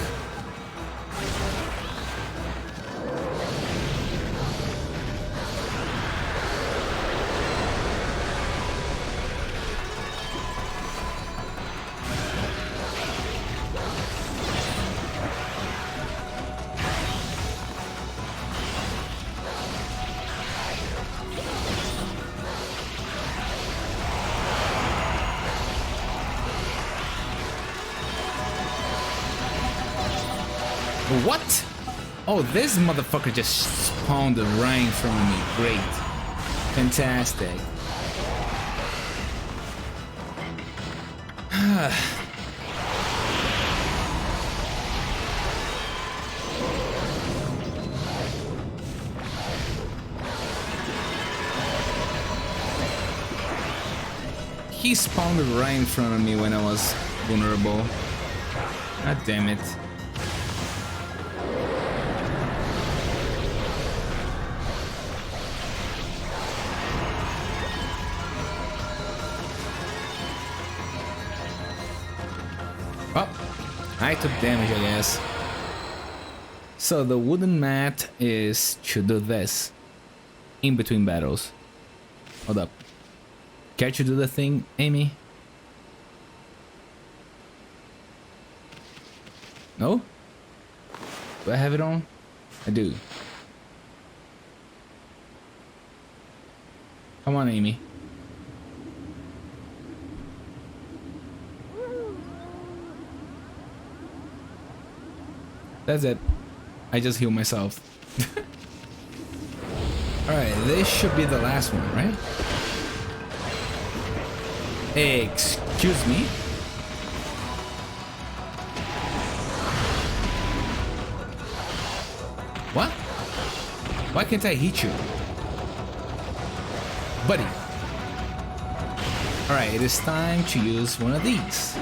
What? Oh, this motherfucker just spawned right in front of me. Great. Fantastic. He spawned right in front of me when I was vulnerable. God damn it. Oh, I took damage, I guess. So the wooden mat is to do this in between battles. Hold up. Can't you do the thing, Amy? No? Do I have it on? I do. Come on, Amy. That's it. I just healed myself. Alright, this should be the last one, right? Excuse me? What? Why can't I hit you? Buddy. Alright, it is time to use one of these.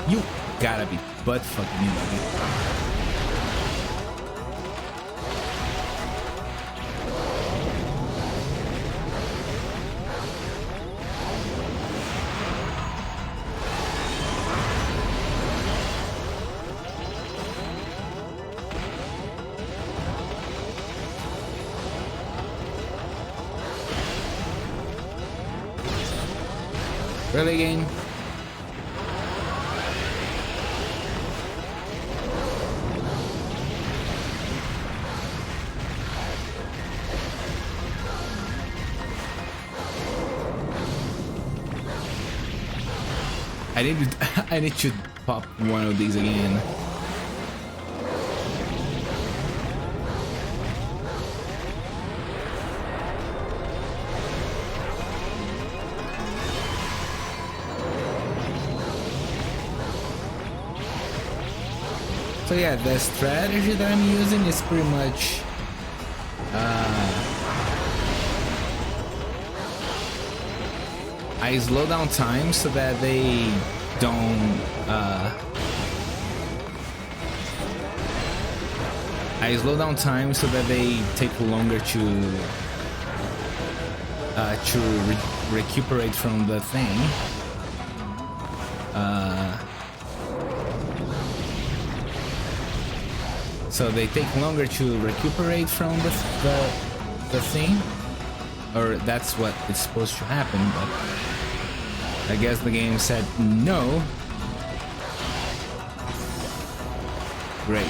You gotta be butt fucking me, buddy. Really, game? I need to pop one of these again. So yeah, the strategy that I'm using is pretty much I slow down time so that they don't I slow down time so that they take longer to recuperate from the thing. So they take longer to recuperate from the thing, or that's what is supposed to happen, but I guess the game said no. Great.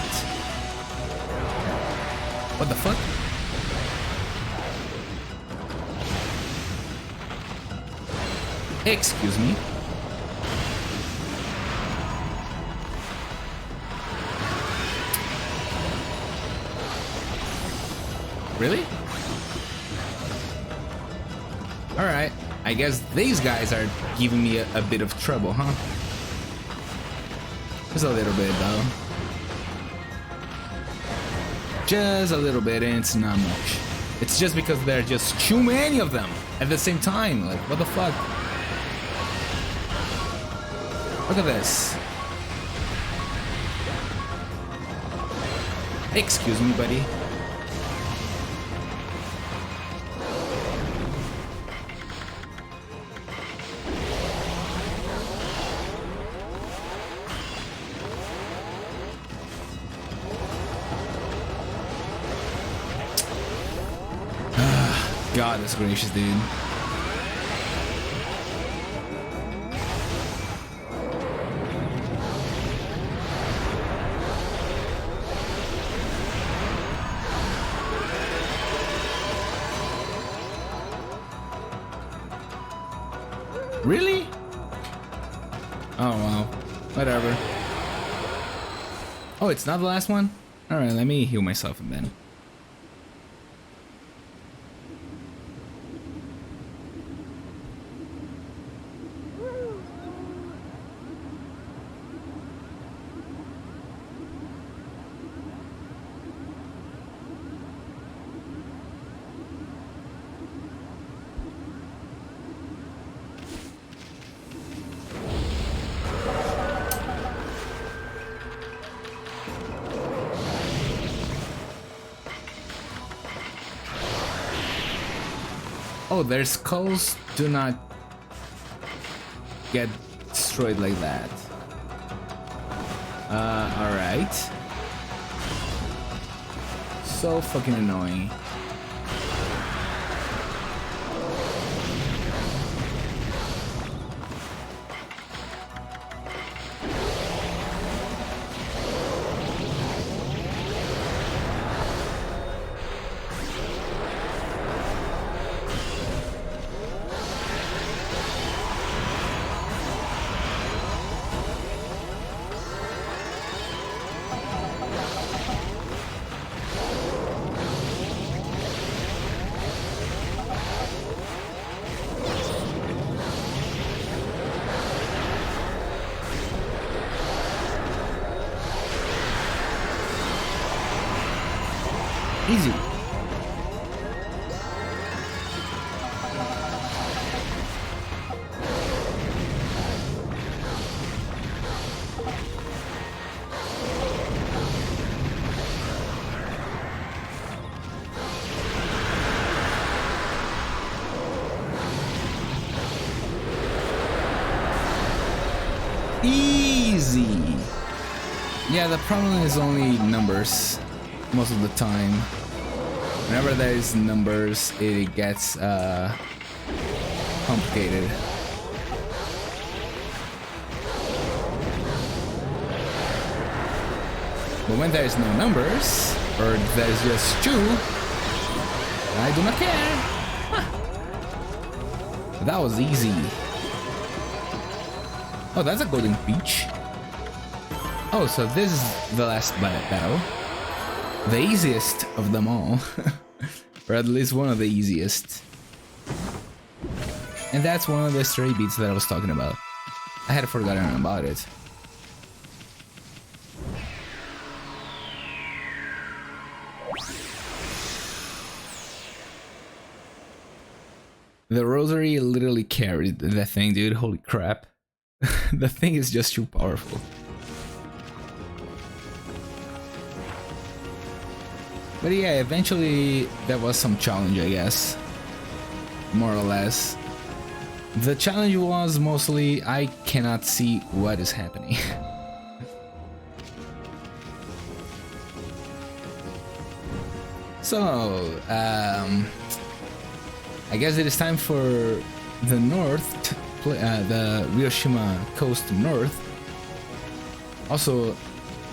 What the fuck? Excuse me. Really? Alright, I guess these guys are giving me a bit of trouble, huh? Just a little bit, though. Just a little bit, and it's not much. It's just because there are just too many of them at the same time. Like, what the fuck? Look at this. Excuse me, buddy. God, that's gracious, dude. Really? Oh, wow. Whatever. Oh, it's not the last one? Alright, let me heal myself then. Oh, their skulls do not get destroyed like that. Alright. So fucking annoying. Easy. Easy. Yeah, the problem is only numbers most of the time. Whenever there's numbers, it gets complicated. But when there's no numbers, or there's just two, I do not care. Huh. That was easy. Oh, that's a golden peach. Oh, so this is the last battle. The easiest of them all. Or at least one of the easiest. And that's one of the stray beats that I was talking about. I had forgotten about it. The rosary literally carried that thing, dude. Holy crap. The thing is just too powerful. But yeah, eventually there was some challenge, I guess. More or less. The challenge was mostly I cannot see what is happening. So, I guess it is time for the north, the Ryoshima coast north. Also,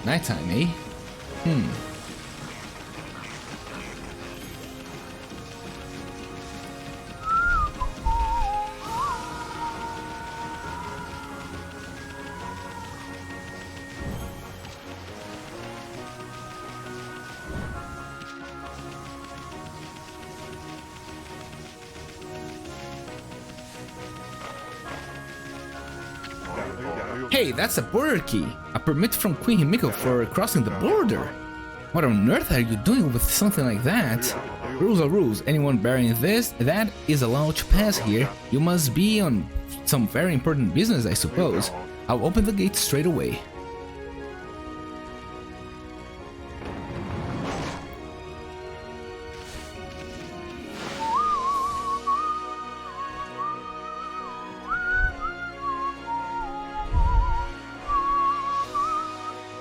nighttime, eh? Hey, that's a border key! A permit from Queen Himiko for crossing the border! What on earth are you doing with something like that? Rules are rules. Anyone bearing that is allowed to pass here. You must be on some very important business, I suppose. I'll open the gate straight away.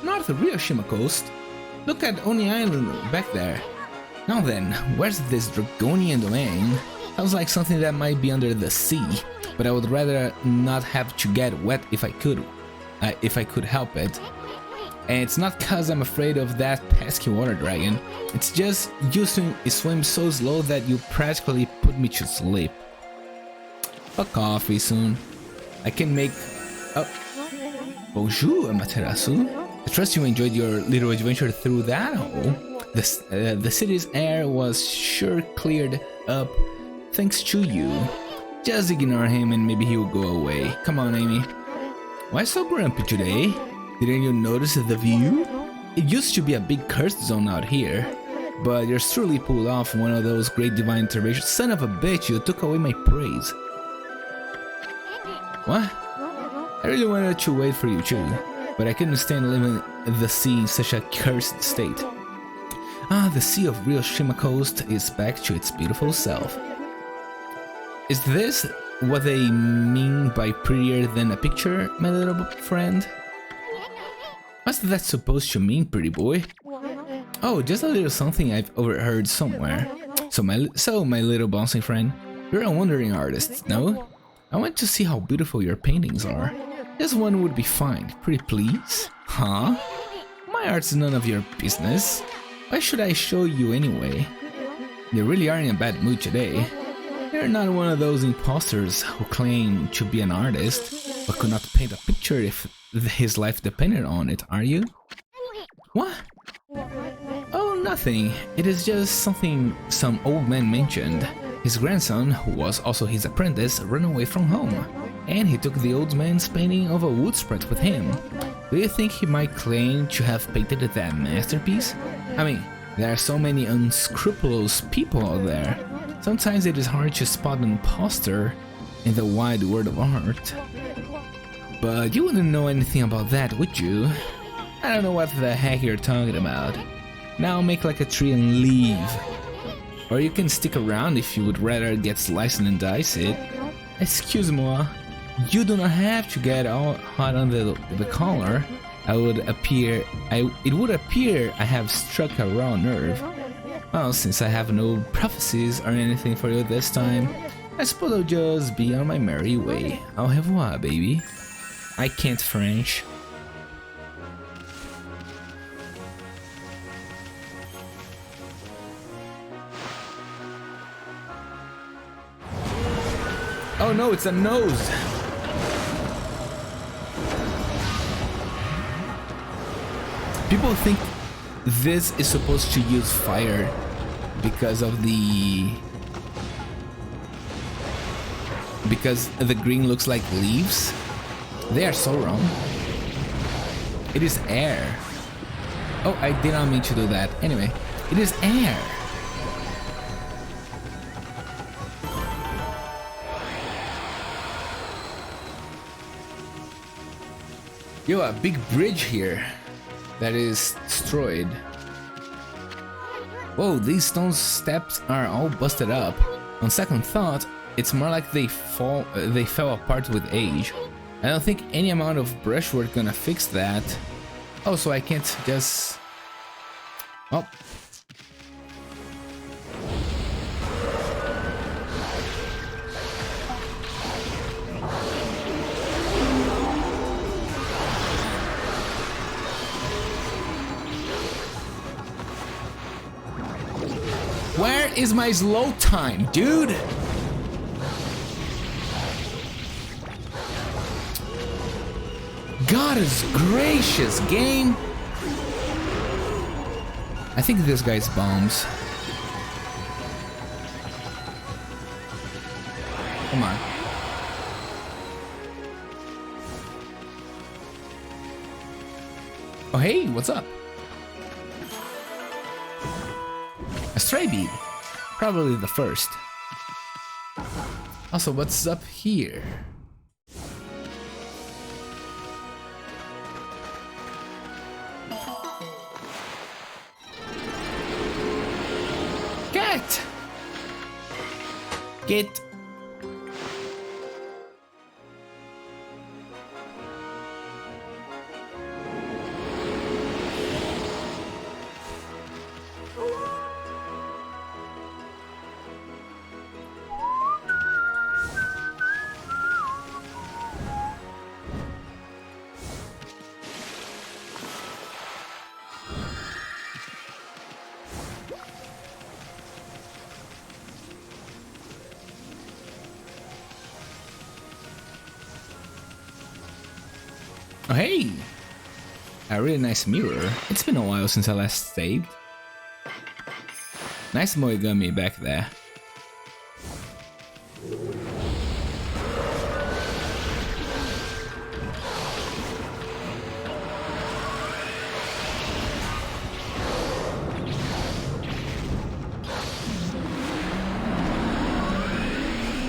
North of Ryoshima coast. Look at Oni Island back there. Now then, where's this draconian domain? Sounds like something that might be under the sea, but I would rather not have to get wet if I could help it. And it's not cause I'm afraid of that pesky water dragon. It's just you swim so slow that you practically put me to sleep. Fuck off, Issun. I can make... Bonjour, Amaterasu. I trust you enjoyed your little adventure through that hole. The city's air was sure cleared up thanks to you. Just ignore him and maybe he will go away. Come on, Amy. Why so grumpy today? Didn't you notice the view? It used to be a big cursed zone out here, but you're truly pulled off one of those great divine interventions. Son of a bitch, you took away my praise. What? I really wanted to wait for you too, but I couldn't stand living the sea in such a cursed state. Ah, the sea of Ryoshima coast is back to its beautiful self. Is this what they mean by prettier than a picture, my little friend? What's that supposed to mean, pretty boy? Oh, just a little something I've overheard somewhere. So my little bouncing friend, you're a wandering artist, no? I want to see how beautiful your paintings are. This one would be fine, pretty please? Huh? My art's none of your business. Why should I show you anyway? You really are in a bad mood today. You're not one of those imposters who claim to be an artist, but could not paint a picture if his life depended on it, are you? What? Oh, nothing. It is just something some old man mentioned. His grandson, who was also his apprentice, ran away from home, and he took the old man's painting of a wood sprite with him. Do you think he might claim to have painted that masterpiece? I mean, there are so many unscrupulous people out there. Sometimes it is hard to spot an imposter in the wide world of art. But you wouldn't know anything about that, would you? I don't know what the heck you're talking about. Now make like a tree and leave. Or you can stick around if you would rather get sliced and dice it. Excuse-moi, you do not have to get all hot on the collar. It would appear I have struck a raw nerve. Well, since I have no prophecies or anything for you this time, I suppose I'll just be on my merry way. Au revoir, baby. I can't French. Oh no, it's a nose! People think this is supposed to use fire because of because the green looks like leaves. They are so wrong. It is air. Oh, I did not mean to do that. Anyway, it is air. Yo, a big bridge here that is destroyed. Whoa, these stone steps are all busted up. On second thought, it's more like they fell apart with age. I don't think any amount of brushwork gonna fix that. Oh, so I can't just... Oh. Where is my slow time, dude? God is gracious, game. I think this guy's bombs. Come on. Oh, hey, what's up? A stray bead. Probably the first. Also, what's up here? Cat! Get! Oh, hey! A really nice mirror. It's been a while since I last saved. Nice Moigami back there.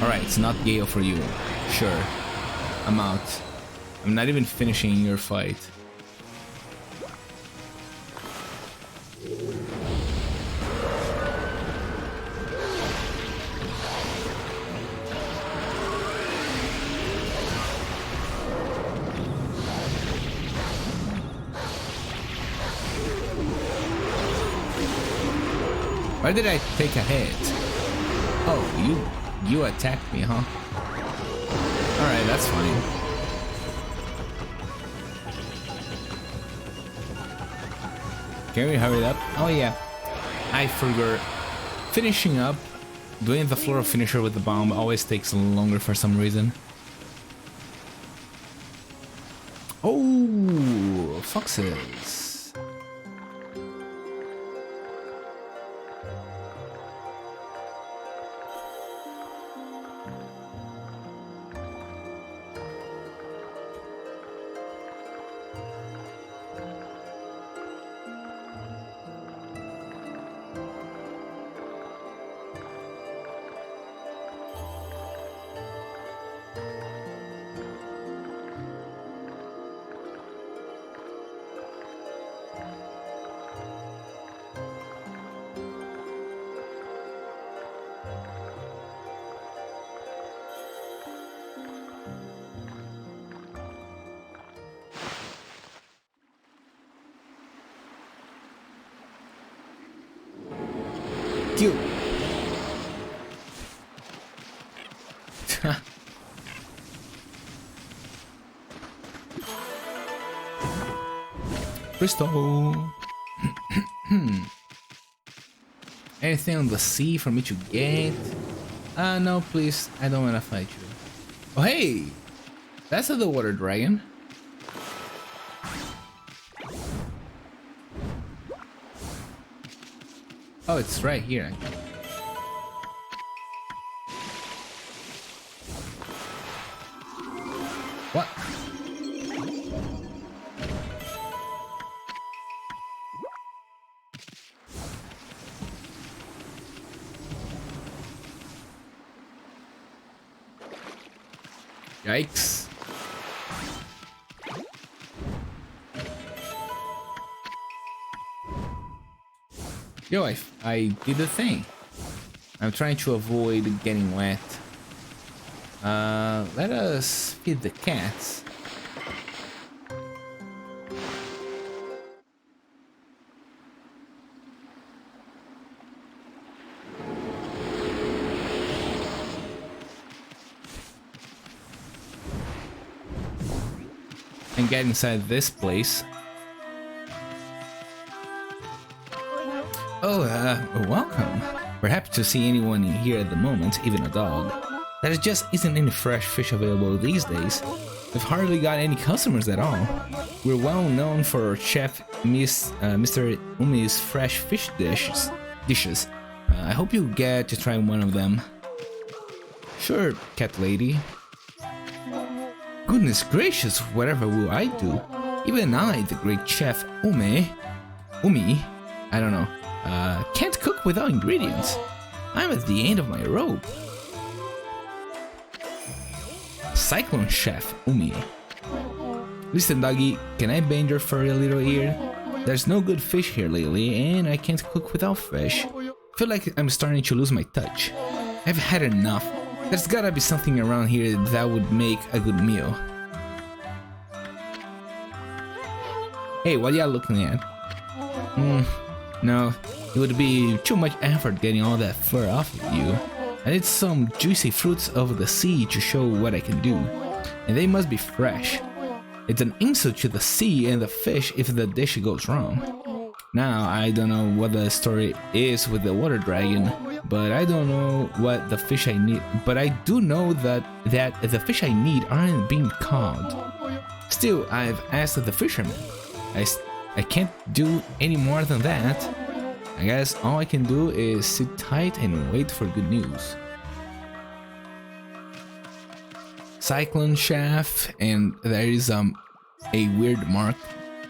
Alright, it's not Gale for you. Sure. I'm out. I'm not even finishing your fight. Why did I take a hit? Oh, you attacked me, huh? Alright, that's fine. Can we hurry up? Oh yeah, I forgot. Finishing up, doing the floor finisher with the bomb always takes longer for some reason. Oh, foxes. Dude. Bristol. Anything on the sea for me to get? No, please. I don't want to fight you. Oh, hey! That's the water dragon. Oh, it's right here. What? Yikes. Yo, I did the thing. I'm trying to avoid getting wet. Let us feed the cats. And get inside this place. Oh, welcome. We're happy to see anyone in here at the moment, even a dog. There just isn't any fresh fish available these days. We've hardly got any customers at all. We're well known for Chef Mr. Umi's fresh fish dishes. I hope you get to try one of them. Sure, cat lady. Goodness gracious, whatever will I do? Even I, the great chef Umi, I don't know, can't cook without ingredients. I'm at the end of my rope. Cyclone Chef Umi. Listen, doggy, can I bend your furry little ear? There's no good fish here lately, and I can't cook without fish. Feel like I'm starting to lose my touch. I've had enough. There's gotta be something around here that would make a good meal. Hey, what are you looking at? No, it would be too much effort getting all that fur off of you. I need some juicy fruits of the sea to show what I can do. And they must be fresh. It's an insult to the sea and the fish if the dish goes wrong. Now, I don't know what the story is with the water dragon, but I don't know what the fish I need, but I do know that the fish I need aren't being caught. Still, I've asked the fisherman. I can't do any more than that. I guess all I can do is sit tight and wait for good news. Cyclone Chef, and there is a weird mark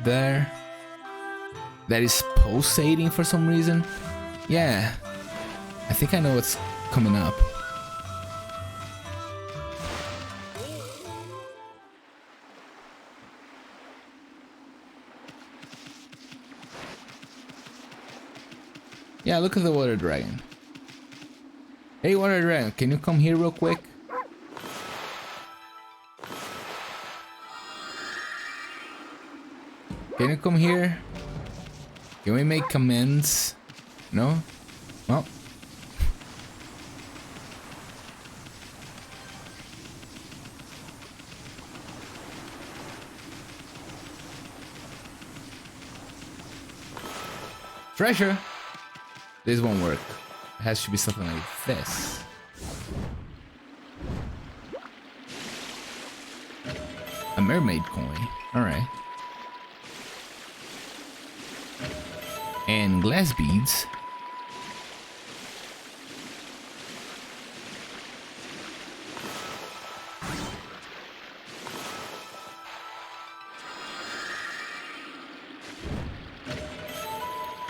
there that is pulsating for some reason. Yeah, I think I know what's coming up. Yeah, look at the water dragon. Hey, water dragon, can you come here real quick? Can you come here? Can we make amends? No? Well. Treasure! This won't work. It has to be something like this. A mermaid coin. Alright. And glass beads.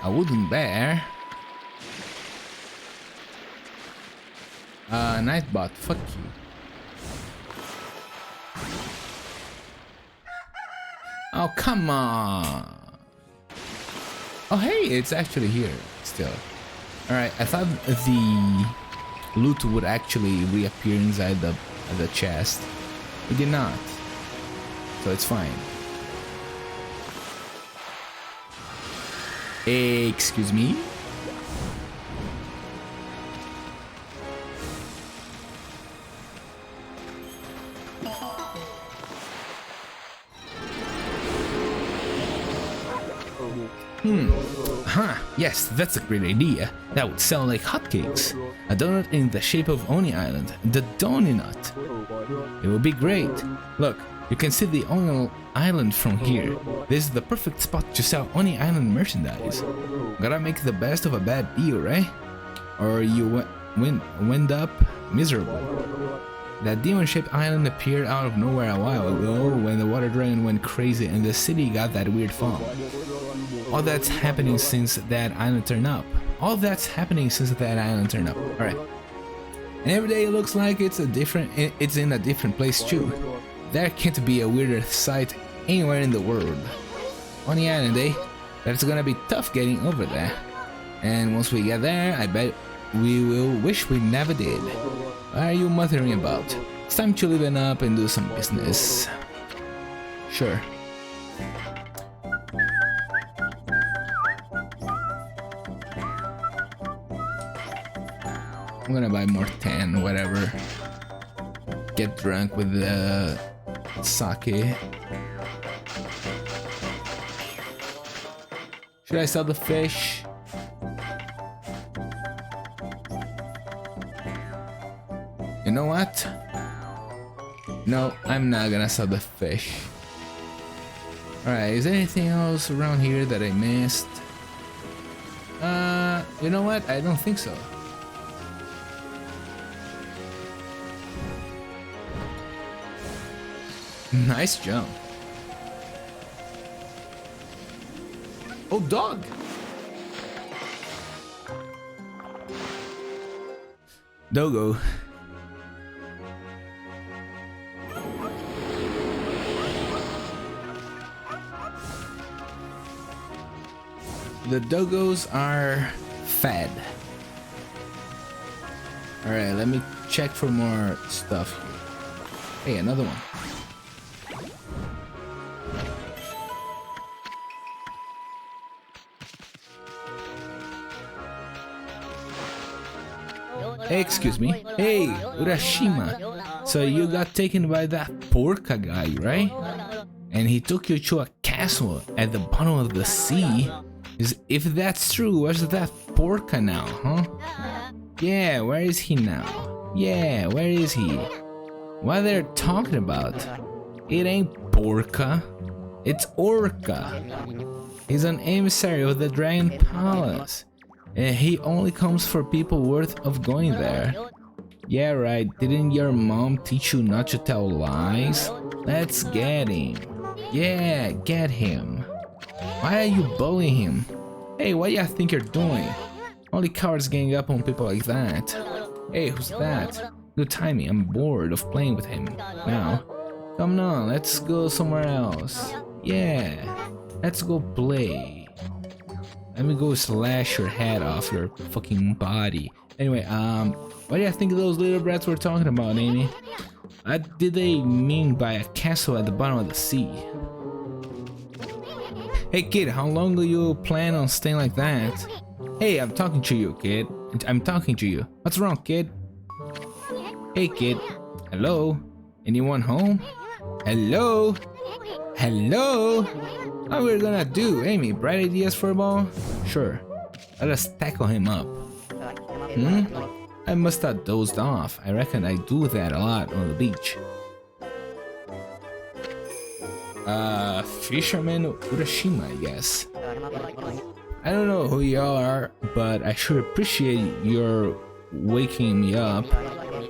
A wooden bear. Nightbot, fuck you. Oh, come on. Oh, hey, it's actually here still. Alright, I thought the loot would actually reappear inside the chest. It did not. So it's fine. Excuse me? Yes, that's a great idea. That would sell like hotcakes. A donut in the shape of Oni Island, the Donut. It would be great. Look, you can see the Oni Island from here. This is the perfect spot to sell Oni Island merchandise. Gotta make the best of a bad deal, right? Or you wind up miserable. That demon-shaped island appeared out of nowhere a while ago when the water dragon went crazy and the city got that weird fog. All that's happening since that island turned up. Alright. And every day it looks like it's in a different place too. There can't be a weirder sight anywhere in the world. On the island, eh? That's gonna be tough getting over there. And once we get there, I bet we will wish we never did. What are you muttering about? It's time to liven up and do some business. Sure. I'm gonna buy more 10, whatever. Get drunk with the sake. Should I sell the fish? You know what? No, I'm not gonna sell the fish. Alright, is there anything else around here that I missed? You know what? I don't think so. Nice jump. Oh, dog! Dogo. The dogos are fed. Alright, let me check for more stuff here. Hey, another one. Hey, excuse me. Hey, Ryoshima. So you got taken by that Porca guy, right? And he took you to a castle at the bottom of the sea? If that's true, where's that Porca now, huh? Yeah, where is he now? Yeah, where is he? What they're talking about? It ain't Porca. It's Orca. He's an emissary of the Dragon Palace. And he only comes for people worth of going there. Yeah, right. Didn't your mom teach you not to tell lies? Let's get him. Yeah, get him. Why are you bullying him? Hey, what do you think you're doing? Only cowards gang up on people like that. Hey, who's that? Good timing. I'm bored of playing with him now. Come on, let's go somewhere else. Yeah, let's go play. Let me go slash your head off your fucking body. Anyway, what do you think of those little brats we're talking about, Amy? What did they mean by a castle at the bottom of the sea? Hey kid, how long do you plan on staying like that? Hey, I'm talking to you, kid. I'm talking to you. What's wrong, kid? Hey kid. Hello? Anyone home? Hello? Hello? What we're gonna do, Amy? Bright ideas for a ball? Sure. Let us tackle him up. I must have dozed off. I reckon I do that a lot on the beach. Fisherman Ryoshima, I guess. I don't know who you are, but I sure appreciate your waking me up.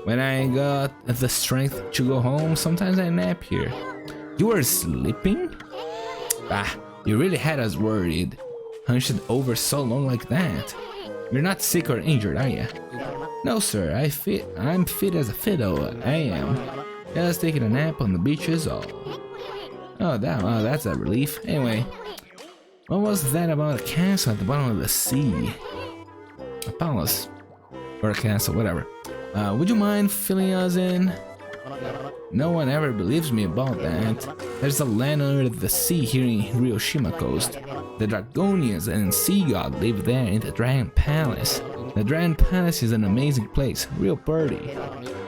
When I got the strength to go home, sometimes I nap here. You were sleeping? Ah, you really had us worried. Hunched over so long like that. You're not sick or injured, are you? No, sir. I'm fit as a fiddle. I am. Just taking a nap on the beach is all. Oh, that's a relief. Anyway, what was that about a castle at the bottom of the sea? A palace. Or a castle, whatever. Would you mind filling us in? No one ever believes me about that. There's a land under the sea here in Ryoshima coast. The Dragonians and Sea God live there in the Dragon Palace. The Dragon Palace is an amazing place, real pretty.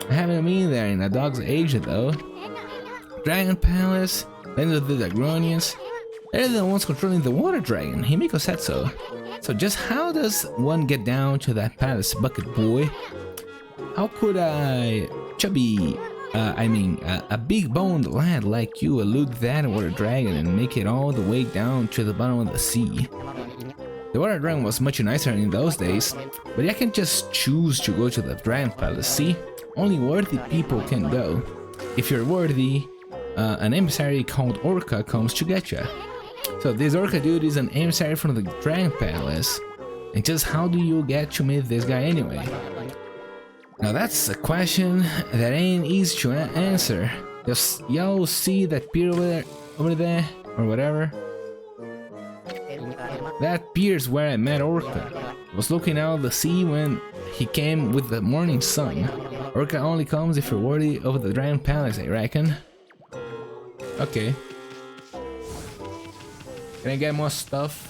I haven't been there in a dog's age though. Dragon Palace, land of the Dragonians. They're the ones controlling the water dragon, Himiko said so. So just how does one get down to that palace, bucket boy? How could a big boned lad like you elude that water dragon and make it all the way down to the bottom of the sea? The water dragon was much nicer in those days, but I can't just choose to go to the Dragon Palace, see? Only worthy people can go. If you're worthy, an emissary called Orca comes to get you. So this Orca dude is an emissary from the Dragon Palace. And just how do you get to meet this guy anyway? Now that's a question that ain't easy to answer. Just y'all see that pier over there, or whatever? That pier's where I met Orca. I was looking out the sea when he came with the morning sun. Orca only comes if you're worthy of the Dragon Palace, I reckon. Okay. Can I get more stuff?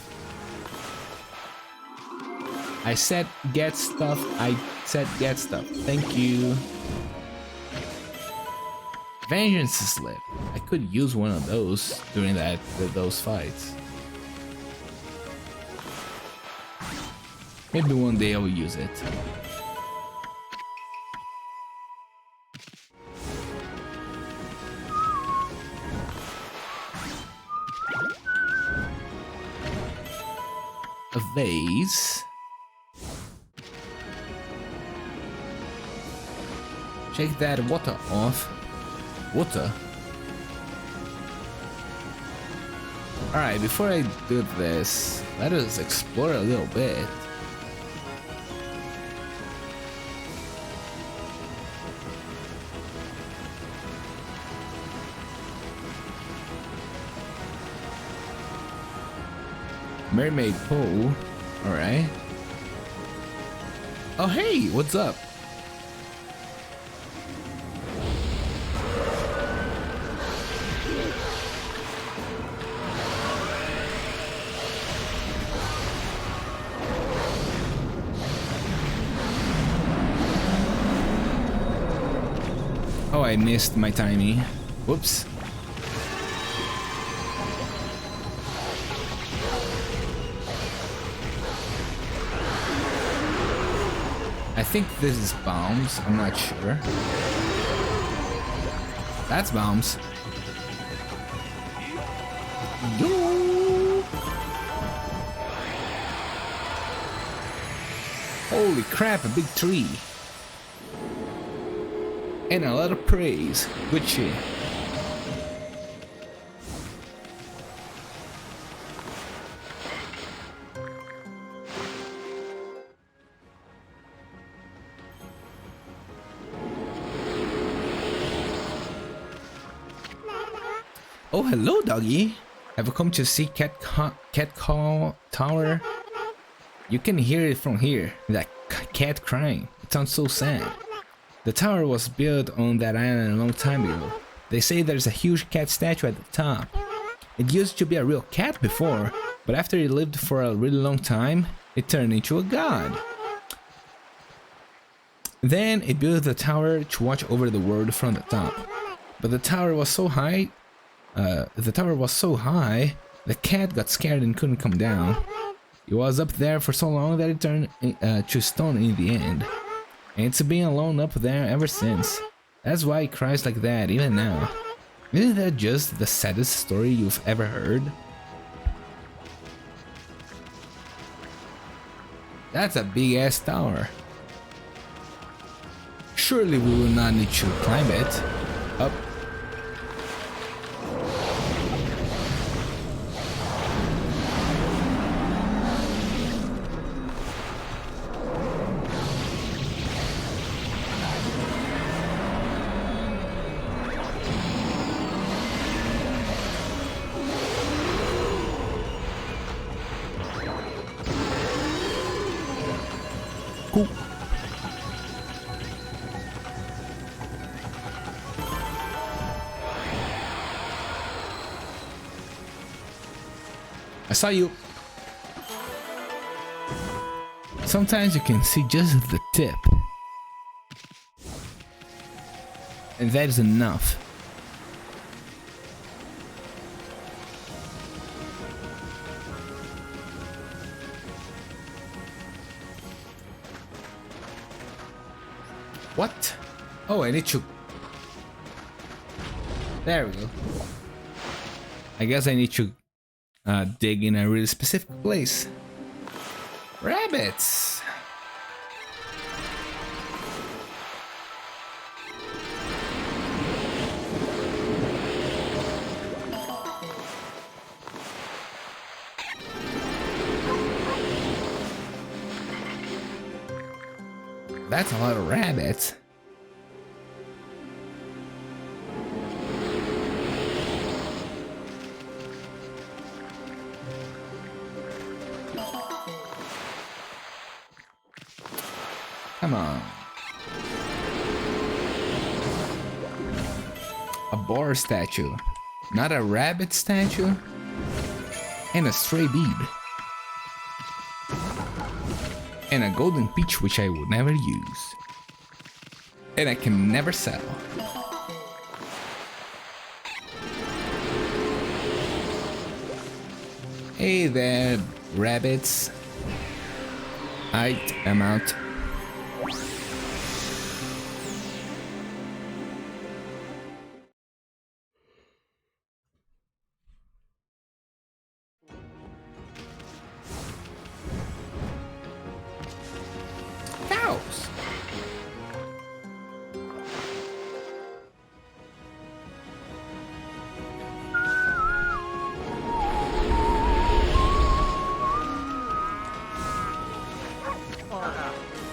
I said get stuff. I said get stuff. Thank you. Vengeance slip. I could use one of those during those fights. Maybe one day I will use it. A vase. Shake that water off. Water? Alright, before I do this, let us explore a little bit. Mermaid pool. Alright. Oh hey, what's up? Oh, I missed my timing. Whoops. I think this is bombs, I'm not sure. That's bombs. Yo! Holy crap, a big tree. And a lot of praise. Good shit. Oh, hello, doggy. Have you come to see Catcall Tower? You can hear it from here. That cat crying. It sounds so sad. The tower was built on that island a long time ago. They say there's a huge cat statue at the top. It used to be a real cat before, but after it lived for a really long time, it turned into a god. Then it built the tower to watch over the world from the top. But the tower was so high, the cat got scared and couldn't come down. It was up there for so long that it turned to stone in the end. And it's been alone up there ever since. That's why it cries like that even now. Isn't that just the saddest story you've ever heard? That's a big ass tower. Surely we will not need to climb it. Up. Cool. I saw you. Sometimes you can see just the tip. And that is enough. What? Oh, I need to... There we go. I guess I need to dig in a really specific place. Rabbits! That's a lot of rabbits. Come on. A boar statue, not a rabbit statue, and a stray bead, and a golden peach which I would never use, and I can never sell. Hey there, rabbits. I'm out. Cows.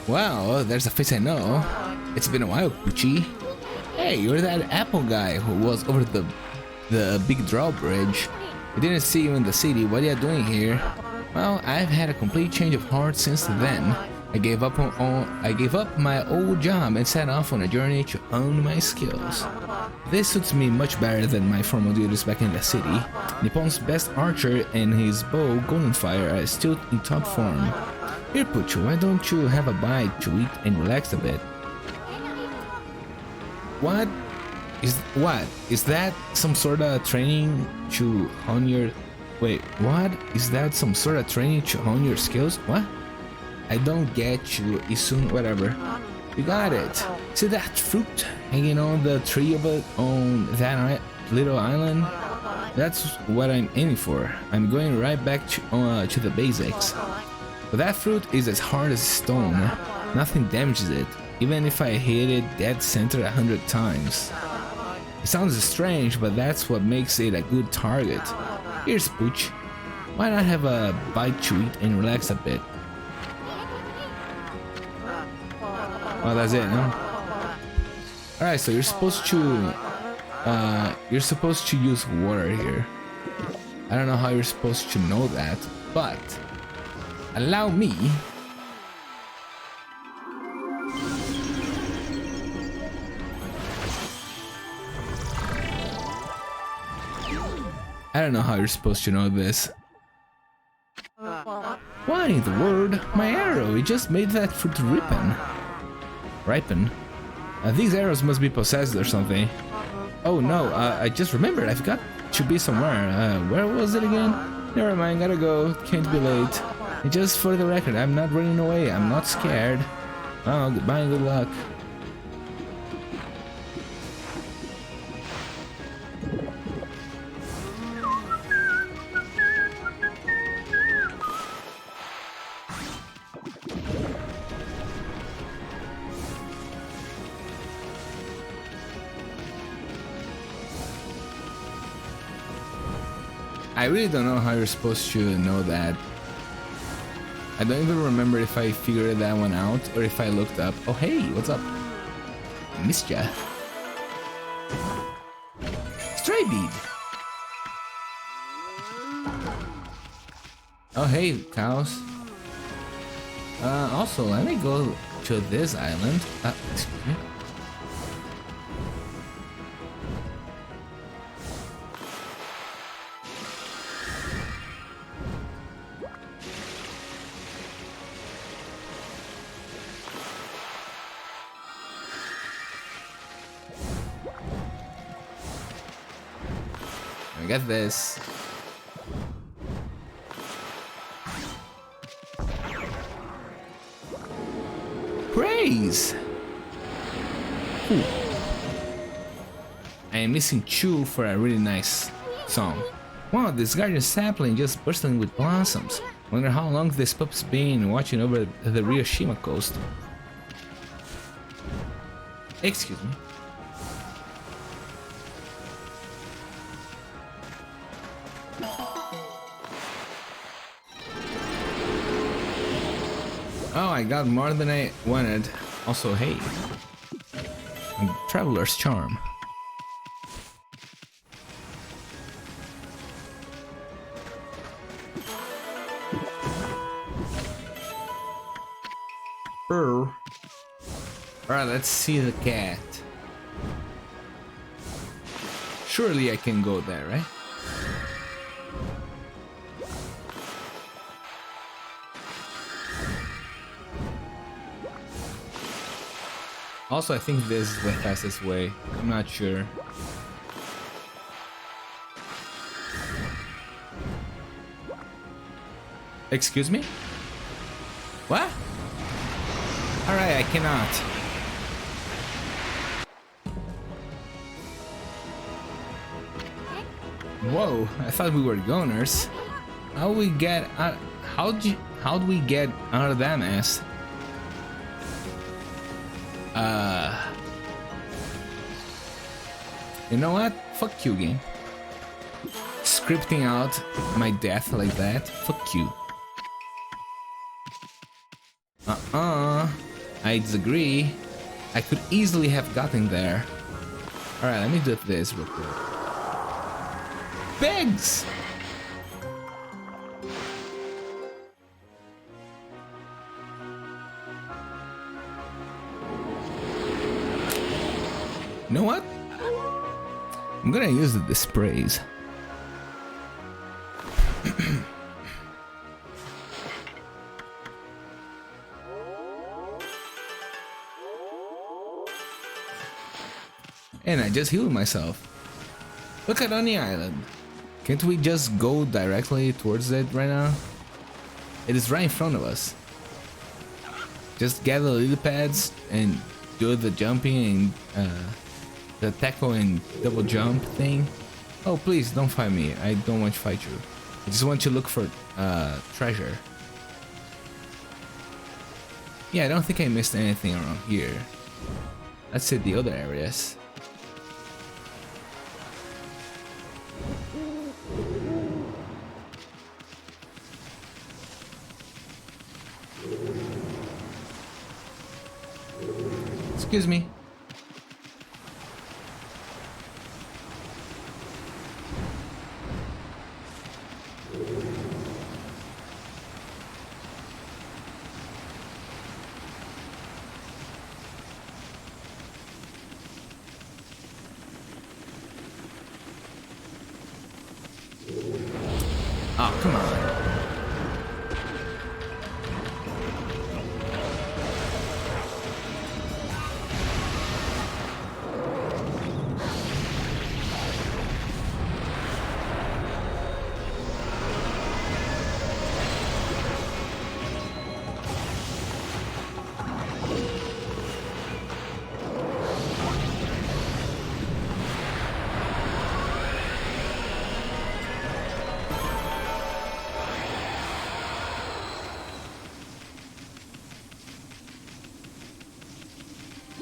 Wow, there's a face I know. It's been a while, Poochie. Hey, you're that apple guy who was over the big drawbridge. I didn't see you in the city. What are you doing here? Well, I've had a complete change of heart since then. I gave up my old job and set off on a journey to hone my skills. This suits me much better than my formal duties back in the city. Nippon's best archer and his bow, Goldenfire, are still in top form. Here, Puchu, why don't you have a bite to eat and relax a bit? What? Is that some sort of training to hone your... Wait, what? Is that some sort of training to hone your skills? What? I don't get you, Issun, whatever. You got it. See that fruit hanging on the tree on that little island? That's what I'm aiming for. I'm going right back to the basics. But that fruit is as hard as stone. Nothing damages it, even if I hit it dead center 100 times. It sounds strange, but that's what makes it a good target. Here's Pooch. Why not have a bite to eat and relax a bit? Well, that's it, no? Alright, so you're supposed to use water here. I don't know how you're supposed to know that, but allow me. I don't know how you're supposed to know this. What in the world? My arrow, it just made that fruit ripen. These arrows must be possessed or something. Oh no, I just remembered, I've got to be somewhere. Where was it again? Never mind, gotta go, can't be late. And just for the record, I'm not running away, I'm not scared. Oh, goodbye and good luck. I really don't know how you're supposed to know that. I don't even remember if I figured that one out or if I looked up. Oh hey, what's up? Missed ya. Stray bead. Oh hey, cows. Also, let me go to this island. Excuse me. I got this. Praise! Ooh. I am missing two for a really nice song. Wow, this garden sapling just bursting with blossoms. Wonder how long this pup's been watching over the Ryoshima coast. Excuse me. Oh, I got more than I wanted. Also, hey, Traveler's Charm. Alright, let's see the cat. Surely I can go there, right? Also, I think this is the fastest way. I'm not sure. Excuse me? What? Alright, I cannot. Whoa, I thought we were goners. How we get out? How'd we get out of that mess? You know what? Fuck you, game. Scripting out my death like that? Fuck you. I disagree. I could easily have gotten there. Alright, let me do this real quick. Pigs! You know what? I'm gonna use the sprays. And I just healed myself. Look at on the island. Can't we just go directly towards it right now? It is right in front of us. Just get the lily pads and do the jumping and the tackle and double jump thing. Oh, please don't fight me. I don't want to fight you. I just want to look for treasure. Yeah, I don't think I missed anything around here. Let's hit the other areas. Excuse me. Oh, come on.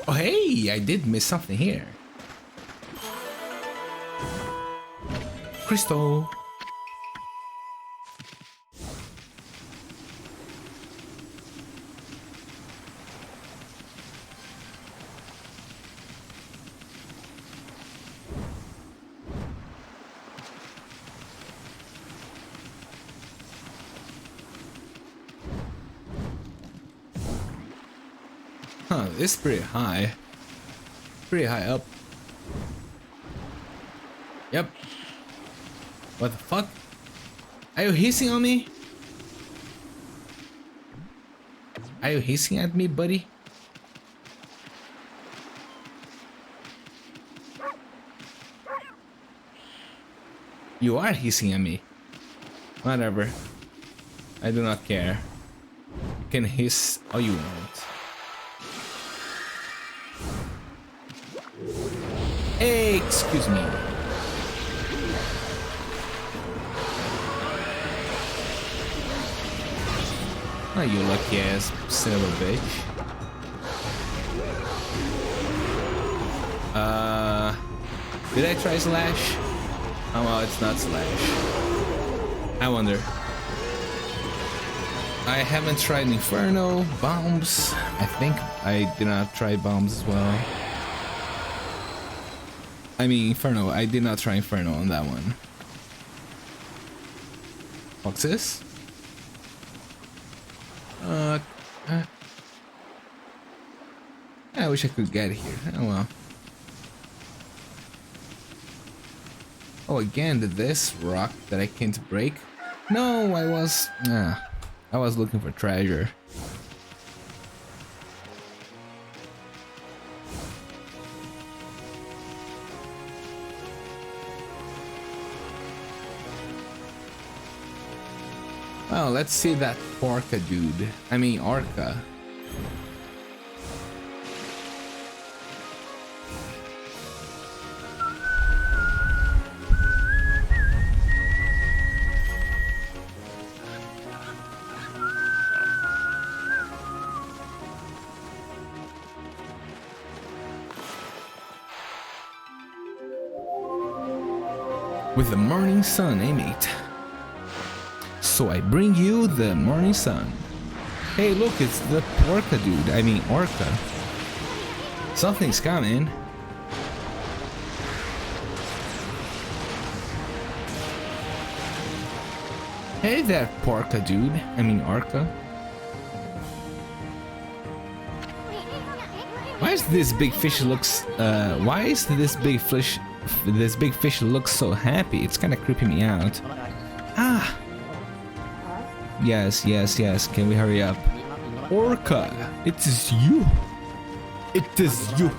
Oh, hey, I did miss something here. Crystal. Huh, this is pretty high. Pretty high up. Yep. What the fuck? Are you hissing on me? Are you hissing at me, buddy? You are hissing at me. Whatever. I do not care. You can hiss all you want. Hey, excuse me. Oh, you lucky ass son of a bitch. Did I try slash? Oh well, it's not slash. I wonder. I haven't tried Inferno, bombs. I think I did not try bombs as well. I mean Inferno, I did not try Inferno on that one. What's this? Yeah, wish I could get here. Oh well. Oh, again, this rock that I can't break? No, I was looking for treasure. Well, let's see that Porca dude. I mean, Orca. With the morning sun, eh, mate? So I bring you the morning sun. Hey, look, it's the Porca dude. I mean, Orca. Something's coming. Hey there, Porca dude. I mean, Orca. Why is this big fish looks? Why is this big fish? This big fish looks so happy. It's kind of creeping me out. Ah. Yes, yes, yes. Can we hurry up? Orca, it is you. It is you.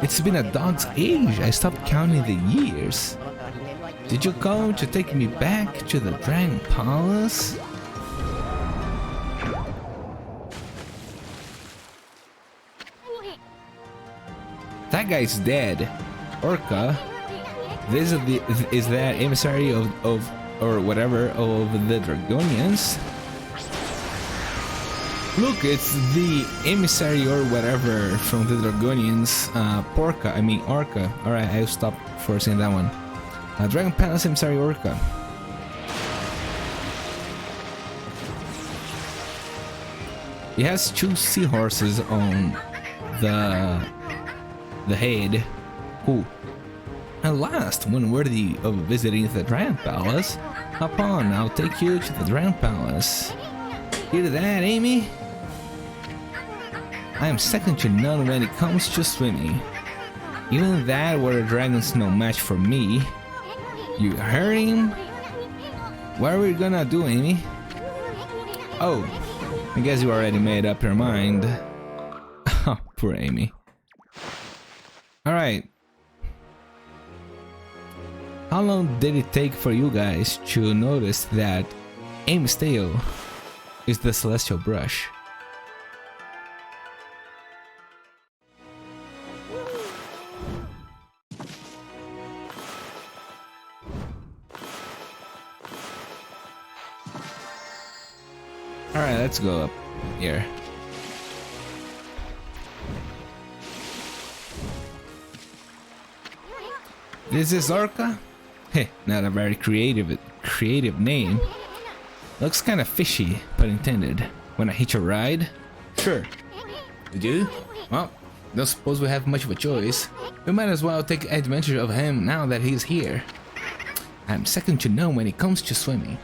It's been a dog's age. I stopped counting the years. Did you come to take me back to the Dragon Palace? That guy's dead. Orca, this is that emissary of or whatever of the Dragonians. Look, it's the emissary or whatever from the Dragonians. Porca, I mean Orca. Alright, I'll stop for saying that one. Dragon Palace emissary Orca. He has 2 seahorses on the head. Cool. At last, when worthy of visiting the Dragon Palace, hop on, I'll take you to the Dragon Palace. Hear that, Amy? I am second to none when it comes to swimming. Even that water dragon's no match for me. You heard him? What are we gonna do, Amy? Oh, I guess you already made up your mind. Oh, poor Amy. Alright. How long did it take for you guys to notice that Amy's tail is the celestial brush? Alright, let's go up here. This is Orca? Heh, not a very creative name. Looks kinda fishy, pun intended. Wanna hitch a ride? Sure. You do? Well, don't suppose we have much of a choice. We might as well take advantage of him now that he's here. I'm second to none when it comes to swimming.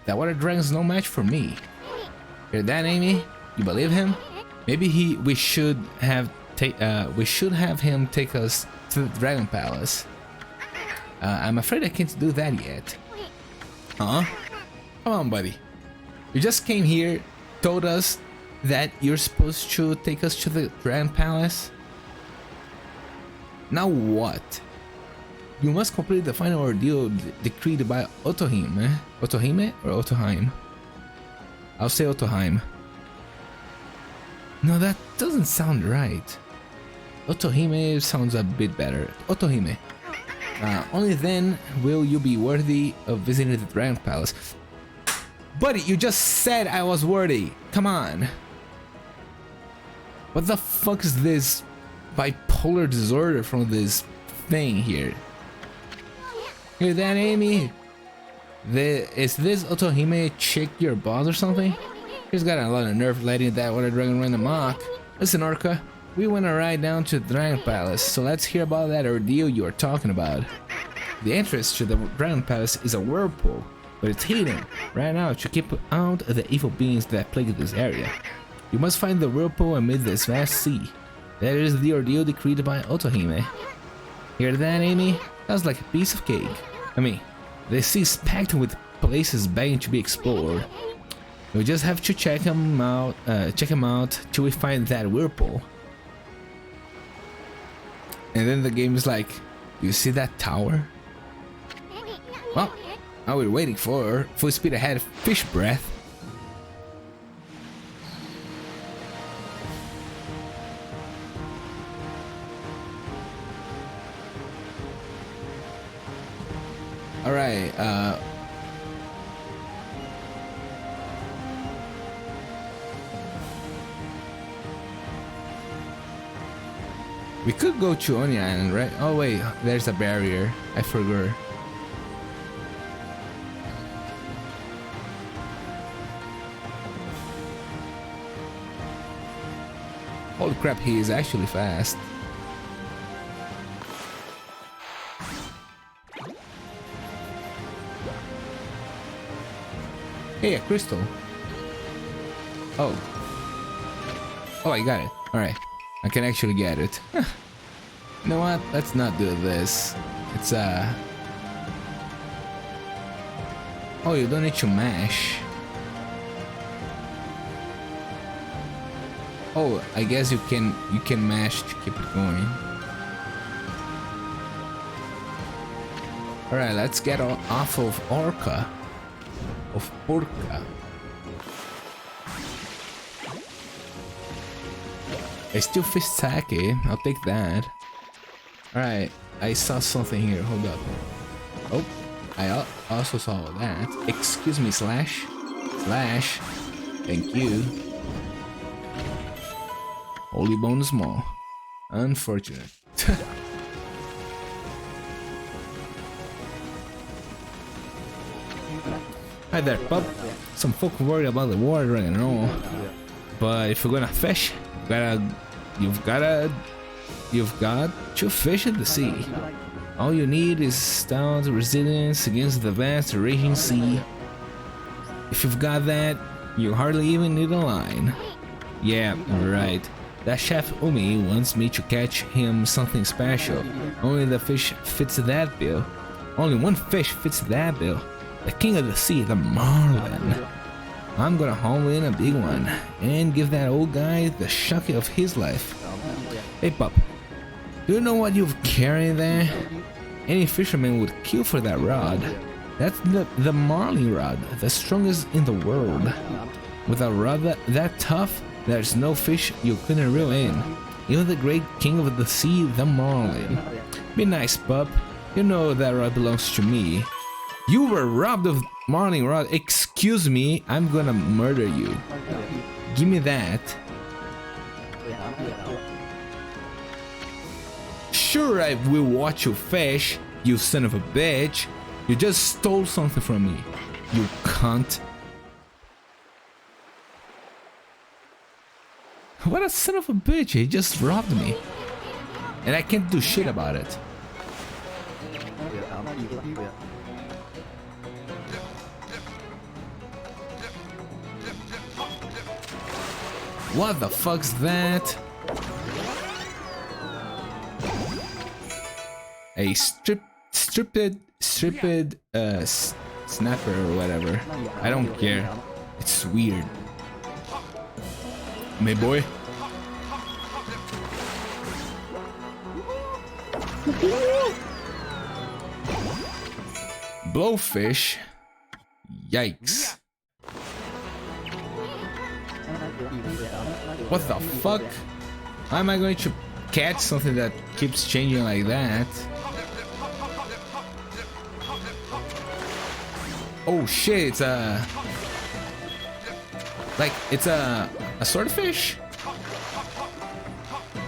That water dragon's no match for me. Hear that, Amy? You believe him? Maybe we should have him take us to the Dragon Palace. I'm afraid I can't do that yet. Huh? Come on, buddy. You just came here, told us that you're supposed to take us to the Dragon Palace. Now what? You must complete the final ordeal decreed by Otohime. Otohime or Otoheim? I'll say Otoheim. No, that doesn't sound right. Otohime sounds a bit better. Otohime. Only then will you be worthy of visiting the Dragon Palace. Buddy, you just said I was worthy. Come on. What the fuck is this bipolar disorder from this thing here? Hear that, Amy? Is this Otohime chick your boss or something? She's got a lot of nerve letting that water dragon run amok. Listen, Orca, we want to ride down to the Dragon Palace, so let's hear about that ordeal you are talking about. The entrance to the Dragon Palace is a whirlpool, but it's hidden right now to keep out the evil beings that plague this area. You must find the whirlpool amid this vast sea. That is the ordeal decreed by Otohime. Hear that, Amy? Sounds like a piece of cake. I mean, the sea is packed with places begging to be explored. We just have to check them out till we find that whirlpool. And then the game is like, you see that tower? Well, all we're waiting for, full speed ahead, fish breath. Alright, we could go to Oni Island, right? Oh wait, there's a barrier. I forgot. Holy crap, he is actually fast. Hey, a crystal. Oh. Oh, I got it. Alright. I can actually get it. You know what? Let's not do this. It's oh, you don't need to mash. Oh, I guess you can mash to keep it going. Alright, let's get off of Porca. I still fish sake. I'll take that. Alright, I saw something here. Hold up. Oh, I also saw that. Excuse me, slash. Thank you. Holy bone small. Unfortunate. Hi there, pup. Some folk worry about the water and all, but if you're gonna fish, you've got to fish at the sea. All you need is stout resilience against the vast raging sea. If you've got that, you hardly even need a line. Yeah, right. That chef Umi wants me to catch him something special. Only the fish fits that bill. Only one fish fits that bill. The king of the sea, the marlin. I'm gonna haul in a big one and give that old guy the shock of his life. Hey pup, do you know what you've carried there? Any fisherman would kill for that rod. That's the marlin rod, the strongest in the world. With a rod that tough, there's no fish you couldn't reel in. Even the great king of the sea, the marlin. Be nice, pup. You know that rod belongs to me. You were robbed of marlin rod. Excuse me, I'm gonna murder you. Give me that. Sure, I will watch you fish, you son of a bitch. You just stole something from me, you cunt. What a son of a bitch, he just robbed me. And I can't do shit about it. What the fuck's that? A stripped snapper or whatever. I don't care. It's weird. My boy. Blowfish. Yikes. What the fuck? How am I going to catch something that keeps changing like that? Oh shit, it's a... like, it's a swordfish?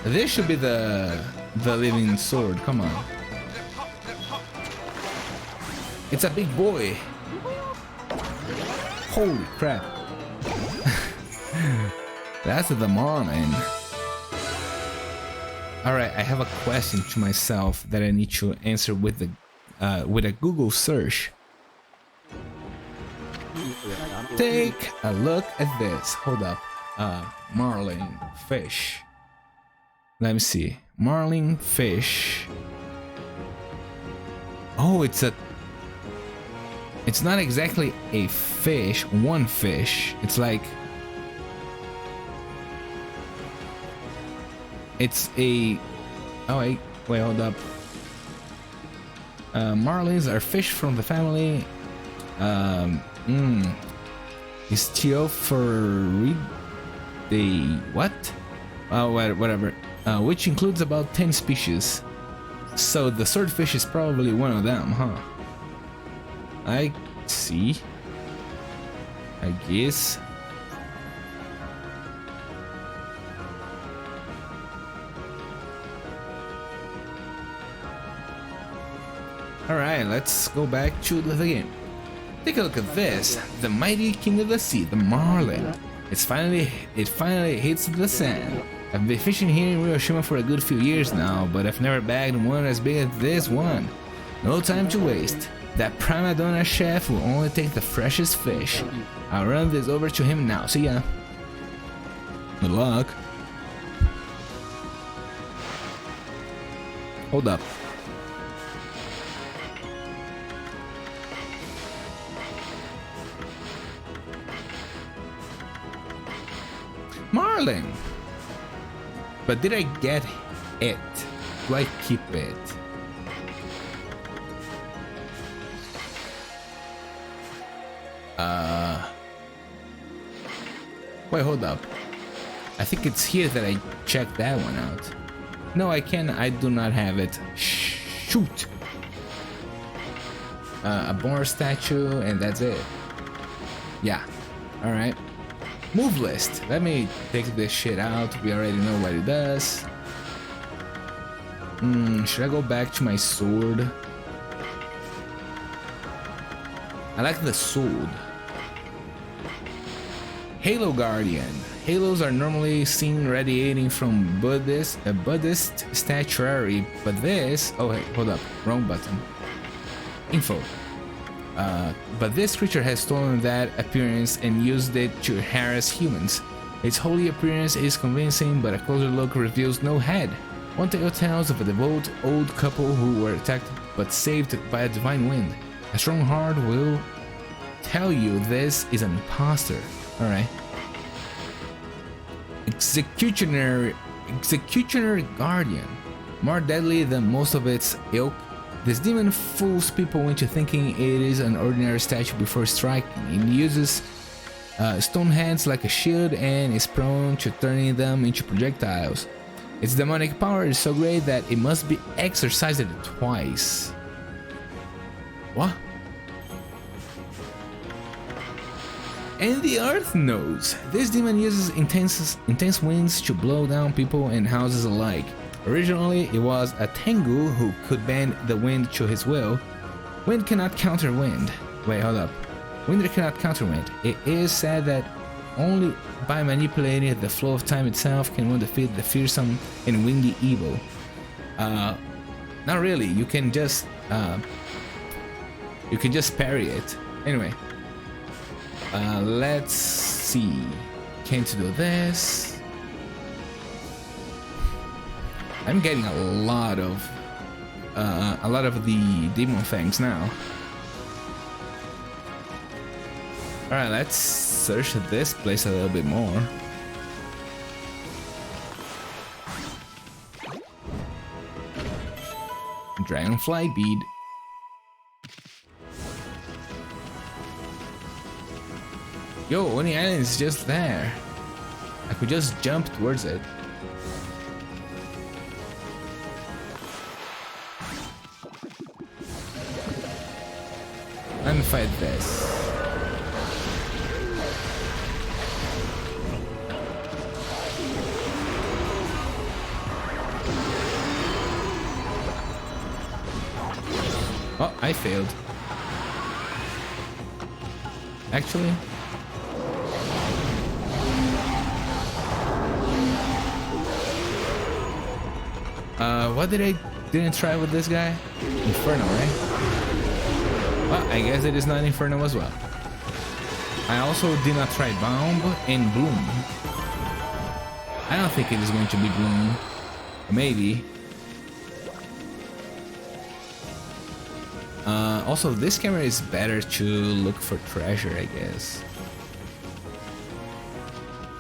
This should be the living sword, come on. It's a big boy. Holy crap. That's the marlin. Alright, I have a question to myself that I need to answer with a Google search. Take a look at this. Hold up. Marlin fish. Let me see. Marlin fish. Oh, it's not exactly a fish, one fish. It's like it's a oh wait, hold up. Marlins are fish from the family Histiophoridae. What? Oh, whatever. Which includes about 10 species. So the swordfish is probably one of them, huh? I see. I guess. Alright, let's go back to the game. Take a look at this. The mighty king of the sea, the marlin. It finally hits the sand. I've been fishing here in Ryoshima for a good few years now, but I've never bagged one as big as this one. No time to waste. That prima donna chef will only take the freshest fish. I'll run this over to him now. See ya. Good luck. Hold up. Marlin! But did I get it? Do I keep it? Wait, hold up. I think it's here that I checked that one out. No, I do not have it. Shoot! A boar statue, and that's it. Yeah. Alright. Move list. Let me take this shit out. We already know what it does. Should I go back to my sword? I like the sword. Halo Guardian. Halos are normally seen radiating from Buddhist statuary, but this... Oh, hey, hold up. Wrong button. Info. But this creature has stolen that appearance and used it to harass humans. Its holy appearance is convincing, but a closer look reveals no head. One tale tells of a devout old couple who were attacked but saved by a divine wind. A strong heart will tell you this is an imposter. Alright. Executioner Guardian. More deadly than most of its ilk. This demon fools people into thinking it is an ordinary statue before striking. It uses stone hands like a shield and is prone to turning them into projectiles. Its demonic power is so great that it must be exorcised twice. What? And the earth knows. This demon uses intense winds to blow down people and houses alike. Originally, it was a Tengu who could bend the wind to his will. Wind cannot counter wind. Wait, hold up. Wind cannot counter wind. It is said that only by manipulating the flow of time itself can one defeat the fearsome and windy evil. Not really. You can just parry it. Anyway, let's see. Can't do this. I'm getting a lot of the demon fangs now. Alright, let's search this place a little bit more. Dragonfly bead. Yo, Oni Island is just there. I could just jump towards it. Let me fight this. Oh, I failed. Actually. What didn't try with this guy? Inferno, right? Well, I guess it is not Inferno as well. I also did not try Bomb and Bloom. I don't think it is going to be Bloom. Maybe. Also, this camera is better to look for treasure, I guess.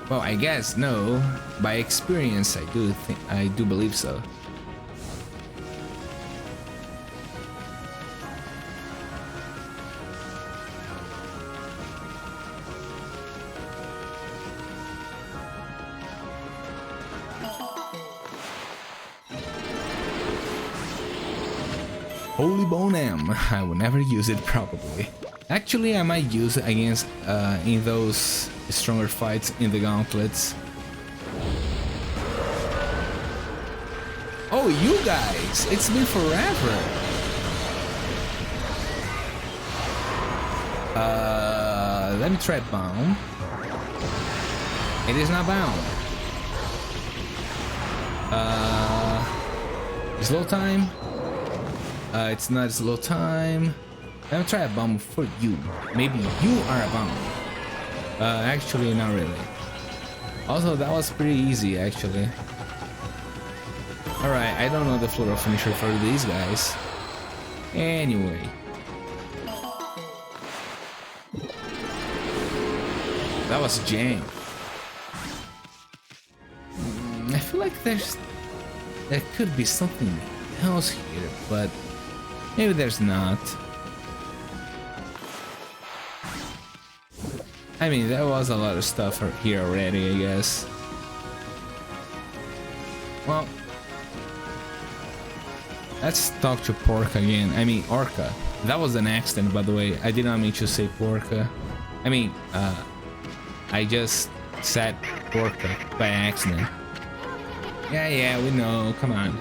Well, I guess no. By experience, I do believe so. Holy Bone M. I will never use it probably. Actually, I might use it against in those stronger fights in the gauntlets. Oh, you guys! It's been forever. Let me try bound. It is not bound. Slow time. It's not slow time. Let me try a bomb for you. Maybe you are a bomb. Actually, not really. Also, that was pretty easy, actually. Alright, I don't know the floral finisher for these guys. Anyway. That was jam. I feel like there could be something else here, but maybe there's not. I mean, there was a lot of stuff here already, I guess. Well, let's talk to Porca again. I mean, Orca. That was an accident, by the way. I did not mean to say Porca. I mean, I just said Porca by accident. Yeah, we know. Come on.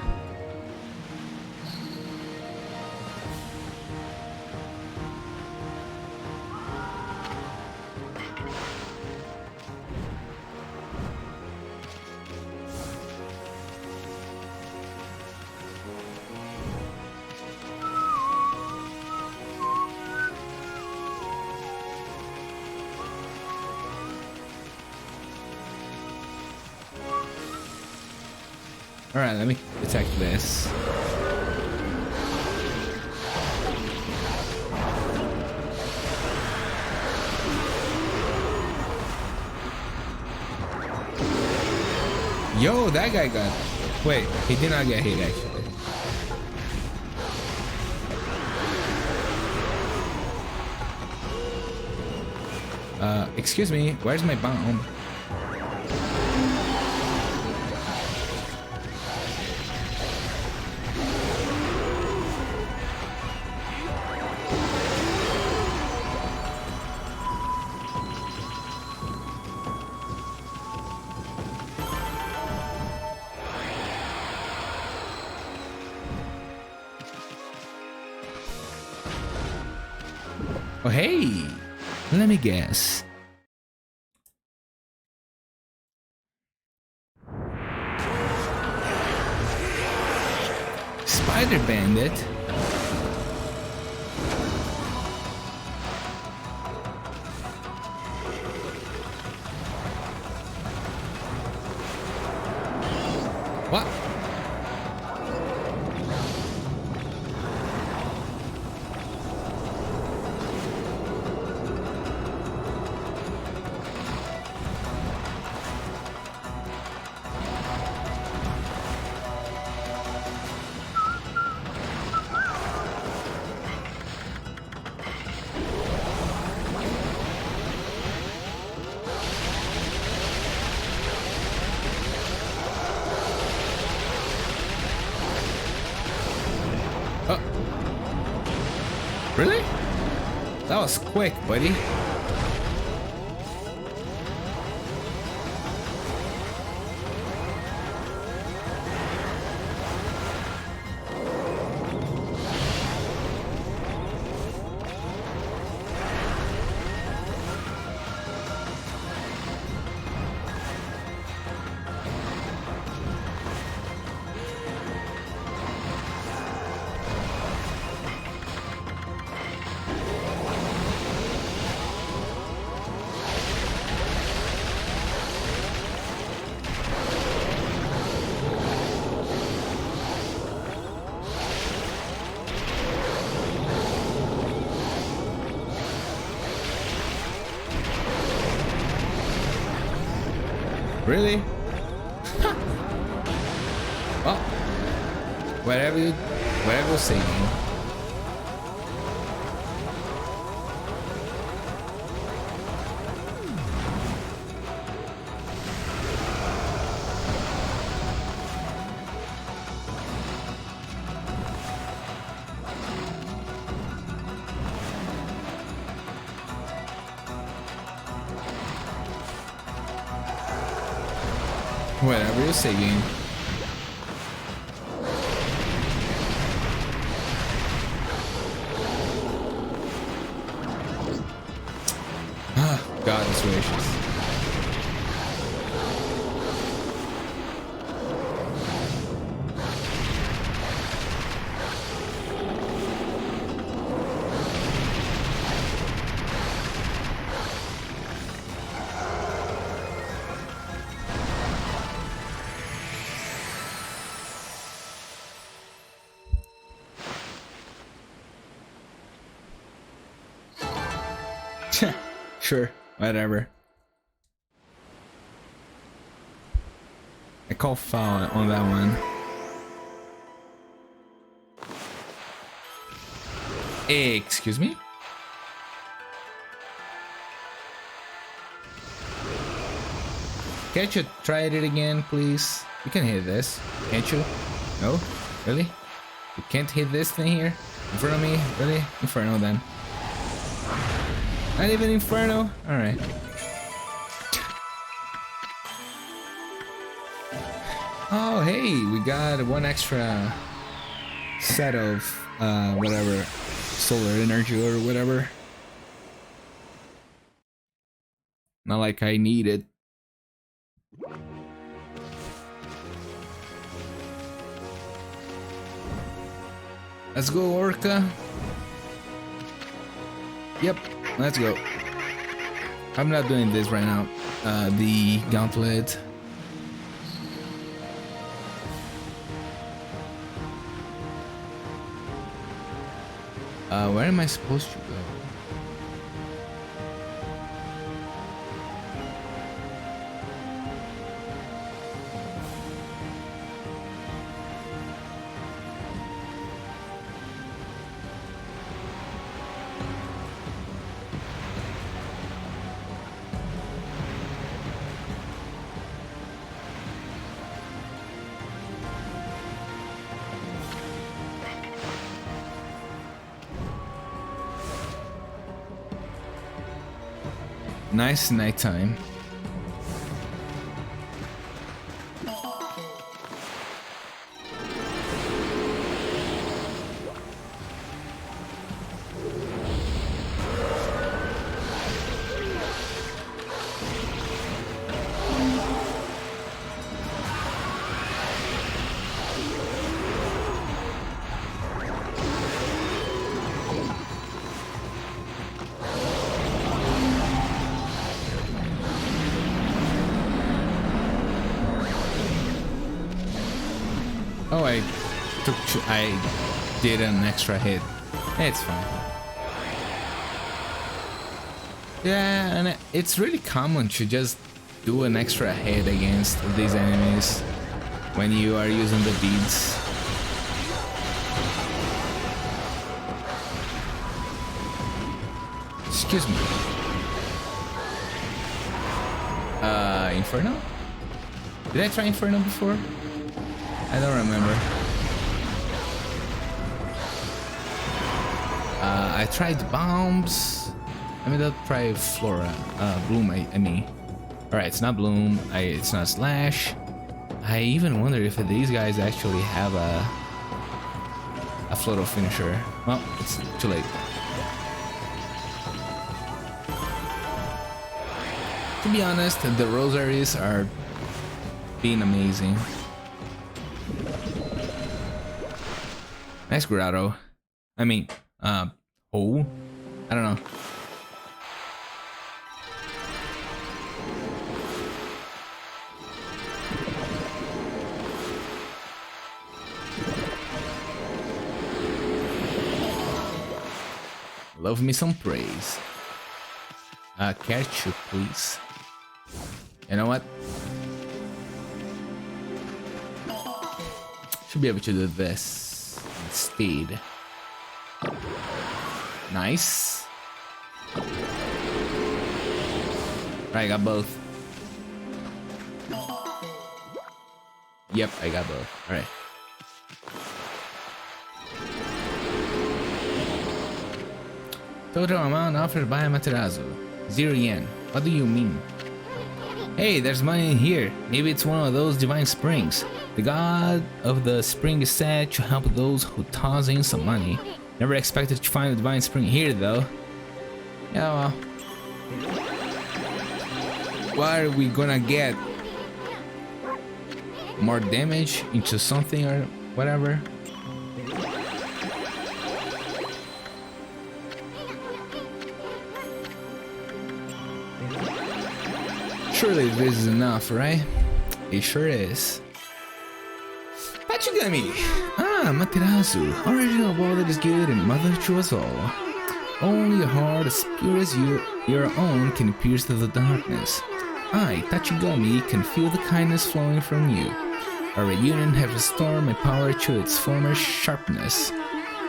Alright, let me attack this. Yo, that guy got... Wait, he did not get hit actually. Excuse me, where's my bomb? Oh, hey, let me guess. Spider Bandit? What? Really? That was quick, buddy. Really? Well, whatever you say, man. Whatever you say, game. God is gracious. Sure, whatever. I call foul on that one. Hey, excuse me? Can't you try it again, please? You can hit this, can't you? No? Really? You can't hit this thing here? In front of me? Really? Inferno then. Not even Inferno? Alright. Oh, hey, we got one extra set of, whatever, solar energy or whatever. Not like I need it. Let's go, Orca. Yep. Let's go. I'm not doing this right now. The gauntlet. Where am I supposed to go? Nice nighttime. Oh, I did an extra hit. It's fine. Yeah, and it's really common to just do an extra hit against these enemies when you are using the beads. Excuse me. Inferno? Did I try Inferno before? I don't remember. I tried bombs. I mean, I'll try Flora. Bloom, I mean. Alright, it's not Bloom. It's not Slash. I even wonder if these guys actually have a float finisher. Well, it's too late. To be honest, the rosaries are being amazing. Nice grotto. I mean, hole? I don't know. Love me some praise. Catch you, please. You know what? Should be able to do this instead. Nice. Right, I got both. Yep, I got both. Alright. Total amount offered by Amaterasu. 0 yen. What do you mean? Hey, there's money in here. Maybe it's one of those divine springs. The god of the spring is said to help those who toss in some money. Never expected to find a divine spring here though. Yeah, well. What are we gonna get? More damage into something or whatever? Surely this is enough, right? It sure is. Pachigami! Ah, Materasu. Original ball that is good and mother to us all. Only a heart as pure as your own can pierce through the darkness. I, Tachigami, can feel the kindness flowing from you. Our reunion has restored my power to its former sharpness.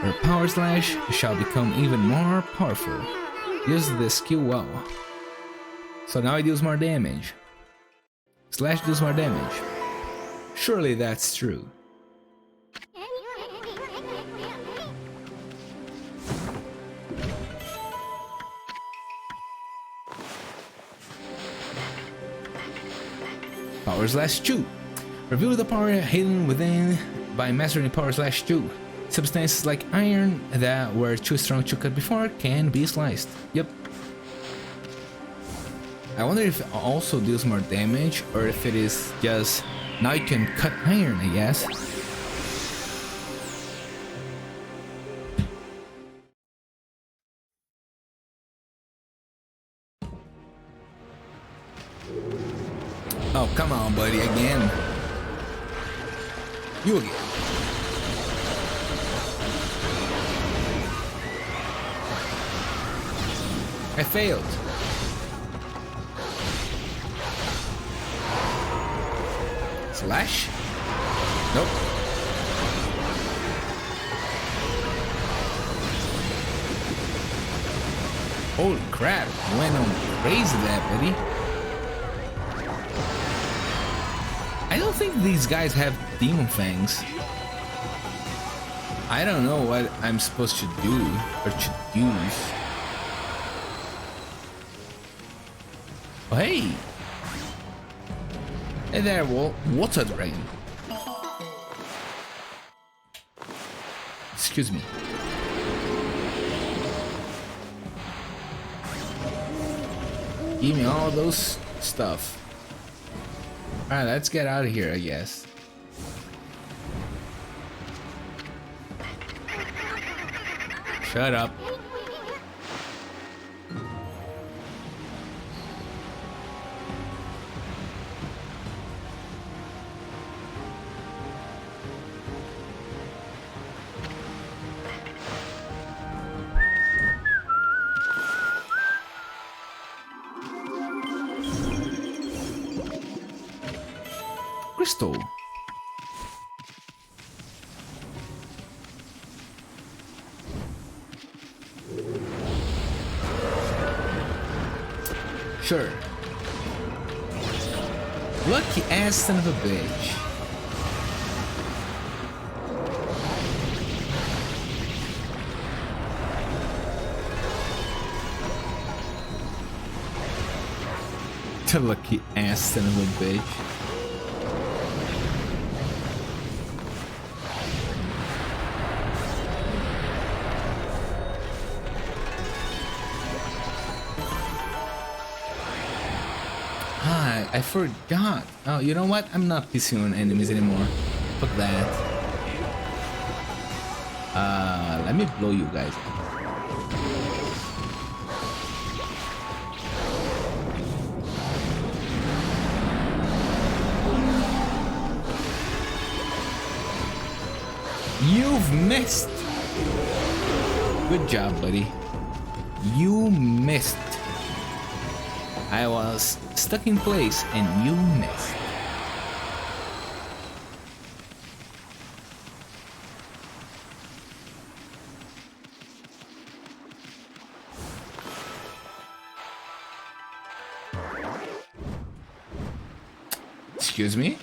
Our power slash shall become even more powerful. Use this skill well. So now it deals more damage. Slash deals more damage. Surely that's true. Power slash 2. Reveal the power hidden within by mastering power slash 2. Substances like iron that were too strong to cut before can be sliced. Yep. I wonder if it also deals more damage or if it is just now you can cut iron, I guess. Oh, come on, buddy, again. You again. I failed. Slash? Nope. Holy crap, went on crazy there, buddy. I don't think these guys have demon fangs. I don't know what I'm supposed to do or to use. Oh, hey! Hey there, water dragon. Excuse me. Give me all those stuff. Alright, let's get out of here, I guess. Shut up. Crystal. Sure. Lucky ass son of a bitch. The lucky ass son of a bitch. I forgot. Oh, you know what? I'm not pissing on enemies anymore. Fuck that. Let me blow you guys up. You've missed. Good job, buddy. You missed. I was stuck in place and you missed. Excuse me?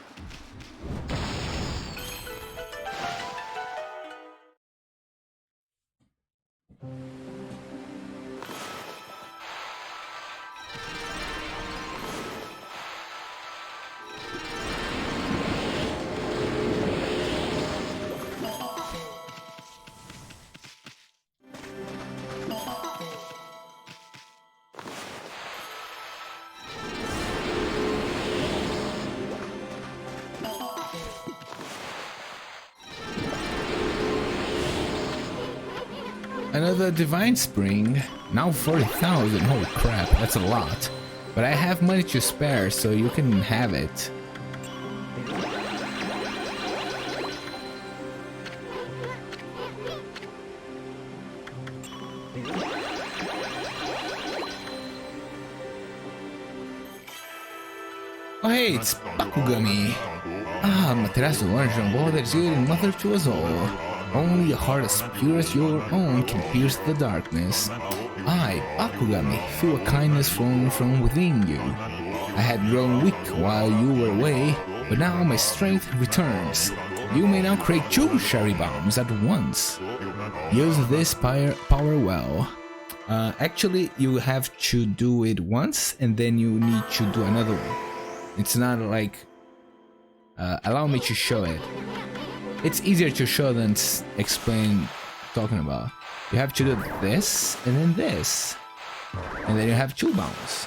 Another Divine Spring, now 40,000, holy crap, that's a lot. But I have money to spare, so you can have it. Oh hey, it's Bakugami! Ah, Materasu Orange and Water is dear and mother to us all. Only a heart as pure as your own can pierce the darkness. I, Bakugami, feel a kindness flowing from within you. I had grown weak while you were away, but now my strength returns. You may now create 2 cherry bombs at once. Use this power well. Actually, you have to do it once, and then you need to do another one. It's not like... allow me to show it. It's easier to show than explain talking about. You have to do this, and then this. And then you have 2 bombs.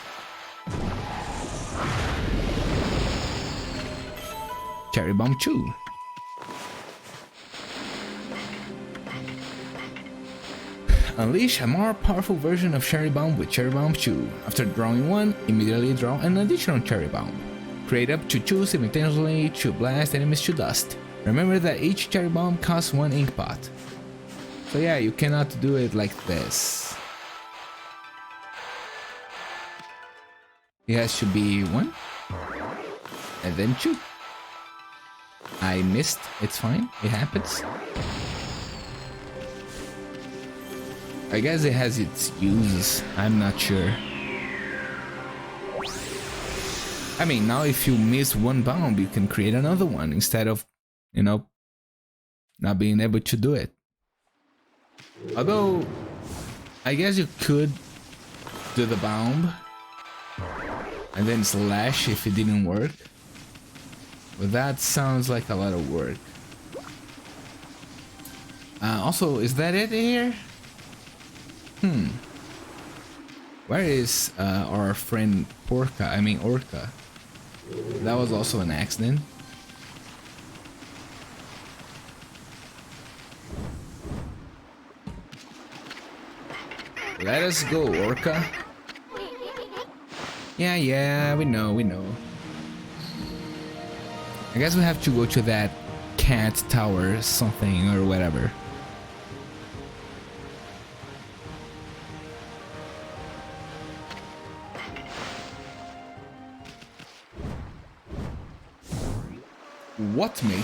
Cherry Bomb 2. Unleash a more powerful version of Cherry Bomb with Cherry Bomb 2. After drawing 1, immediately draw an additional Cherry Bomb. Create up to 2 simultaneously to blast enemies to dust. Remember that each cherry bomb costs 1 ink pot. So yeah, you cannot do it like this. It has to be 1 and then 2. I missed, it's fine, it happens. I guess it has its uses, I'm not sure. I mean, now if you miss 1 bomb, you can create another one instead of, you know, not being able to do it. Although, I guess you could do the bomb and then slash if it didn't work. But that sounds like a lot of work. Also, is that it here? Where is our friend Porca? I mean Orca. That was also an accident. Let us go, Orca. Yeah, we know. I guess we have to go to that cat tower something or whatever. What, mate?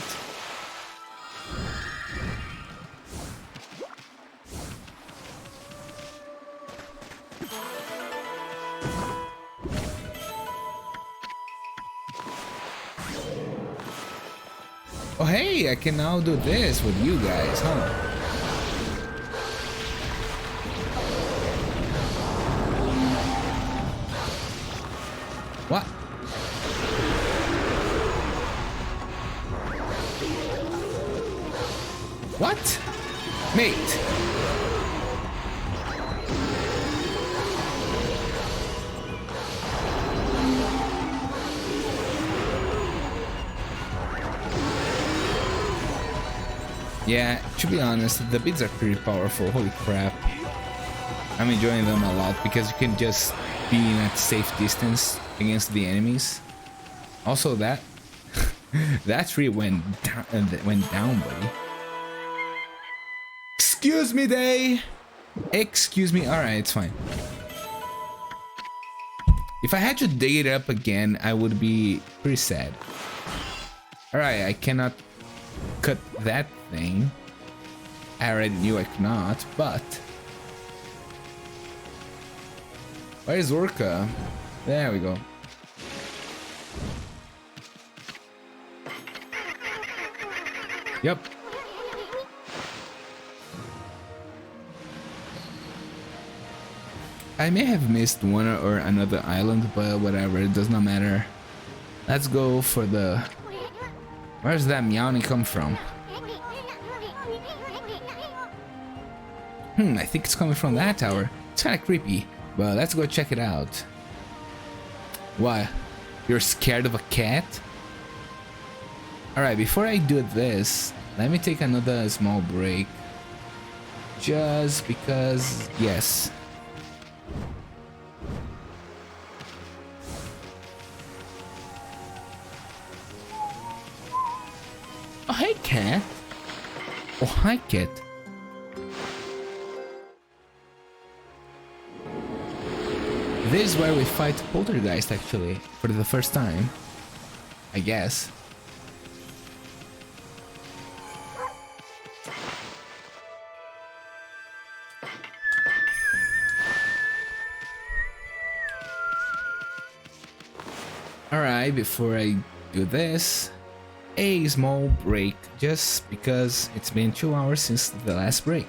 Oh hey, I can now do this with you guys, huh? What? What? Mate. Yeah, to be honest, the beads are pretty powerful, holy crap. I'm enjoying them a lot because you can just be in a safe distance against the enemies. Also that that tree went down, buddy. Excuse me, Day! Excuse me, alright, it's fine. If I had to dig it up again, I would be pretty sad. Alright, I cannot cut that thing. I already knew I could not, but... Where is Orca? There we go. Yep. I may have missed one or another island, but whatever, it does not matter. Let's go for the... Where's that meowing come from? I think it's coming from that tower. It's kinda creepy, but let's go check it out. What? You're scared of a cat? Alright, before I do this, let me take another small break. Just because, yes. Oh, hey, cat. Oh, hi, cat. This is where we fight Poltergeist, actually, for the first time. I guess. Alright, before I do this, a small break, just because it's been 2 hours since the last break.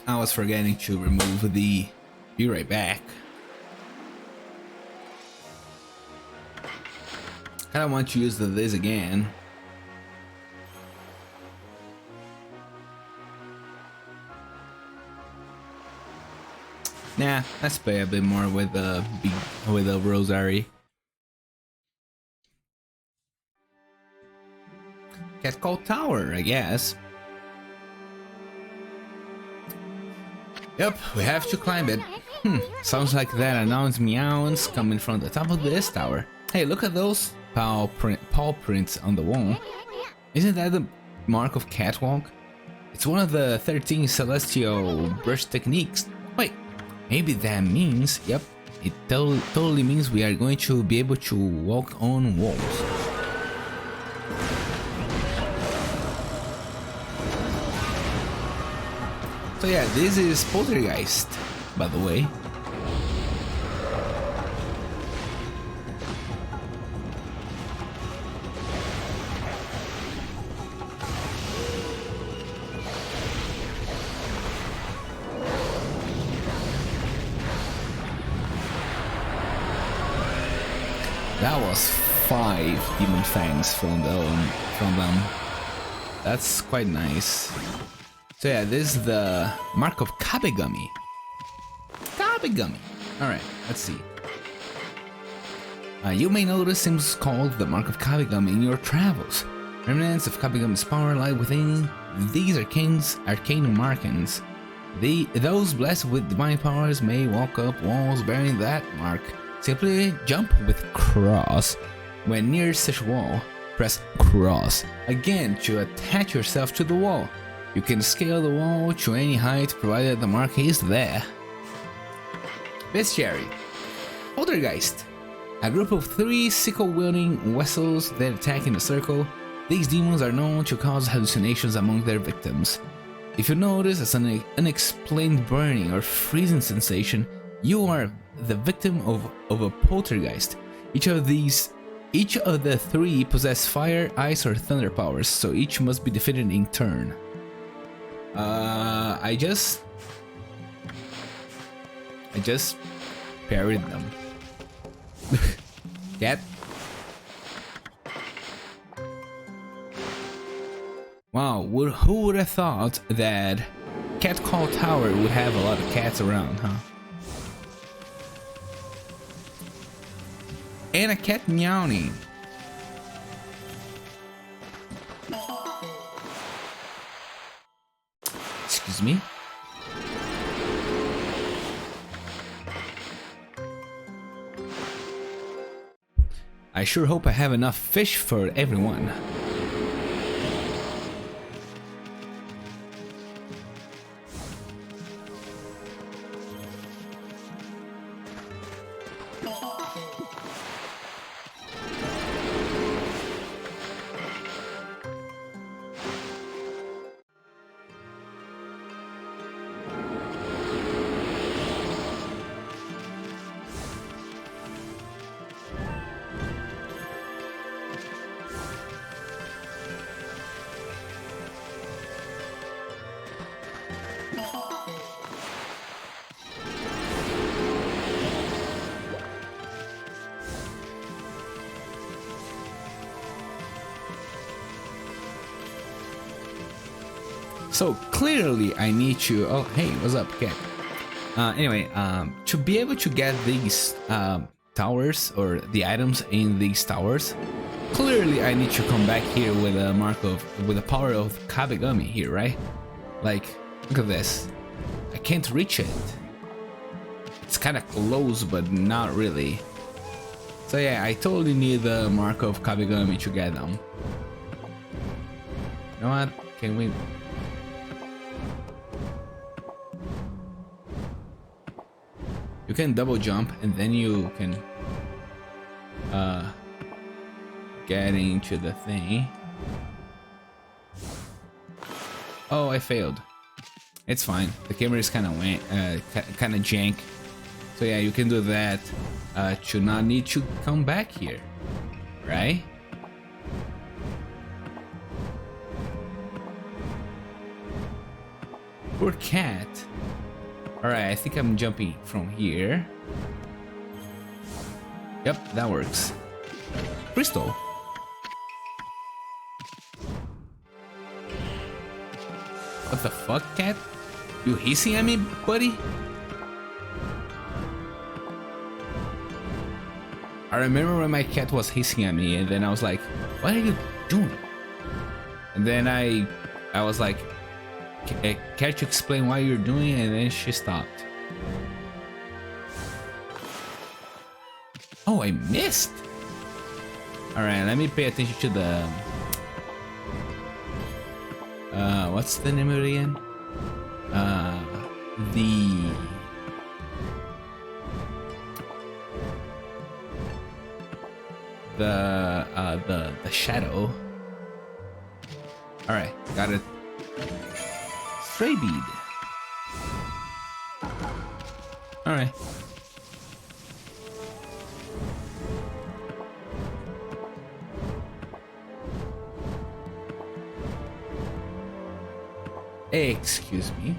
I was forgetting to remove the... Be right back. Kinda want to use this again. Nah, let's play a bit more with the Rosary. Catcall Tower, I guess. Yep, we have to climb it. Sounds like that announced meows coming from the top of this tower. Hey, look at those paw prints on the wall. Isn't that the mark of Catwalk? It's one of the 13 celestial brush techniques. Wait, maybe that means, yep, it totally means we are going to be able to walk on walls. So yeah, this is Poltergeist, by the way. That was 5 demon fangs from them. That's quite nice. So yeah, this is the mark of Kabigami. Kabigami. Alright, let's see. You may notice things called the mark of Kabigami in your travels. Remnants of Kabigami's power lie within these arcane markings. Those blessed with divine powers may walk up walls bearing that mark. Simply jump with cross. When near such wall, press cross again to attach yourself to the wall. You can scale the wall to any height provided the mark is there. Bestiary. Poltergeist. A group of 3 sickle-wielding vessels that attack in a circle. These demons are known to cause hallucinations among their victims. If you notice an unexplained burning or freezing sensation, you are the victim of a poltergeist. Each of the 3 possess fire, ice, or thunder powers, so each must be defeated in turn. I just parried them. Cat. Wow, who would have thought that Catcall Tower would have a lot of cats around, huh? And a cat meowing. Excuse me. I sure hope I have enough fish for everyone. So clearly I need to, oh hey, what's up, cat? Anyway, to be able to get these towers or the items in these towers, clearly I need to come back here with a mark of, with the power of Kabigami here, right? Like, look at this. I can't reach it. It's kind of close, but not really. So yeah, I totally need the mark of Kabigami to get them. You know what? Can we? You can double jump and then you can get into the thing. Oh, I failed. It's fine. The camera is kind of jank. So yeah, you can do that to not need to come back here, right? Poor cat. Alright, I think I'm jumping from here. Yep, that works. Crystal. What the fuck, cat? You hissing at me, buddy? I remember when my cat was hissing at me, and then I was like, what are you doing? And then I was like, can't you explain why you're doing it? And then she stopped. Oh, I missed. All right, let me pay attention to the what's the name of it again? The shadow. All right, got it. Stray bead. All right. Excuse me.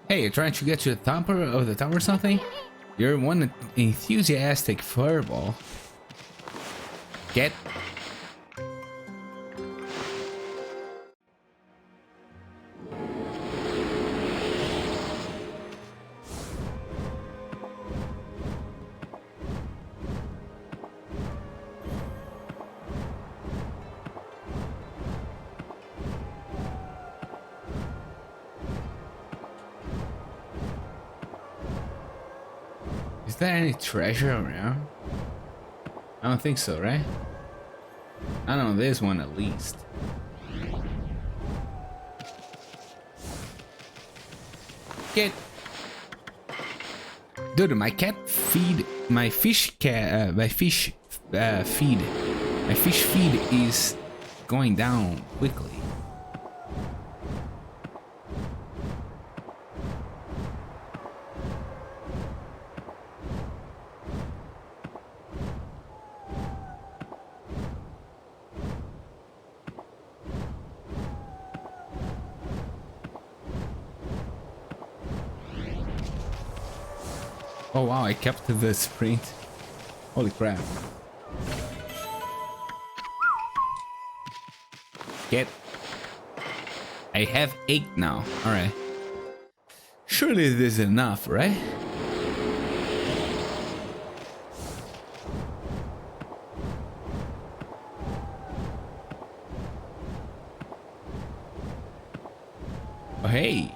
Hey, you're trying to get to the top of the tower or something? You're one enthusiastic furball. Get. Is there any treasure around? I don't think so, right? I don't know, there's one at least. Get. Dude, my cat feed, my fish cat, my fish feed is going down quickly. Oh wow, I kept the sprint. Holy crap. Get. I have 8 now. Alright. Surely this is enough, right? Oh hey.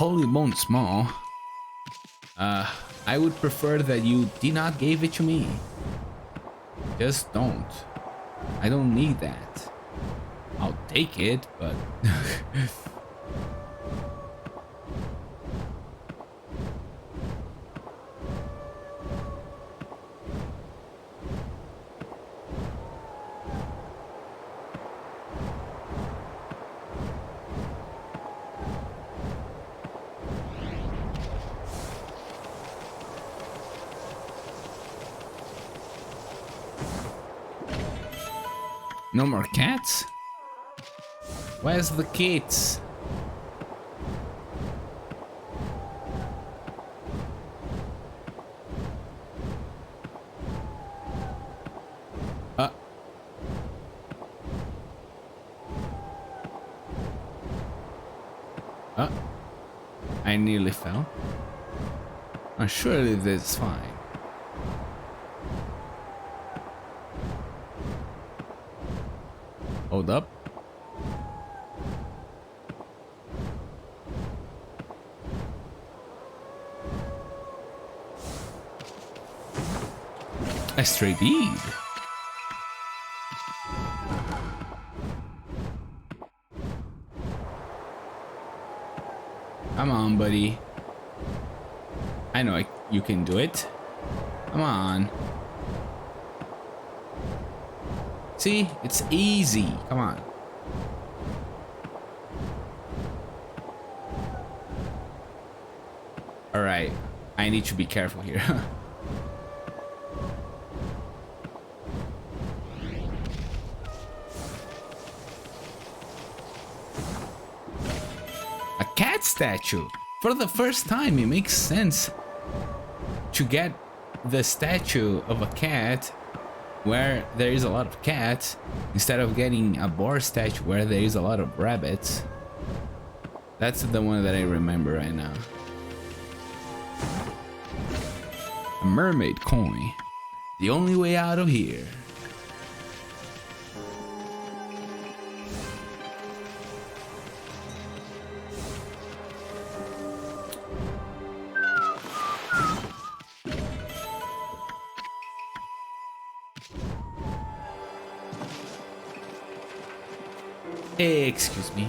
Holy bone small. I would prefer that you did not give it to me. Just don't. I don't need that. I'll take it, but no more cats? Where's the kids? I nearly fell. Surely this is fine. Hold up. A stray bead. Come on, buddy. I know you can do it. Come on. See, it's easy. Come on. All right, I need to be careful here. A cat statue. For the first time, it makes sense to get the statue of a cat where there is a lot of cats instead of getting a boar statue where there is a lot of rabbits. That's the one that I remember right now. A mermaid coin. The only way out of here. Excuse me.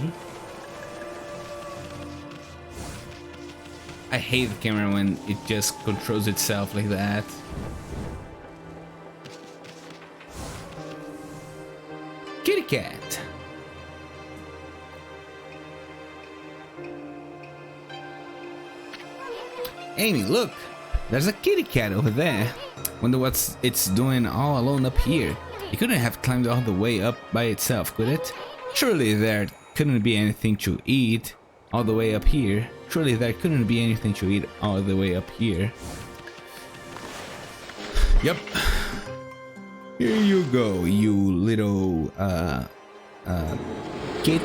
I hate the camera when it just controls itself like that. Kitty cat. Amy, look! There's a kitty cat over there. Wonder what it's doing all alone up here. It couldn't have climbed all the way up by itself, could it? Surely there couldn't be anything to eat all the way up here. Surely there couldn't be anything to eat all the way up here. Yep. Here you go, you little kid.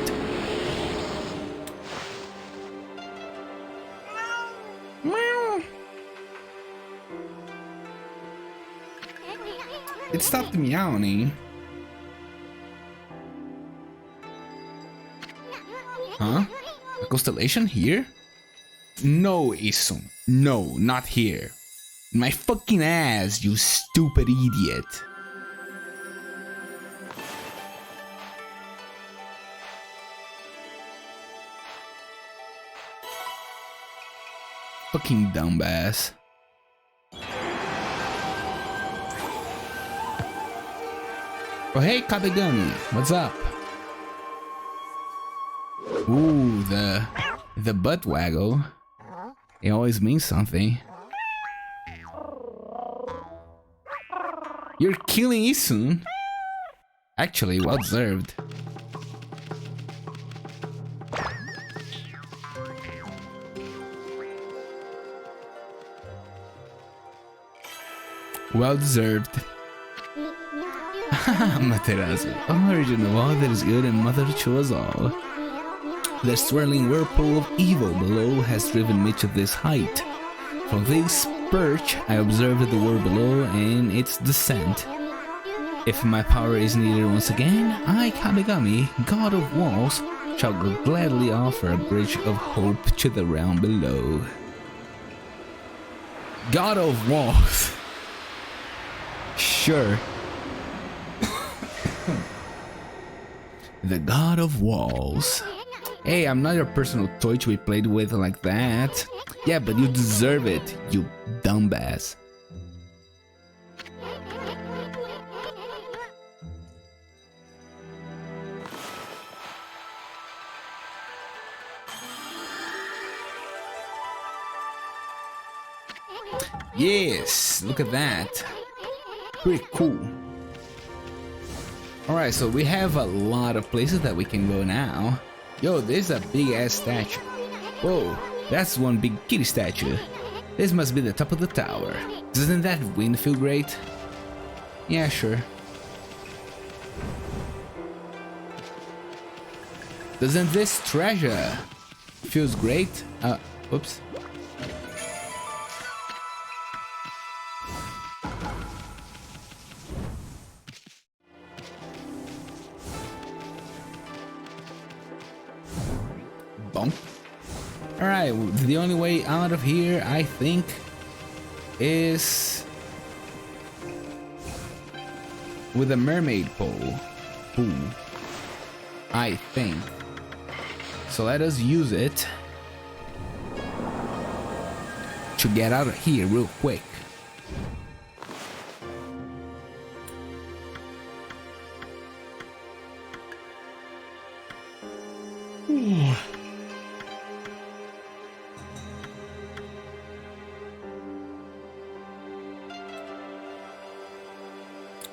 Meow. It stopped meowing. Huh? A constellation here? No, Issun. No, not here. My fucking ass, you stupid idiot. Fucking dumbass. Oh hey, Kabigami, what's up? Ooh, the butt waggle. It always means something. You're killing Issun. Actually, well deserved. Well deserved. Materazu, origin of all that is good and mother to us all. The swirling whirlpool of evil below has driven me to this height. From this perch, I observed the world below and its descent. If my power is needed once again, I, Kamigami, God of Walls, shall gladly offer a bridge of hope to the realm below. God of Walls. Sure. The God of Walls. Hey, I'm not your personal toy to be played with like that. Yeah, but you deserve it, you dumbass. Yes, look at that. Pretty cool. Alright, so we have a lot of places that we can go now. Yo, there's a big ass statue. Whoa, that's one big kitty statue. This must be the top of the tower. Doesn't that wind feel great? Yeah, sure. Doesn't this treasure feels great? Oops. Alright, the only way out of here, I think, is with a mermaid pole. Pool. I think. So let us use it to get out of here real quick.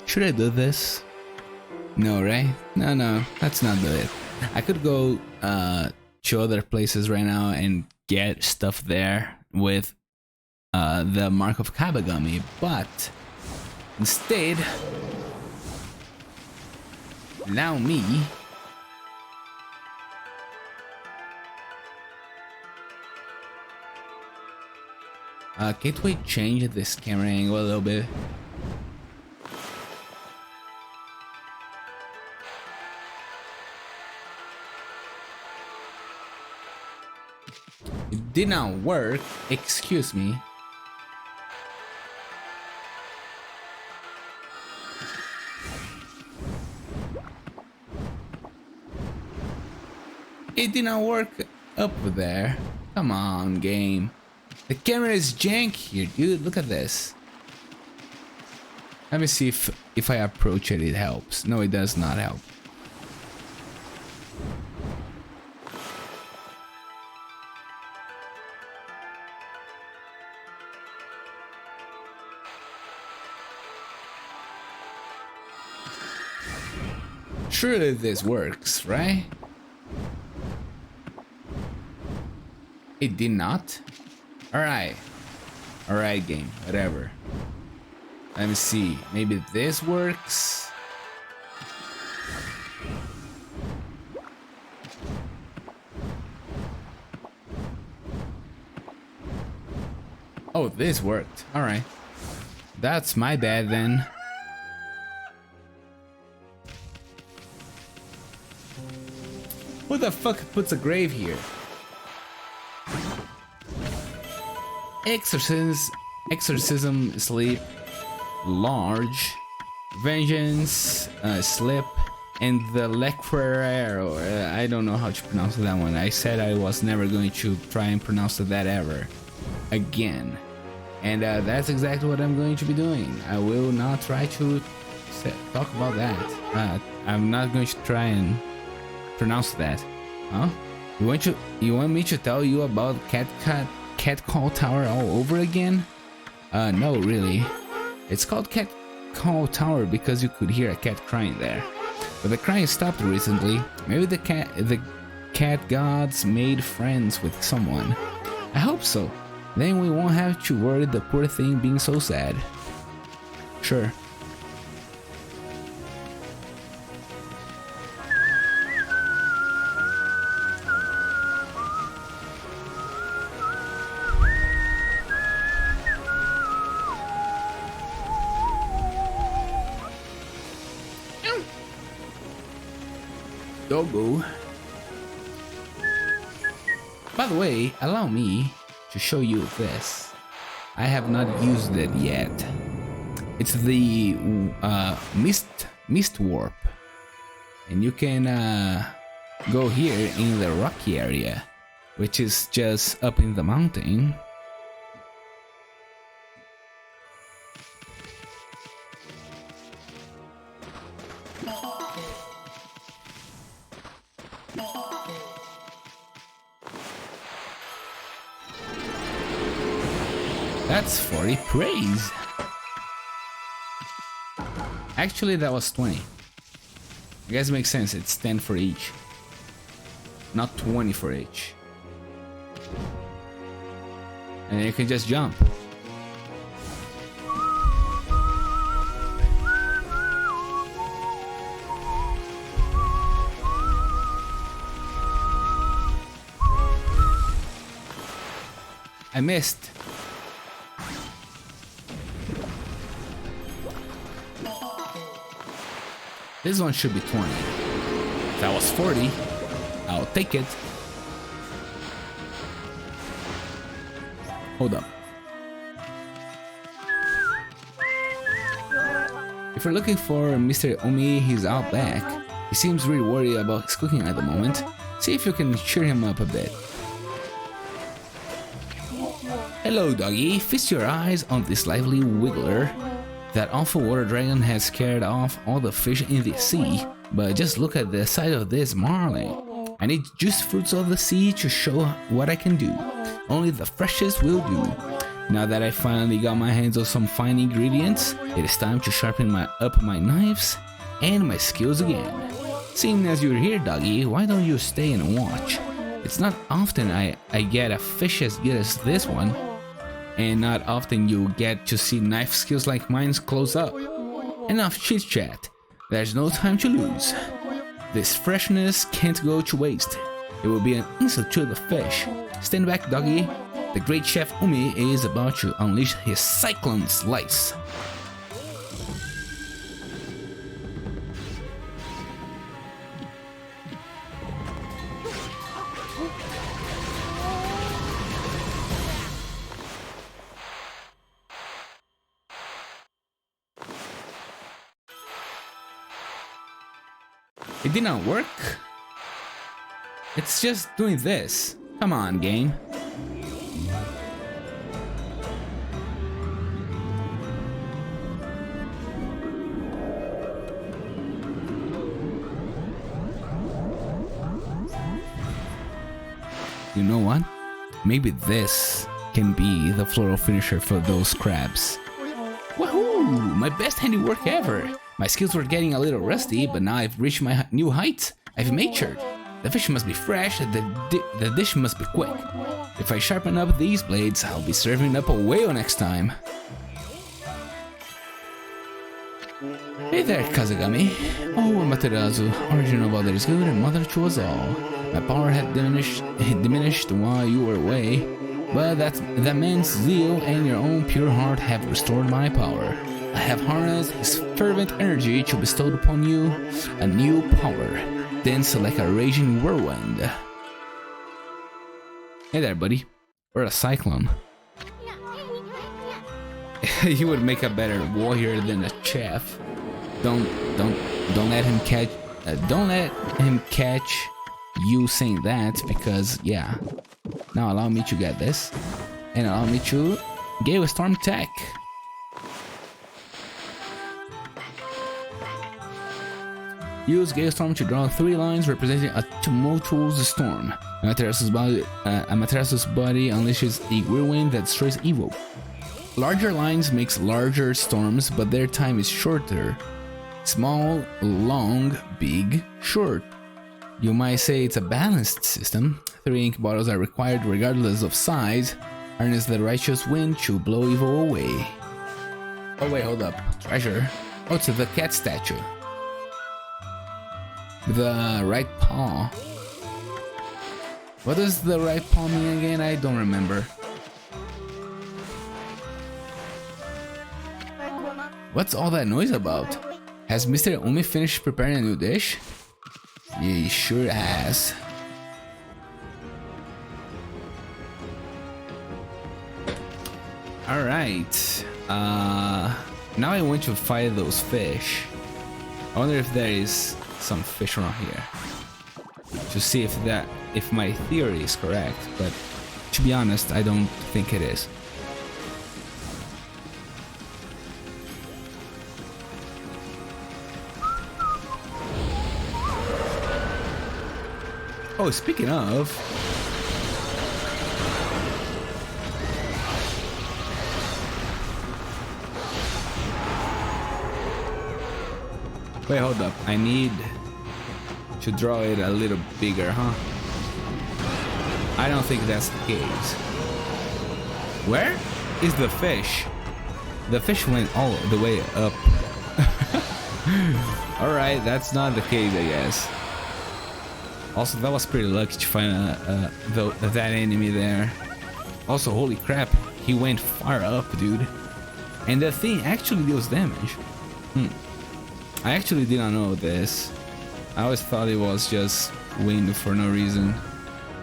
Should I do this? No, right? No, let's not do it. I could go to other places right now and get stuff there with the Mark of Kabagami, but instead, allow me can't we change this camera angle a little bit? It did not work, excuse me. It did not work up there. Come on, game. The camera is jank here, dude. Look at this. Let me see if I approach it, it helps. No, it does not help. Surely this works, right? It did not? Alright, game, whatever. Let me see, maybe this works? Oh, this worked, alright. That's my bad then. Who the fuck puts a grave here? Exorcism, sleep, large, vengeance, slip, and the Lecquerero. I don't know how to pronounce that one. I said I was never going to try and pronounce that ever again. And that's exactly what I'm going to be doing. I will not try to talk about that. I'm not going to try and pronounce that. Huh? You want me to tell you about Catcall Tower all over again? No, really. It's called Catcall Tower because you could hear a cat crying there. But the crying stopped recently. Maybe the cat gods made friends with someone. I hope so. Then we won't have to worry the poor thing being so sad. Sure. Doggo. By the way, allow me to show you this. I have not used it yet. It's the mist warp, and you can go here in the rocky area, which is just up in the mountain. That's 40 praise. Actually, that was 20. I guess it makes sense. It's 10 for each, not 20 for each. And you can just jump. I missed. This one should be 20. If that was 40, I'll take it. Hold up. If you're looking for Mr. Omi, he's out back. He seems really worried about his cooking at the moment. See if you can cheer him up a bit. Hello, doggy. Feast your eyes on this lively wiggler. That awful water dragon has scared off all the fish in the sea, but just look at the size of this marlin. I need juice fruits of the sea to show what I can do. Only the freshest will do. Now that I finally got my hands on some fine ingredients, it is time to sharpen up my knives and my skills again. Seeing as you're here, doggy, why don't you stay and watch? It's not often I get a fish as good as this one, and not often you get to see knife skills like mine close up. Enough chit chat, there's no time to lose. This freshness can't go to waste. It will be an insult to the fish. Stand back, doggy. The great chef Umi is about to unleash his cyclone slice. It did not work. It's just doing this. Come on, game. You know what? Maybe this can be the floral finisher for those crabs. Woohoo! My best handiwork ever! My skills were getting a little rusty, but now I've reached my new height. I've matured. The fish must be fresh, the dish must be quick. If I sharpen up these blades, I'll be serving up a whale next time. Hey there, Kazagami. Oh, Amaterasu, origin of others good and mother to us all. My power had diminished while you were away, but that man's zeal and your own pure heart have restored my power. I have harnessed his fervent energy to bestow upon you a new power, dense like a raging whirlwind. Hey there, buddy. Or a cyclone. You would make a better warrior than a chef. Don't let him catch. Don't let him catch you saying that, because yeah. Now allow me to get this, and allow me to give a storm attack. Use Gale Storm to draw 3 lines representing a tumultuous storm. Amaterasu's body unleashes a whirlwind that destroys evil. Larger lines makes larger storms, but their time is shorter. Small, long, big, short. You might say it's a balanced system. 3 ink bottles are required regardless of size. Harness the righteous wind to blow evil away. Oh wait, hold up. Treasure. Oh, it's the cat statue. The right paw. What does the right paw mean again? I don't remember. What's all that noise about? Has Mr. Umi finished preparing a new dish? Yeah, he sure has. Alright. Now I want to fight those fish. I wonder if there is some fish around here. To see if my theory is correct, but to be honest, I don't think it is. Oh, speaking of, wait, hold up. I need to draw it a little bigger, huh? I don't think that's the case. Where is the fish? The fish went all the way up. Alright, that's not the case, I guess. Also, that was pretty lucky to find that enemy there. Also, holy crap, he went far up, dude. And the thing actually deals damage. I actually did not know this. I always thought it was just wind for no reason.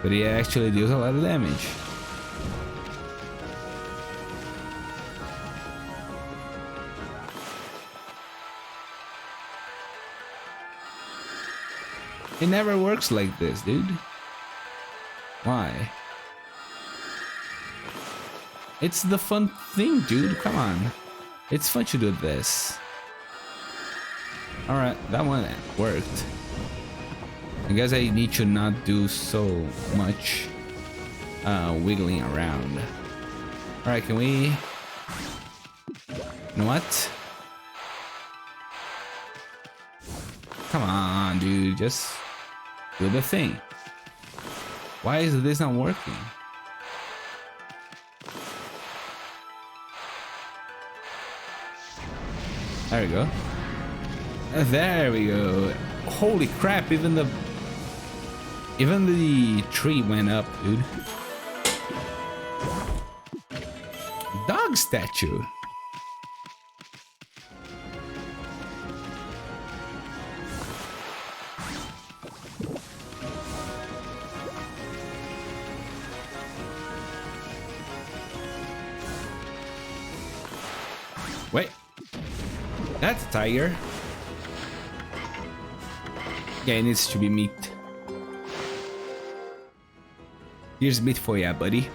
But it actually deals a lot of damage. It never works like this, dude. Why? It's the fun thing, dude. Come on. It's fun to do this. Alright, that one worked. I guess I need to not do so much wiggling around. Alright, can we... You know what? Come on, dude, just do the thing. Why is this not working? There we go. There we go. Holy crap, even the tree went up, dude. Dog statue. Wait. That's a tiger. Yeah, it needs to be meat. Here's meat for ya, buddy.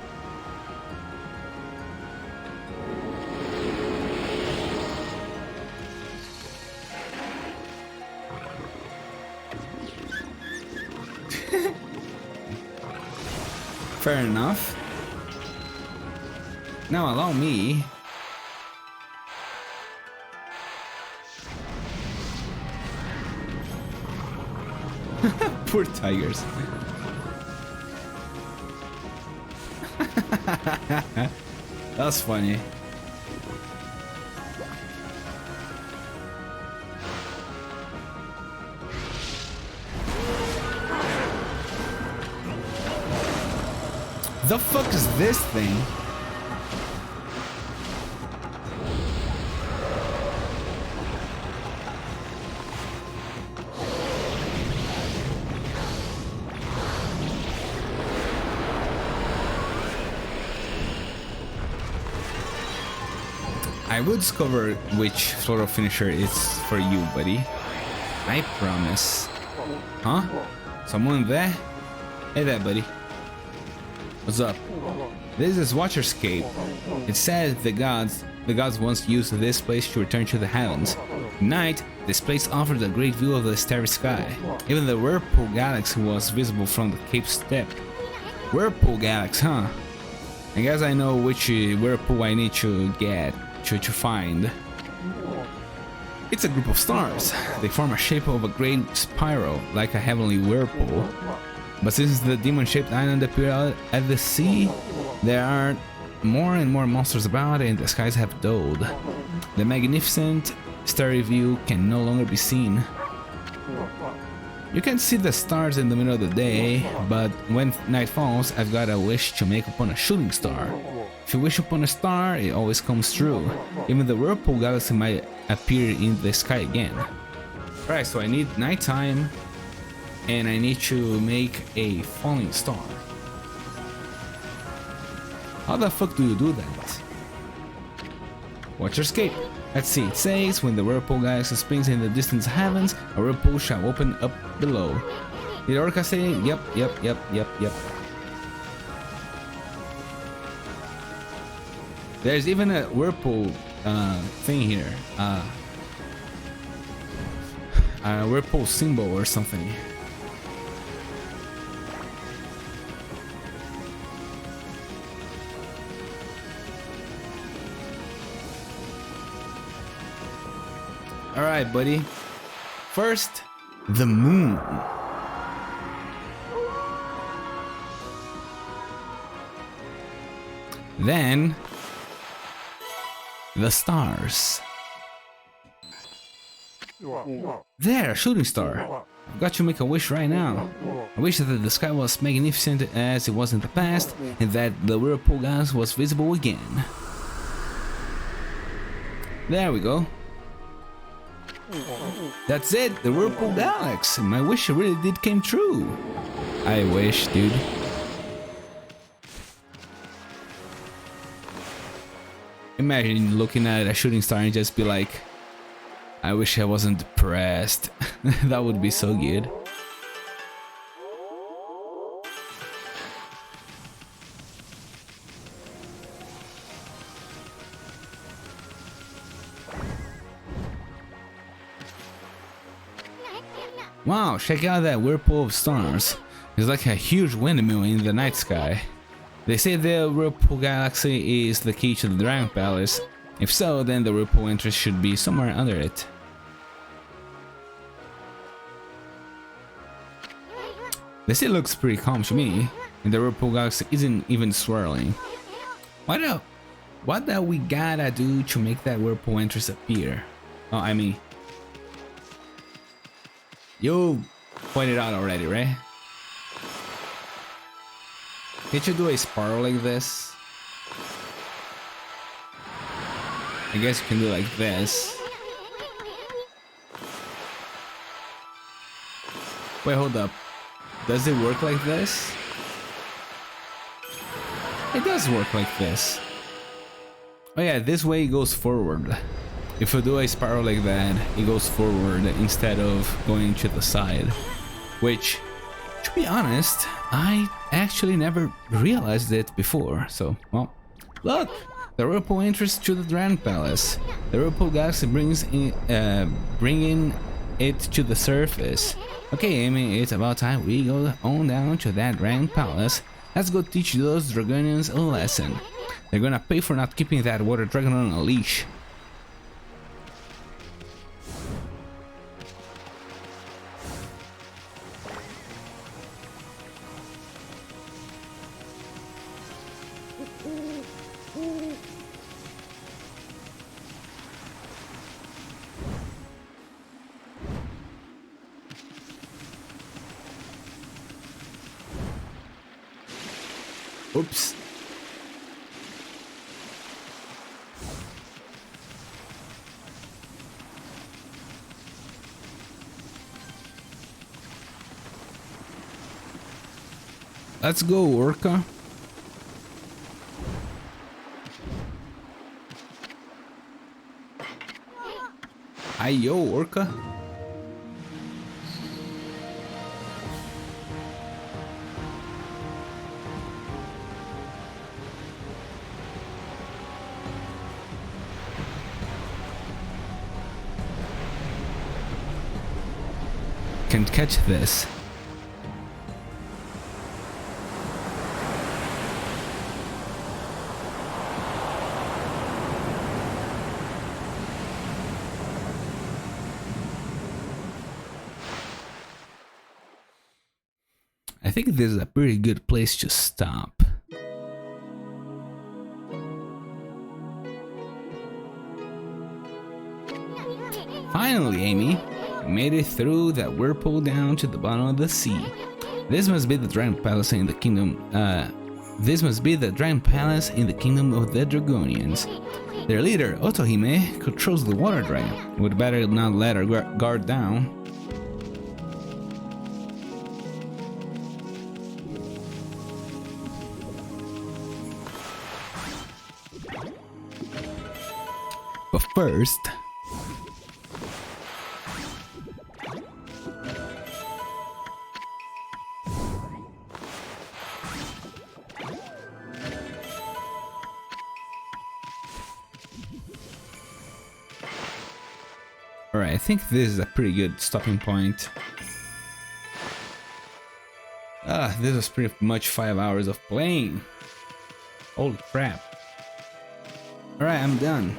Fair enough. Now allow me. Poor tigers. That's funny. The fuck is this thing? I will discover which sort of finisher is for you, buddy. I promise. Huh? Someone there? Hey there, buddy. What's up? This is Watcherscape. It says the gods once used this place to return to the Highlands. At night, this place offered a great view of the starry sky. Even the Whirlpool Galaxy was visible from the Cape Step. Whirlpool Galaxy, huh? I guess I know which Whirlpool I need to get to find. It's a group of stars. They form a shape of a great spiral, like a heavenly whirlpool. But since the demon-shaped island appeared at the sea, there are more and more monsters about and the skies have dulled. The magnificent starry view can no longer be seen. You can see the stars in the middle of the day, but when night falls, I've got a wish to make upon a shooting star. If you wish upon a star, it always comes true. Even the Whirlpool Galaxy might appear in the sky again. Alright, so I need nighttime, and I need to make a falling star. How the fuck do you do that? Watcherscape. Let's see, it says, when the Whirlpool Galaxy spins in the distant heavens, a whirlpool shall open up below. Did Orca say? Yep. There's even a whirlpool thing here. A whirlpool symbol or something. Alright, buddy. First, the moon. Then, the stars. There, a shooting star. I've got to make a wish right now. I wish that the sky was magnificent as it was in the past, and that the Whirlpool Galaxy was visible again. There we go. That's it, the Whirlpool Galaxy. My wish really did came true. I wish, dude. Imagine looking at a shooting star and just be like, I wish I wasn't depressed. That would be so good. Wow, check out that whirlpool of stars. It's like a huge windmill in the night sky. They say the Whirlpool Galaxy is the key to the Dragon Palace. If so, then the Whirlpool entrance should be somewhere under it. The sea looks pretty calm to me, and the Whirlpool Galaxy isn't even swirling. What do we gotta do to make that Whirlpool entrance appear? Oh, I mean... You pointed out already, right? Can't you do a spiral like this? I guess you can do it like this. Wait, hold up. Does it work like this? It does work like this. Oh yeah, this way it goes forward. If you do a spiral like that, it goes forward instead of going to the side. Which, to be honest, I actually never realized it before. So, well, look! The Whirlpool entrance to the Dragon Palace. The Whirlpool Galaxy bringing it to the surface. Okay, Amy, it's about time we go on down to that Dragon Palace. Let's go teach those Dragonians a lesson. They're gonna pay for not keeping that water dragon on a leash. Oops. Let's go, Orca. Ayo, Orca. Can catch this. I think this is a pretty good place to stop. Finally, Amy. Made it through that whirlpool down to the bottom of the sea. This must be the Dragon Palace in the kingdom. This must be the Dragon Palace in the kingdom of the Dragonians. Their leader, Otohime, controls the water dragon. Would better not let her guard down. But first. Alright, I think this is a pretty good stopping point. This was pretty much 5 hours of playing. Holy crap. Alright, I'm done.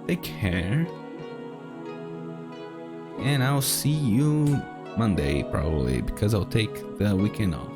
Take care. And I'll see you Monday, probably, because I'll take the weekend off.